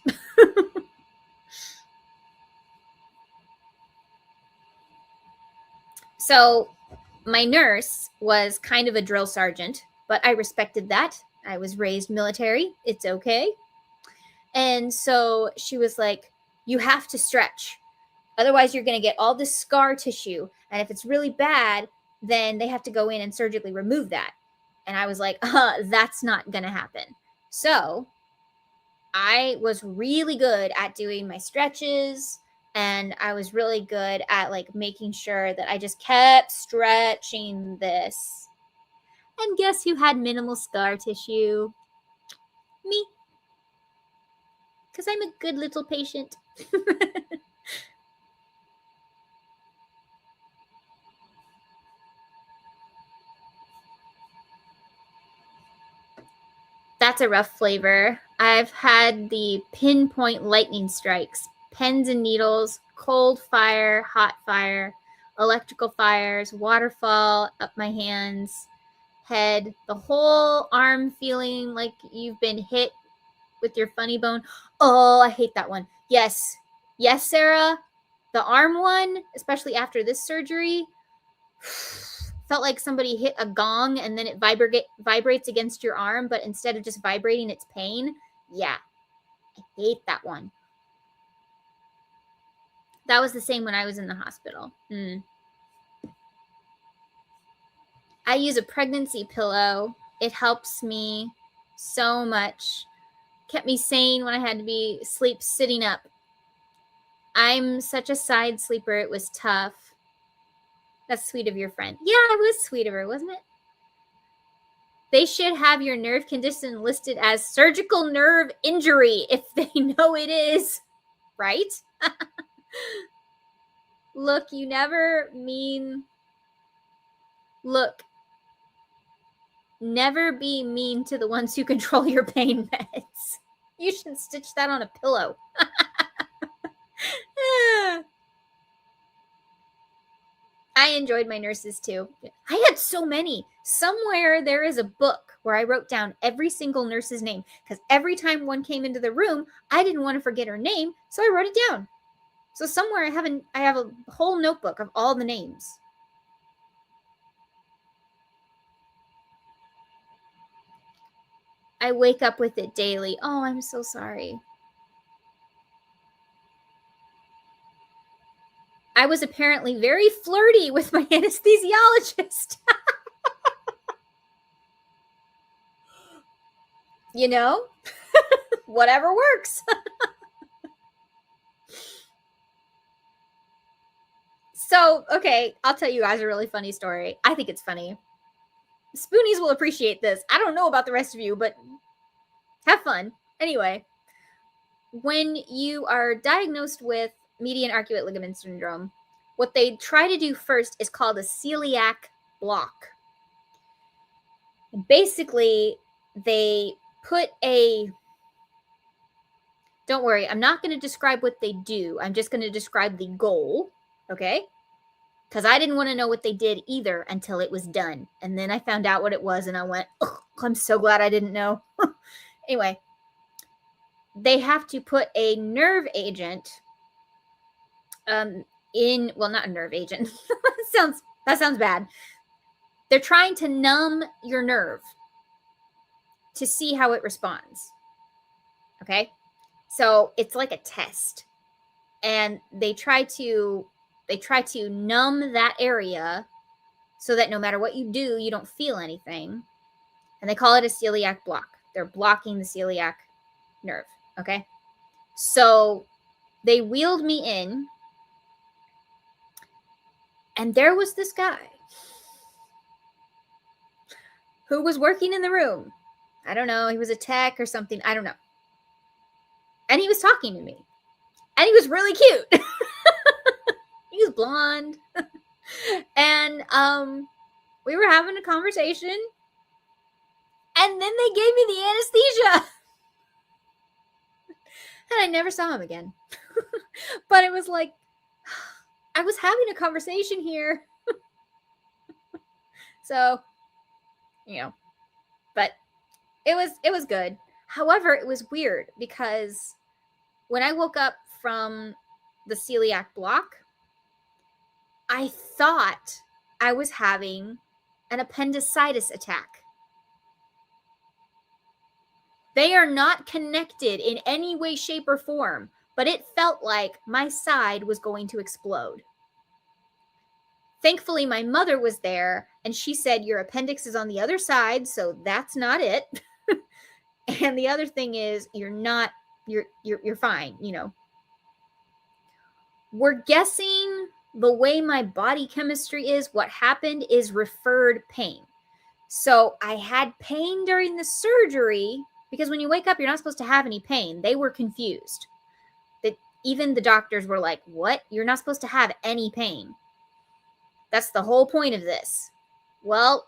So my nurse was kind of a drill sergeant, but I respected that. I was raised military. It's okay. And so she was like, you have to stretch. Otherwise, you're going to get all this scar tissue. And if it's really bad, then they have to go in and surgically remove that. And I was like, that's not going to happen. So I was really good at doing my stretches, and I was really good at like making sure that I just kept stretching this. And guess who had minimal scar tissue? Me. Because I'm a good little patient. That's a rough flavor. I've had the pinpoint lightning strikes, pens and needles, cold fire, hot fire, electrical fires, waterfall up my hands, head, the whole arm feeling like you've been hit with your funny bone. Oh, I hate that one. Yes. Yes, Sarah. The arm one, especially after this surgery, felt like somebody hit a gong and then it vibrates against your arm, but instead of just vibrating, it's pain. Yeah, I hate that one. That was the same when I was in the hospital. I use a pregnancy pillow. It helps me so much. Kept me sane when I had to sleep sitting up. I'm such a side sleeper. It was tough. That's sweet of your friend. Yeah, it was sweet of her, wasn't it? They should have your nerve condition listed as surgical nerve injury if they know it is, right? Look, never be mean to the ones who control your pain meds. You should stitch that on a pillow. I enjoyed my nurses too. I had so many. Somewhere there is a book where I wrote down every single nurse's name, because every time one came into the room, I didn't want to forget her name, so I wrote it down. So somewhere I have a whole notebook of all the names. I wake up with it daily. Oh, I'm so sorry. I was apparently very flirty with my anesthesiologist. You know, whatever works. So, okay, I'll tell you guys a really funny story. I think it's funny. Spoonies will appreciate this. I don't know about the rest of you, but have fun. Anyway, when you are diagnosed with median arcuate ligament syndrome, what they try to do first is called a celiac block. And basically, they put a... Don't worry, I'm not going to describe what they do. I'm just going to describe the goal, okay? Because I didn't want to know what they did either until it was done. And then I found out what it was, and I went, oh, I'm so glad I didn't know. Anyway, they have to put a nerve agent in, well, not a nerve agent. that sounds bad. They're trying to numb your nerve to see how it responds. Okay? So it's like a test. And they try to numb that area so that no matter what you do, you don't feel anything. And they call it a celiac block. They're blocking the celiac nerve. Okay? So they wheeled me in, and there was this guy who was working in the room. I don't know. He was a tech or something. I don't know. And he was talking to me. And he was really cute. He was blonde. And we were having a conversation. And then they gave me the anesthesia. And I never saw him again. But it was like, I was having a conversation here. So, you know, but it was good. However, it was weird because when I woke up from the celiac block, I thought I was having an appendicitis attack. They are not connected in any way, shape, or form, but it felt like my side was going to explode. Thankfully, my mother was there, and she said, your appendix is on the other side, so that's not it. And the other thing is, you're fine, you know. We're guessing the way my body chemistry is, what happened is referred pain. So I had pain during the surgery, because when you wake up, you're not supposed to have any pain. They were confused. Even the doctors were like, what? You're not supposed to have any pain. That's the whole point of this. Well,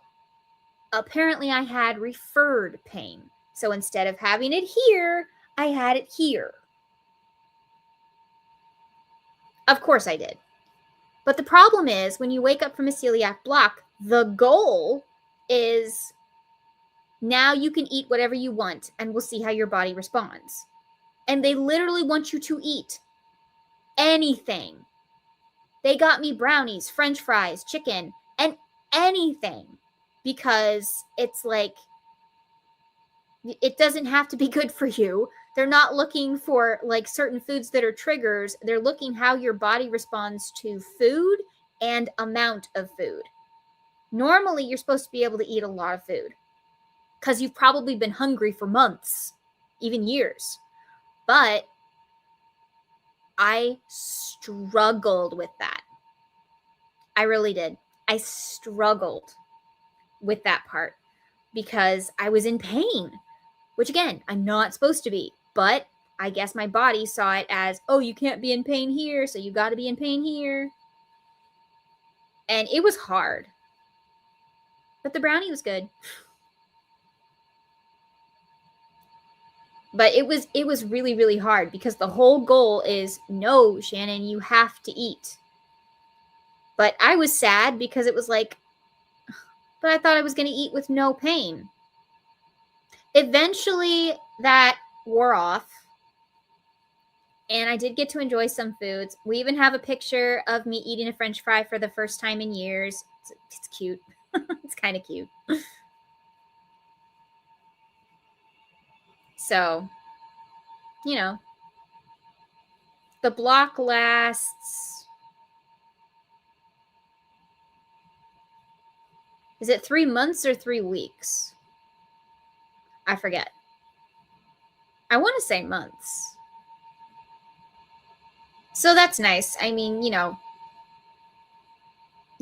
apparently I had referred pain. So instead of having it here, I had it here. Of course I did. But the problem is, when you wake up from a celiac block, the goal is now you can eat whatever you want, and we'll see how your body responds. And they literally want you to eat anything. They got me brownies, French fries, chicken, and anything, because it's like, it doesn't have to be good for you. They're not looking for like certain foods that are triggers. They're looking how your body responds to food and amount of food. Normally, you're supposed to be able to eat a lot of food because you've probably been hungry for months, even years. But I struggled with that. I really did. I struggled with that part because I was in pain, which again, I'm not supposed to be. But I guess my body saw it as, oh, you can't be in pain here, so you got to be in pain here. And it was hard. But the brownie was good. But it was really, really hard because the whole goal is, no, Shannon, you have to eat. But I was sad because it was like, but I thought I was going to eat with no pain. Eventually, that wore off. And I did get to enjoy some foods. We even have a picture of me eating a French fry for the first time in years. It's cute. It's kind of cute. So, you know, the block lasts, is it 3 months or 3 weeks? I forget. I want to say months. So that's nice. I mean, you know,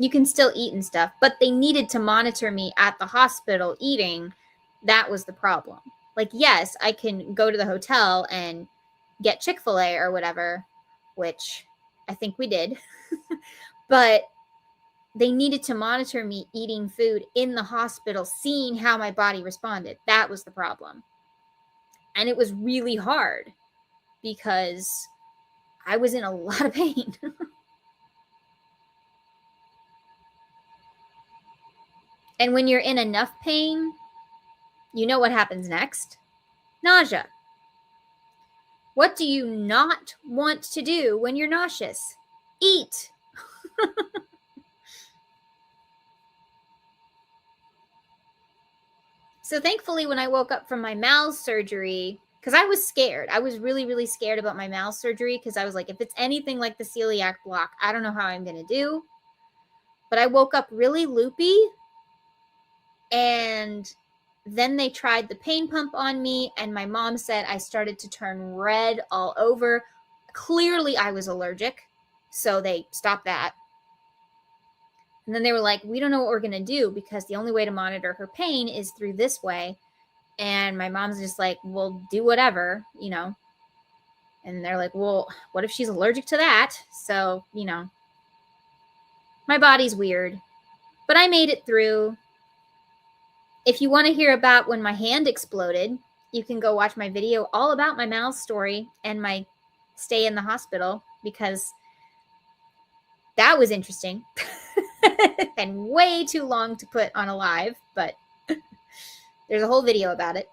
You can still eat and stuff, but they needed to monitor me at the hospital eating. That was the problem. Like, yes, I can go to the hotel and get Chick-fil-A or whatever, which I think we did. But they needed to monitor me eating food in the hospital, seeing how my body responded. That was the problem. And it was really hard because I was in a lot of pain. And when you're in enough pain, you know what happens next? Nausea. What do you not want to do when you're nauseous? Eat. So thankfully, when I woke up from my mouth surgery, because I was scared. I was really, really scared about my mouth surgery because I was like, if it's anything like the celiac block, I don't know how I'm going to do. But I woke up really loopy, and then they tried the pain pump on me, and my mom said I started to turn red all over. Clearly, I was allergic, so they stopped that. And then they were like, we don't know what we're going to do because the only way to monitor her pain is through this way. And my mom's just like, well, do whatever, you know. And they're like, well, what if she's allergic to that? So, you know, my body's weird. But I made it through. If you want to hear about when my hand exploded, you can go watch my video all about my mouth story and my stay in the hospital, because that was interesting and way too long to put on a live, but there's a whole video about it.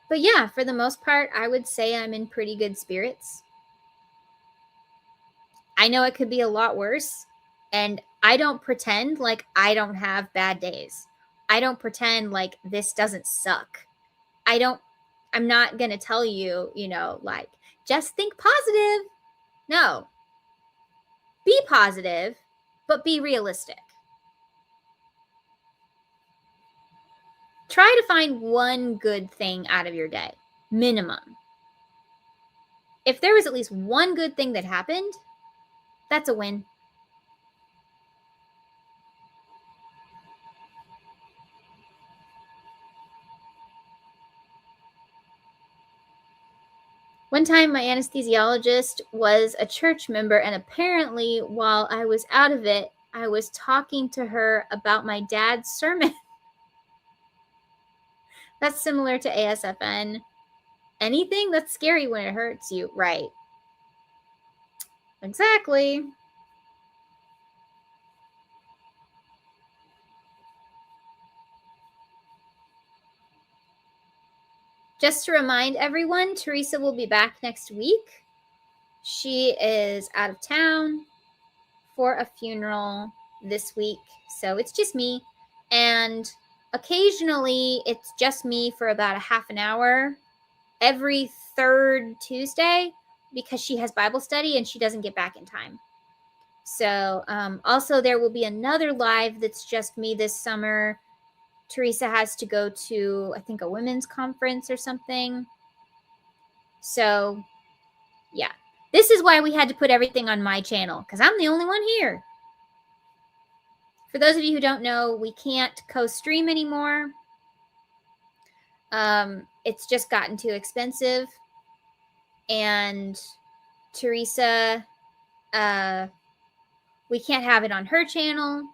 But yeah, for the most part, I would say I'm in pretty good spirits. I know it could be a lot worse, and I don't pretend like I don't have bad days. I don't pretend like this doesn't suck. I'm not going to tell you, you know, like, just think positive. No. Be positive, but be realistic. Try to find one good thing out of your day, minimum. If there was at least one good thing that happened, that's a win. One time, my anesthesiologist was a church member, and apparently, while I was out of it, I was talking to her about my dad's sermon. That's similar to ASFN. Anything that's scary when it hurts you, right? Exactly. Just to remind everyone, Teresa will be back next week. She is out of town for a funeral this week, so it's just me. And occasionally, it's just me for about a half an hour every third Tuesday, because she has Bible study and she doesn't get back in time. So also there will be another live that's just me this summer. Teresa has to go to, I think, a women's conference or something. So yeah, this is why we had to put everything on my channel, because I'm the only one here. For those of you who don't know, we can't co-stream anymore. It's just gotten too expensive. And Teresa, we can't have it on her channel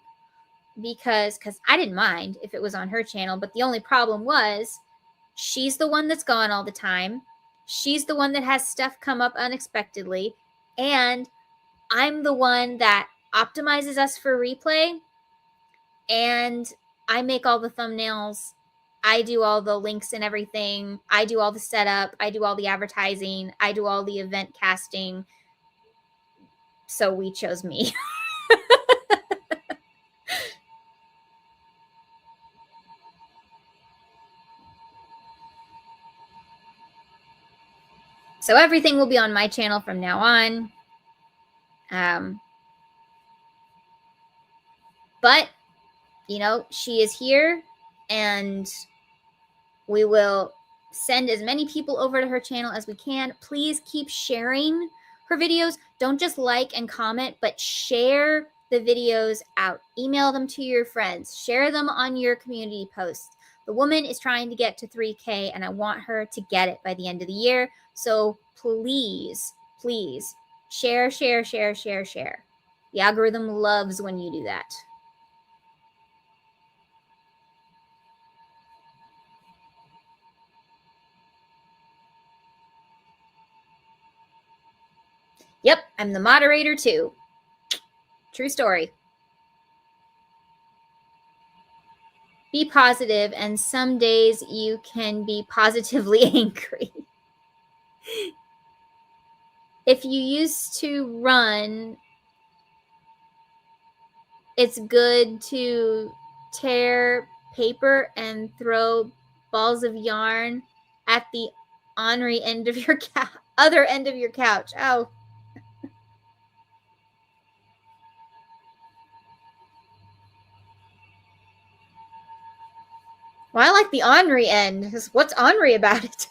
because I didn't mind if it was on her channel, but the only problem was she's the one that's gone all the time. She's the one that has stuff come up unexpectedly, and I'm the one that optimizes us for replay, and I make all the thumbnails. I do all the links and everything. I do all the setup. I do all the advertising. I do all the event casting. So we chose me. So everything will be on my channel from now on. But, you know, she is here, and we will send as many people over to her channel as we can. Please keep sharing her videos. Don't just like and comment, but share the videos out. Email them to your friends. Share them on your community posts. The woman is trying to get to 3K, and I want her to get it by the end of the year. So please, please share, share, share, share, share. The algorithm loves when you do that. Yep, I'm the moderator too. True story. Be positive, and some days you can be positively angry. If you used to run, it's good to tear paper and throw balls of yarn at the ornery end of your other end of your couch. Oh. Well, I like the ornery end. What's ornery about it?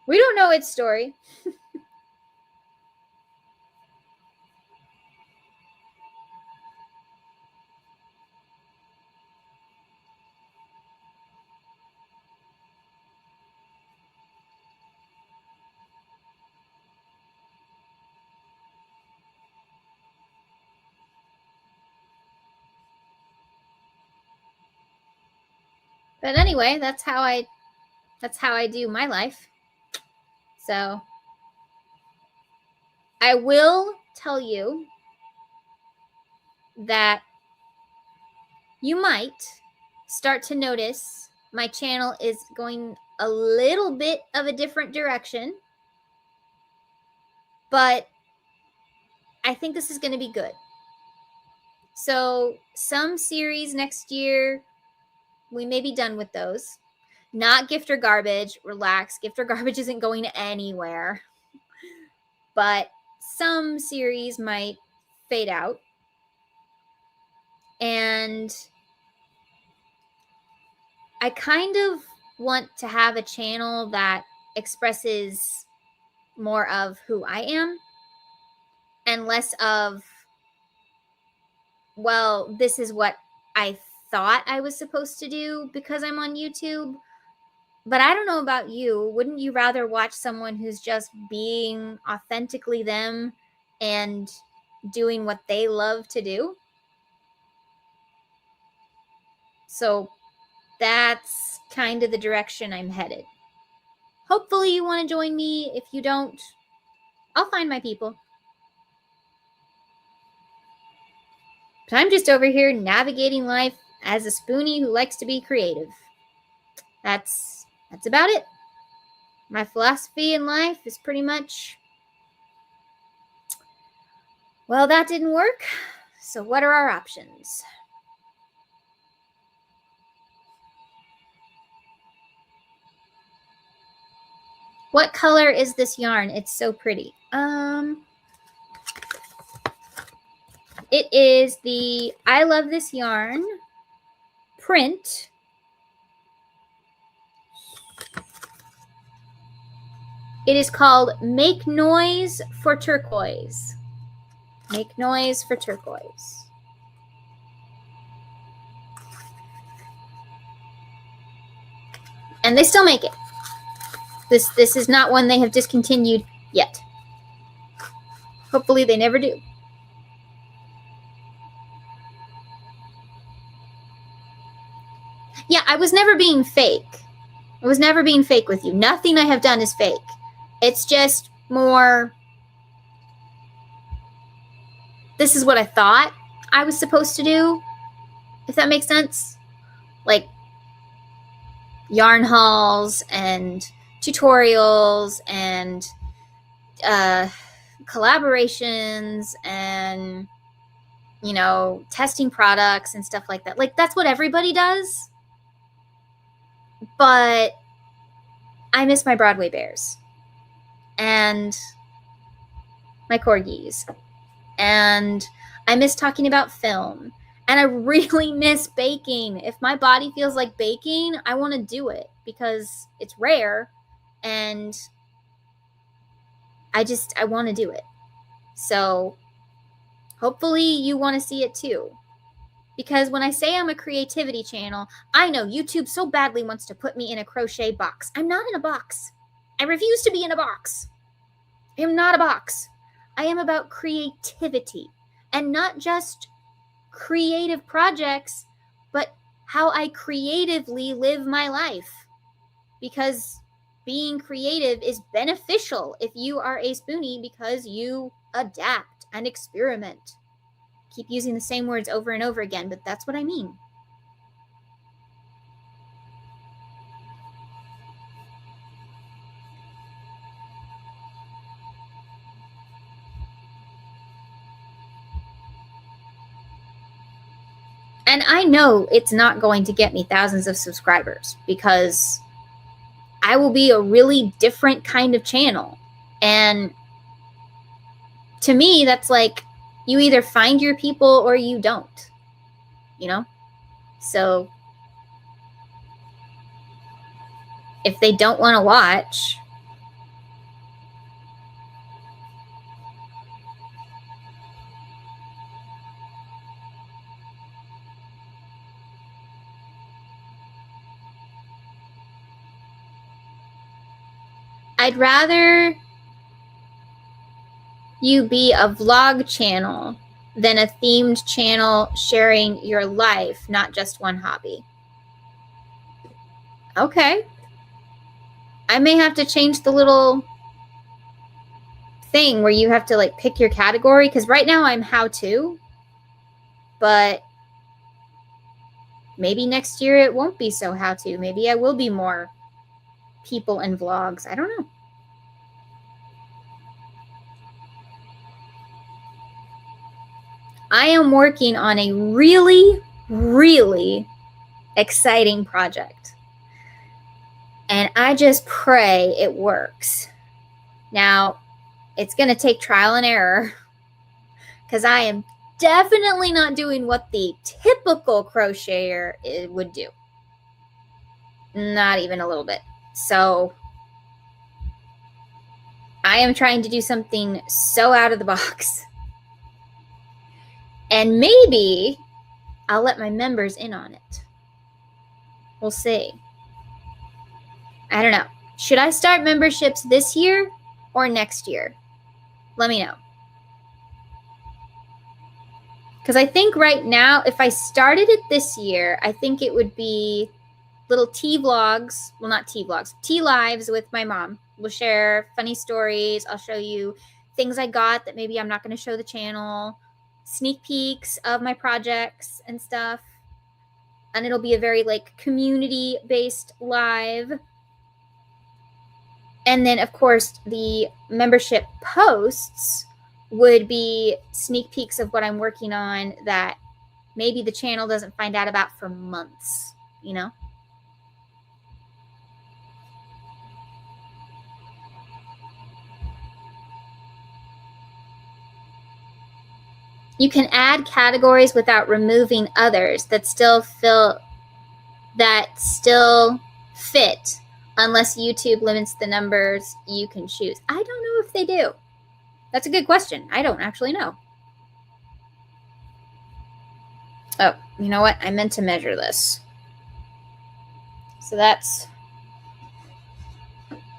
We don't know its story. But anyway, that's how I do my life. So I will tell you that you might start to notice my channel is going a little bit of a different direction, but I think this is going to be good. So some series next year, we may be done with those. Not gift or garbage. Relax. Gift or garbage isn't going anywhere. But some series might fade out. And I kind of want to have a channel that expresses more of who I am and less of, well, this is what I thought I was supposed to do because I'm on YouTube. But I don't know about you. Wouldn't you rather watch someone who's just being authentically them and doing what they love to do? So that's kind of the direction I'm headed. Hopefully you want to join me. If you don't, I'll find my people. But I'm just over here navigating life as a Spoonie who likes to be creative. That's about it. My philosophy in life is pretty much, well, that didn't work. So what are our options? What color is this yarn? It's so pretty. It is the I Love This Yarn print. It is called Make Noise for Turquoise. Make Noise for Turquoise. And they still make it. This is not one they have discontinued yet. Hopefully they never do. Yeah, I was never being fake. I was never being fake with you. Nothing I have done is fake. It's just more, this is what I thought I was supposed to do, if that makes sense. Like yarn hauls and tutorials and collaborations and, you know, testing products and stuff like that. Like, that's what everybody does. But I miss my Broadway bears and my corgis. And I miss talking about film. And I really miss baking. If my body feels like baking, I want to do it because it's rare and I want to do it. So hopefully you want to see it too. Because when I say I'm a creativity channel, I know YouTube so badly wants to put me in a crochet box. I'm not in a box. I refuse to be in a box. I am not a box. I am about creativity, and not just creative projects, but how I creatively live my life. Because being creative is beneficial if you are a Spoonie, because you adapt and experiment. Keep using the same words over and over again, but that's what I mean. And I know it's not going to get me thousands of subscribers because I will be a really different kind of channel. And to me, that's like you either find your people or you don't, you know? So if they don't want to watch, I'd rather you be a vlog channel than a themed channel sharing your life, not just one hobby. Okay. I may have to change the little thing where you have to like pick your category, because right now I'm how-to, but maybe next year it won't be so how-to. Maybe I will be more people and vlogs. I don't know. I am working on a really, really exciting project. And I just pray it works. Now, it's going to take trial and error because I am definitely not doing what the typical crocheter would do. Not even a little bit. So I am trying to do something so out of the box. And maybe I'll let my members in on it. We'll see. I don't know. Should I start memberships this year or next year? Let me know. Because I think right now, if I started it this year, I think it would be little tea vlogs. Well, not tea vlogs. Tea lives with my mom. We'll share funny stories. I'll show you things I got that maybe I'm not going to show the channel. Sneak peeks of my projects and stuff. And it'll be a very like community-based live. And then, of course, the membership posts would be sneak peeks of what I'm working on that maybe the channel doesn't find out about for months, you know? You can add categories without removing others that still fit unless YouTube limits the numbers you can choose. I don't know if they do. That's a good question. I don't actually know. Oh, you know what? I meant to measure this. So that's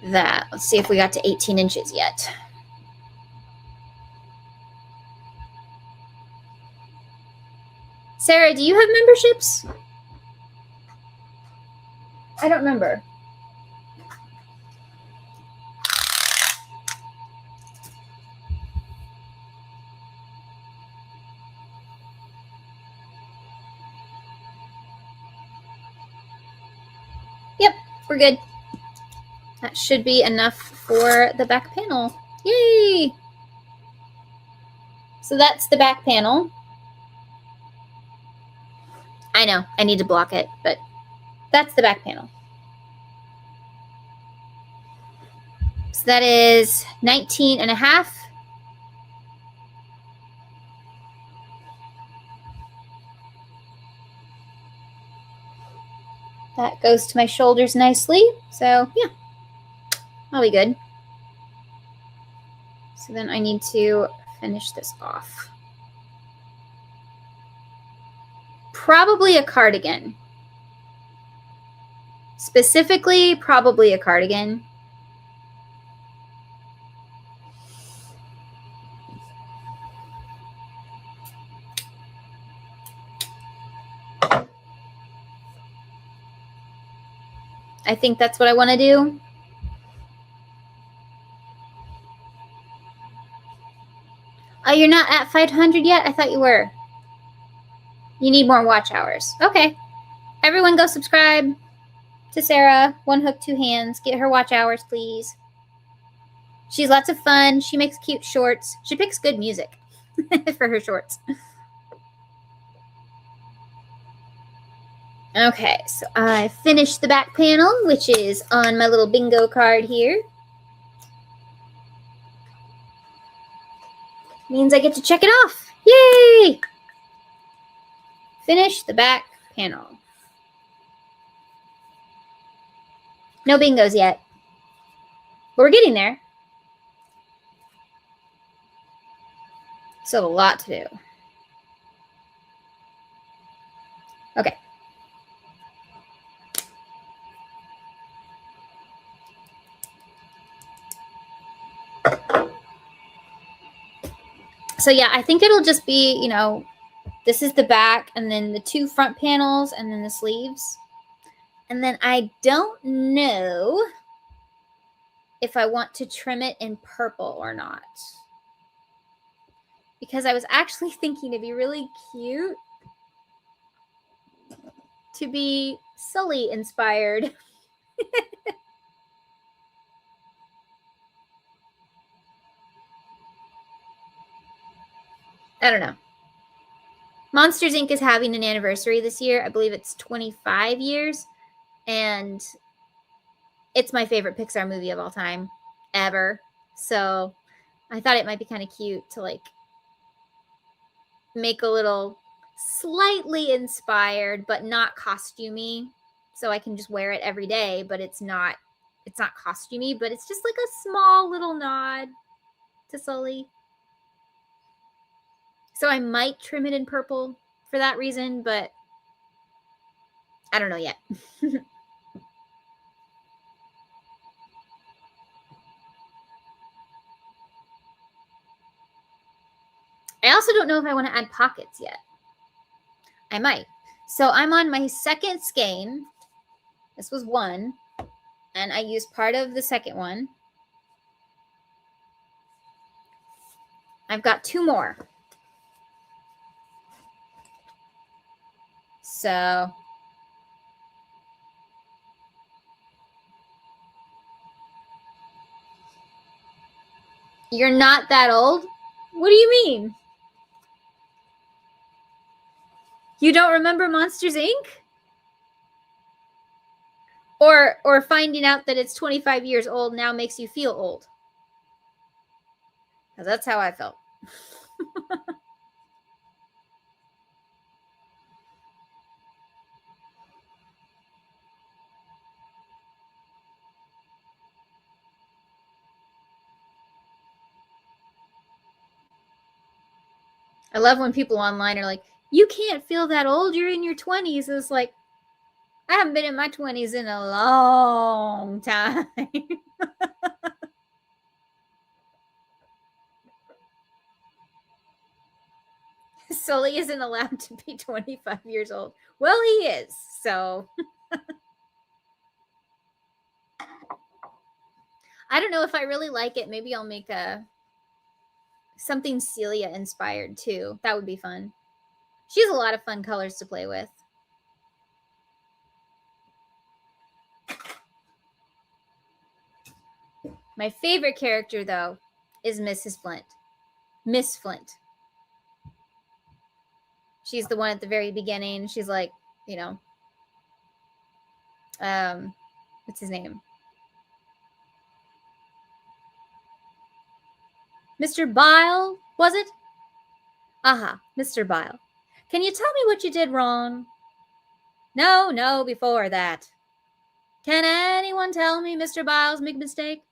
that. Let's see if we got to 18 inches yet. Sarah, do you have memberships? I don't remember. Yep, we're good. That should be enough for the back panel. Yay! So that's the back panel. I know, I need to block it, but that's the back panel. So that is 19 and a half. That goes to my shoulders nicely. So yeah, I'll be good. So then I need to finish this off. Probably a cardigan. Specifically, probably a cardigan. I think that's what I want to do. Oh, you're not at 500 yet? I thought you were. You need more watch hours. Okay. Everyone go subscribe to Sarah. One hook, two hands. Get her watch hours, please. She's lots of fun. She makes cute shorts. She picks good music for her shorts. Okay, so I finished the back panel, which is on my little bingo card here. Means I get to check it off. Yay! Finish the back panel. No bingos yet. But we're getting there. Still a lot to do. Okay. So yeah, I think it'll just be, you know, this is the back and then the two front panels and then the sleeves. And then I don't know if I want to trim it in purple or not. Because I was actually thinking it'd be really cute to be Sully-Inspired. I don't know. Monsters, Inc. is having an anniversary this year. I believe it's 25 years. And it's my favorite Pixar movie of all time, ever. So I thought it might be kind of cute to like make a little slightly inspired, but not costumey. So I can just wear it every day, but it's not costumey, but it's just like a small little nod to Sully. So I might trim it in purple for that reason, but I don't know yet. I also don't know if I want to add pockets yet. I might. So I'm on my second skein. This was one, and I used part of the second one. I've got two more. So you're not that old? What do you mean? You don't remember Monsters, Inc.? Or finding out that it's 25 years old now makes you feel old? Because that's how I felt. I love when people online are like, you can't feel that old. You're in your 20s. It's like, I haven't been in my 20s in a long time. Sully isn't allowed to be 25 years old. Well, he is. So I don't know if I really like it. Maybe I'll make something Celia inspired too. That would be fun. She has a lot of fun colors to play with. My favorite character, though, is Mrs. Flint. Miss Flint. She's the one at the very beginning. She's like, you know, what's his name? Mr. Bile, was it? Aha, Mr. Bile. Can you tell me what you did wrong? No, before that. Can anyone tell me Mr. Biles made a mistake?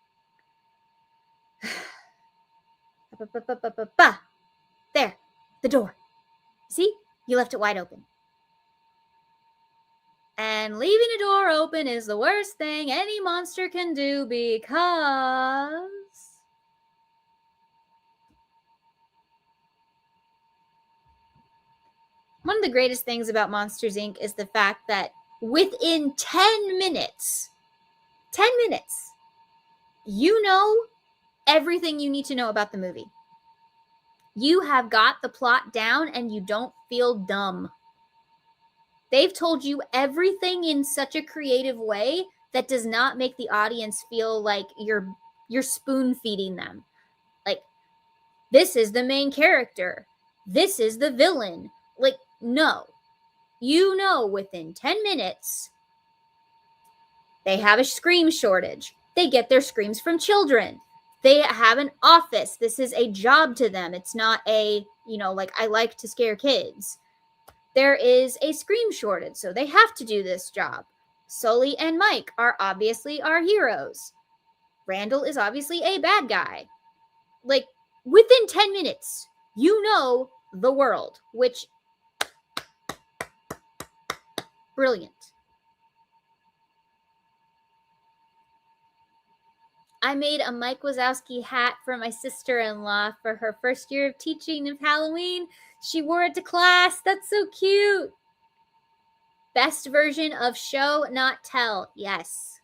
There, the door. See? You left it wide open. And leaving a door open is the worst thing any monster can do because... One of the greatest things about Monsters, Inc. is the fact that within 10 minutes, you know everything you need to know about the movie. You have got the plot down and you don't feel dumb. They've told you everything in such a creative way that does not make the audience feel like you're spoon feeding them. Like, this is the main character. This is the villain. Like, no. You know within 10 minutes they have a scream shortage. They get their screams from children. They have an office. This is a job to them. It's not a, like, I like to scare kids. There is a scream shortage, so they have to do this job. Sully and Mike are obviously our heroes. Randall is obviously a bad guy. Like, within 10 minutes, you know the world, which, brilliant. I made a Mike Wazowski hat for my sister-in-law for her first year of teaching of Halloween. She wore it to class. That's so cute. Best version of show, not tell. Yes.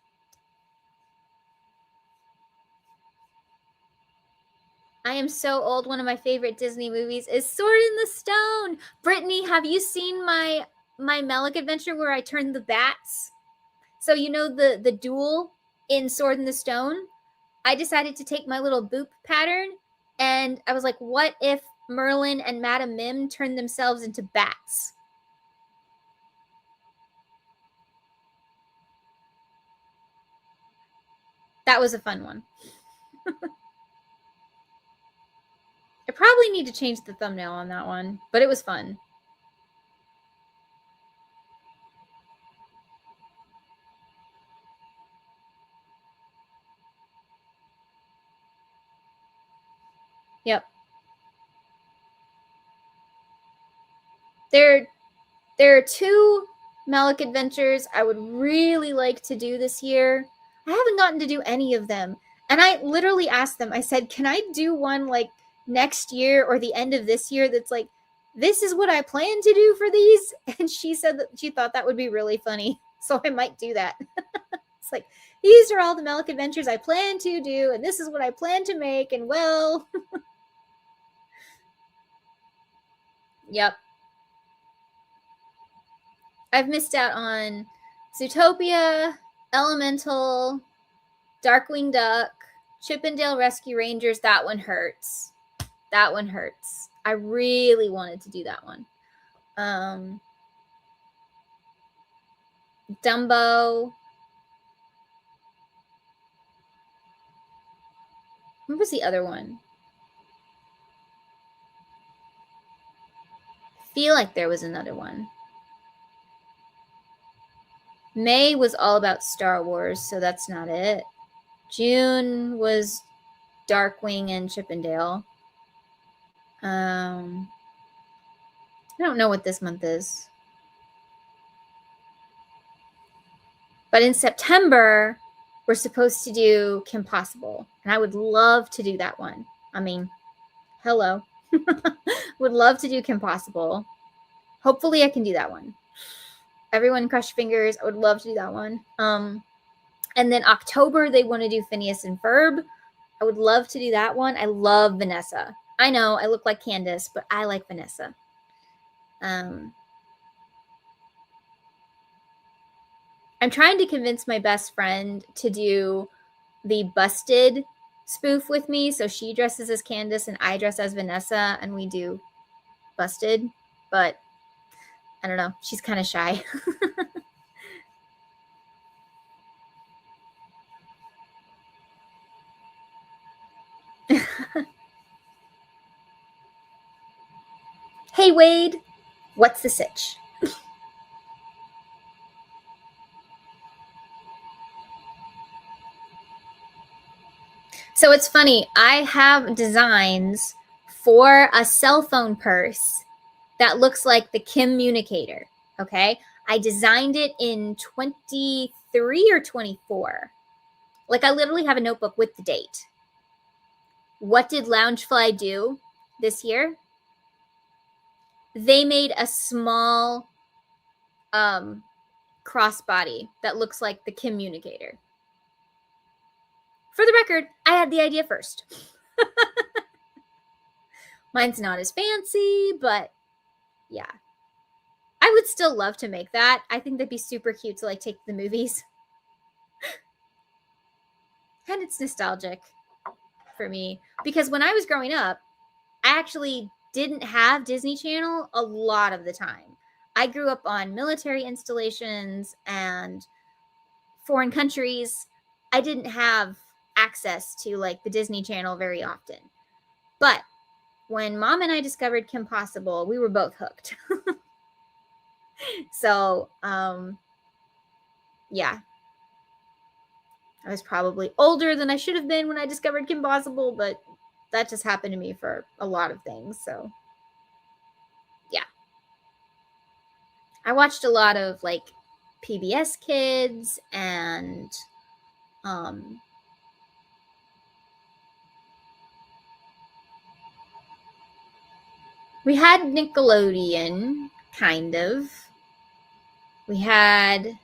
I am so old. One of my favorite Disney movies is Sword in the Stone. Brittany, have you seen my Melik adventure where I turned the bats? So the duel in Sword in the Stone? I decided to take my little boop pattern and I was like, what if Merlin and Madame Mim turned themselves into bats? That was a fun one. I probably need to change the thumbnail on that one, but it was fun. Yep. There are 2 Melik adventures I would really like to do this year. I haven't gotten to do any of them. And I literally asked them, I said, can I do one like next year or the end of this year that's like, this is what I plan to do for these? And she said that she thought that would be really funny. So I might do that. It's like, these are all the Melik adventures I plan to do, and this is what I plan to make, and well... Yep. I've missed out on Zootopia, Elemental, Darkwing Duck, Chippendale Rescue Rangers. That one hurts. That one hurts. I really wanted to do that one. Dumbo. What was the other one? I feel like there was another one. May was all about Star Wars, so that's not it. June was Darkwing and Chippendale. I don't know what this month is. But in September, we're supposed to do Kim Possible. And I would love to do that one. I mean, hello. Would love to do Kim Possible. Hopefully I can do that one. Everyone crush fingers. I would love to do that one. And then October, they want to do Phineas and Ferb. I would love to do that one. I love Vanessa. I know I look like Candace, but I like Vanessa. I'm trying to convince my best friend to do the Busted spoof with me. So she dresses as Candace and I dress as Vanessa and we do Busted. But I don't know. She's kind of shy. Hey, Wade. What's the sitch? So it's funny. I have designs for a cell phone purse that looks like the Communicator. Okay. I designed it in 23 or 24. Like I literally have a notebook with the date. What did Loungefly do this year? They made a small crossbody that looks like the Communicator. For the record, I had the idea first. Mine's not as fancy, but yeah. I would still love to make that. I think that'd be super cute to like take to the movies. And it's nostalgic for me because when I was growing up, I actually didn't have Disney Channel a lot of the time. I grew up on military installations and foreign countries. I didn't have access to like the Disney Channel very often. But when Mom and I discovered Kim Possible, we were both hooked. So, yeah. I was probably older than I should have been when I discovered Kim Possible, but that just happened to me for a lot of things. So, yeah. I watched a lot of like PBS Kids and we had Nickelodeon, kind of. We had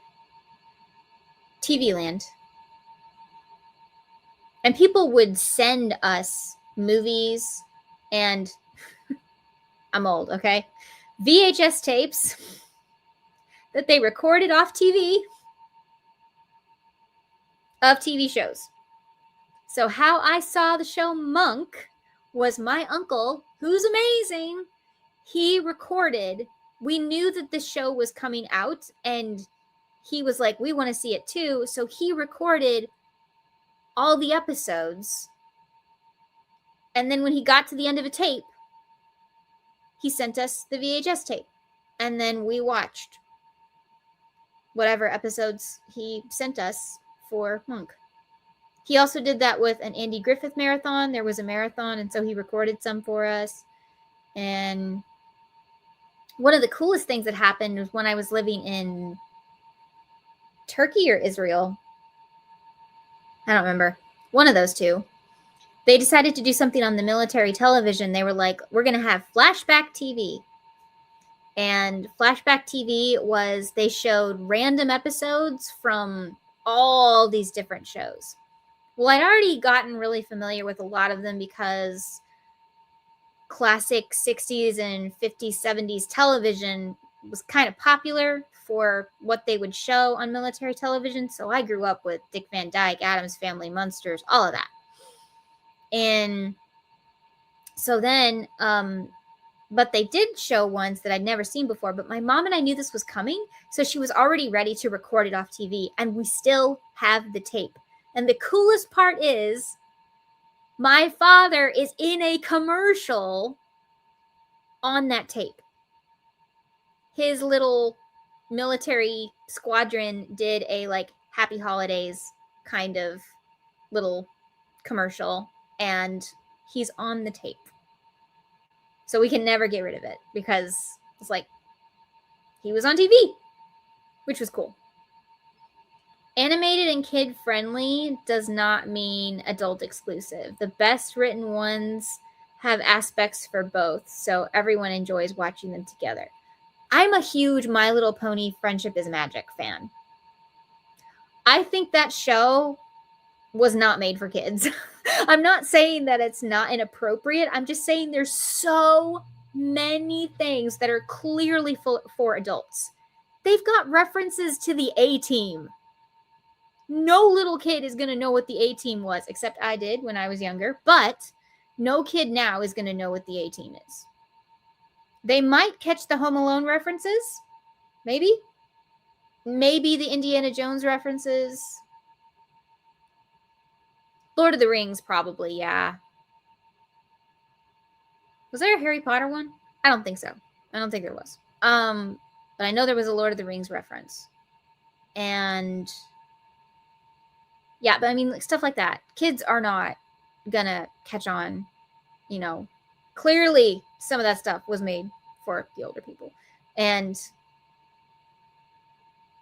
TV Land. And people would send us movies and I'm old, okay? VHS tapes that they recorded off TV of TV shows. So how I saw the show Monk was my uncle, who's amazing. He recorded, we knew that the show was coming out and he was like, we want to see it too. So he recorded all the episodes. And then when he got to the end of a tape, he sent us the VHS tape. And then we watched whatever episodes he sent us for Monk. He also did that with an Andy Griffith marathon. There was a marathon, and so he recorded some for us. And one of the coolest things that happened was when I was living in Turkey or Israel. I don't remember. One of those two. They decided to do something on the military television. They were like, we're going to have flashback TV. And flashback TV was, they showed random episodes from all these different shows. Well, I'd already gotten really familiar with a lot of them because classic 60s and 50s, 70s television was kind of popular for what they would show on military television. So I grew up with Dick Van Dyke, Addams Family, Munsters, all of that. And so then, but they did show ones that I'd never seen before. But my mom and I knew this was coming. So she was already ready to record it off TV. And we still have the tape. And the coolest part is my father is in a commercial on that tape. His little military squadron did a like happy holidays kind of little commercial. And he's on the tape. So we can never get rid of it because it's like he was on TV, which was cool. Animated and kid-friendly does not mean adult exclusive. The best written ones have aspects for both, so everyone enjoys watching them together. I'm a huge My Little Pony Friendship is Magic fan. I think that show was not made for kids. I'm not saying that it's not inappropriate. I'm just saying there's so many things that are clearly for adults. They've got references to the A-Team. No little kid is going to know what the A-Team was, except I did when I was younger. But no kid now is going to know what the A-Team is. They might catch the Home Alone references. Maybe. Maybe the Indiana Jones references. Lord of the Rings, probably, yeah. Was there a Harry Potter one? I don't think so. I don't think there was. But I know there was a Lord of the Rings reference. And yeah, but I mean, stuff like that. Kids are not gonna catch on. You know, clearly some of that stuff was made for the older people. And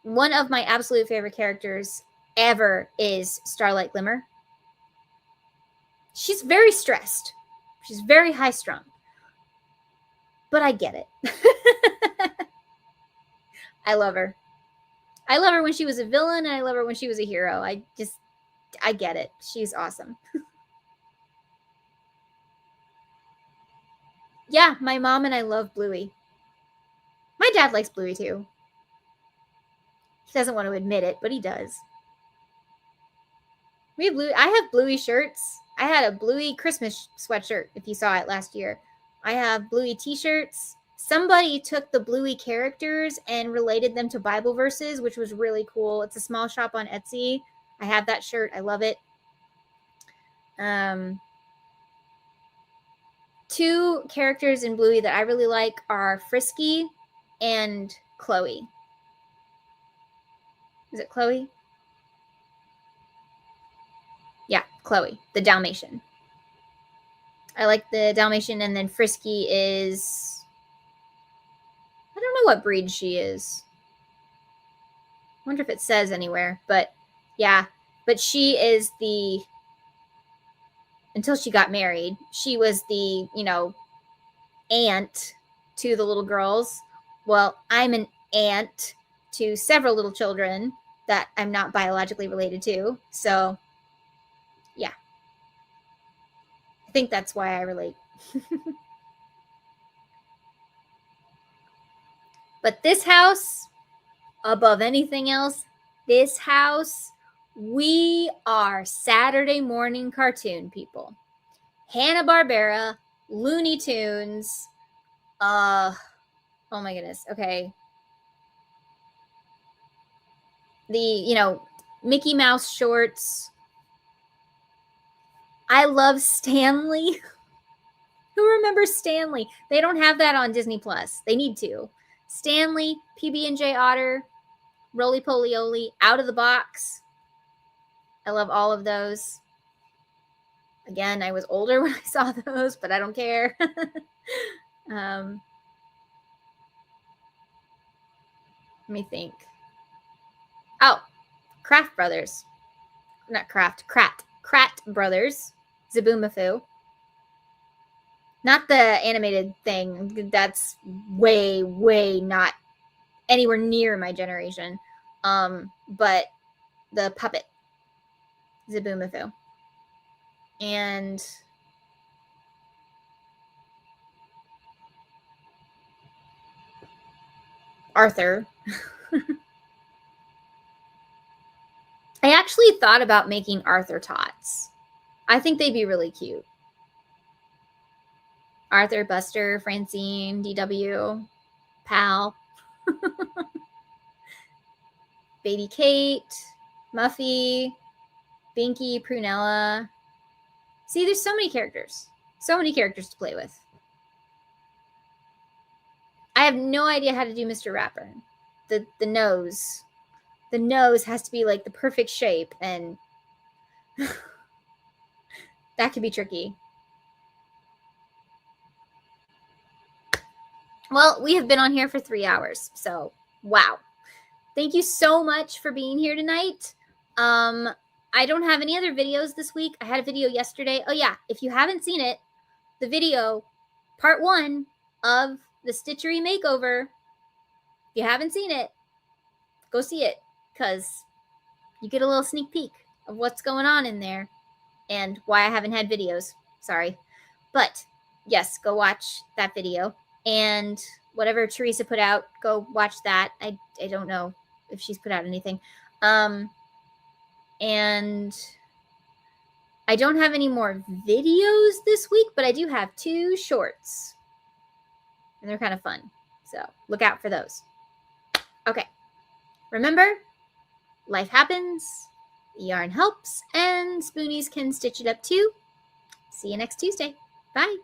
one of my absolute favorite characters ever is Starlight Glimmer. She's very stressed. She's very high strung. But I get it. I love her. I love her when she was a villain, and I love her when she was a hero. I get it. She's awesome. Yeah, my mom and I love Bluey. My dad likes Bluey too. He doesn't want to admit it, but he does. We have Bluey. I have Bluey shirts. I had a Bluey Christmas sweatshirt, if you saw it last year. I have Bluey t-shirts. Somebody took the Bluey characters and related them to Bible verses, which was really cool. It's a small shop on Etsy. I have that shirt. I love it. Two characters in Bluey that I really like are Frisky and Chloe. Is it Chloe? Yeah, Chloe, the Dalmatian. I like the Dalmatian, and then Frisky is... I don't know what breed she is. I wonder if it says anywhere, but yeah. But she is the... Until she got married, she was the, you know, aunt to the little girls. Well, I'm an aunt to several little children that I'm not biologically related to. So, yeah. I think that's why I relate. But this house, above anything else, this house, we are Saturday morning cartoon people. Hanna-Barbera, Looney Tunes, oh my goodness, okay. The, you know, Mickey Mouse shorts. I love Stanley. Who remembers Stanley? They don't have that on Disney Plus. They need to. Stanley, PB&J Otter, Roly Poly Oly, Out of the Box. I love all of those. Again, I was older when I saw those, but I don't care. Let me think. Oh, Kraft Brothers. Not Kraft, Krat Brothers. Zaboomafoo. Not the animated thing. That's way, way not anywhere near my generation. But the puppet. Zaboomafoo. And Arthur. I actually thought about making Arthur Tots. I think they'd be really cute. Arthur, Buster, Francine, DW, Pal, Baby Kate, Muffy, Binky, Prunella. See, there's so many characters. So many characters to play with. I have no idea how to do Mr. Rapper. The nose. The nose has to be like the perfect shape, and that could be tricky. Well, we have been on here for 3 hours, so wow. Thank you so much for being here tonight. I don't have any other videos this week. I had a video yesterday. Oh yeah, if you haven't seen it, the video, part 1 of the Stitchery Makeover, if you haven't seen it, go see it, because you get a little sneak peek of what's going on in there and why I haven't had videos. Sorry. But yes, go watch that video. And whatever Teresa put out, go watch that. I don't know if she's put out anything. And I don't have any more videos this week, but I do have 2 shorts. And they're kind of fun. So look out for those. Okay. Remember, life happens, yarn helps, and spoonies can stitch it up too. See you next Tuesday. Bye.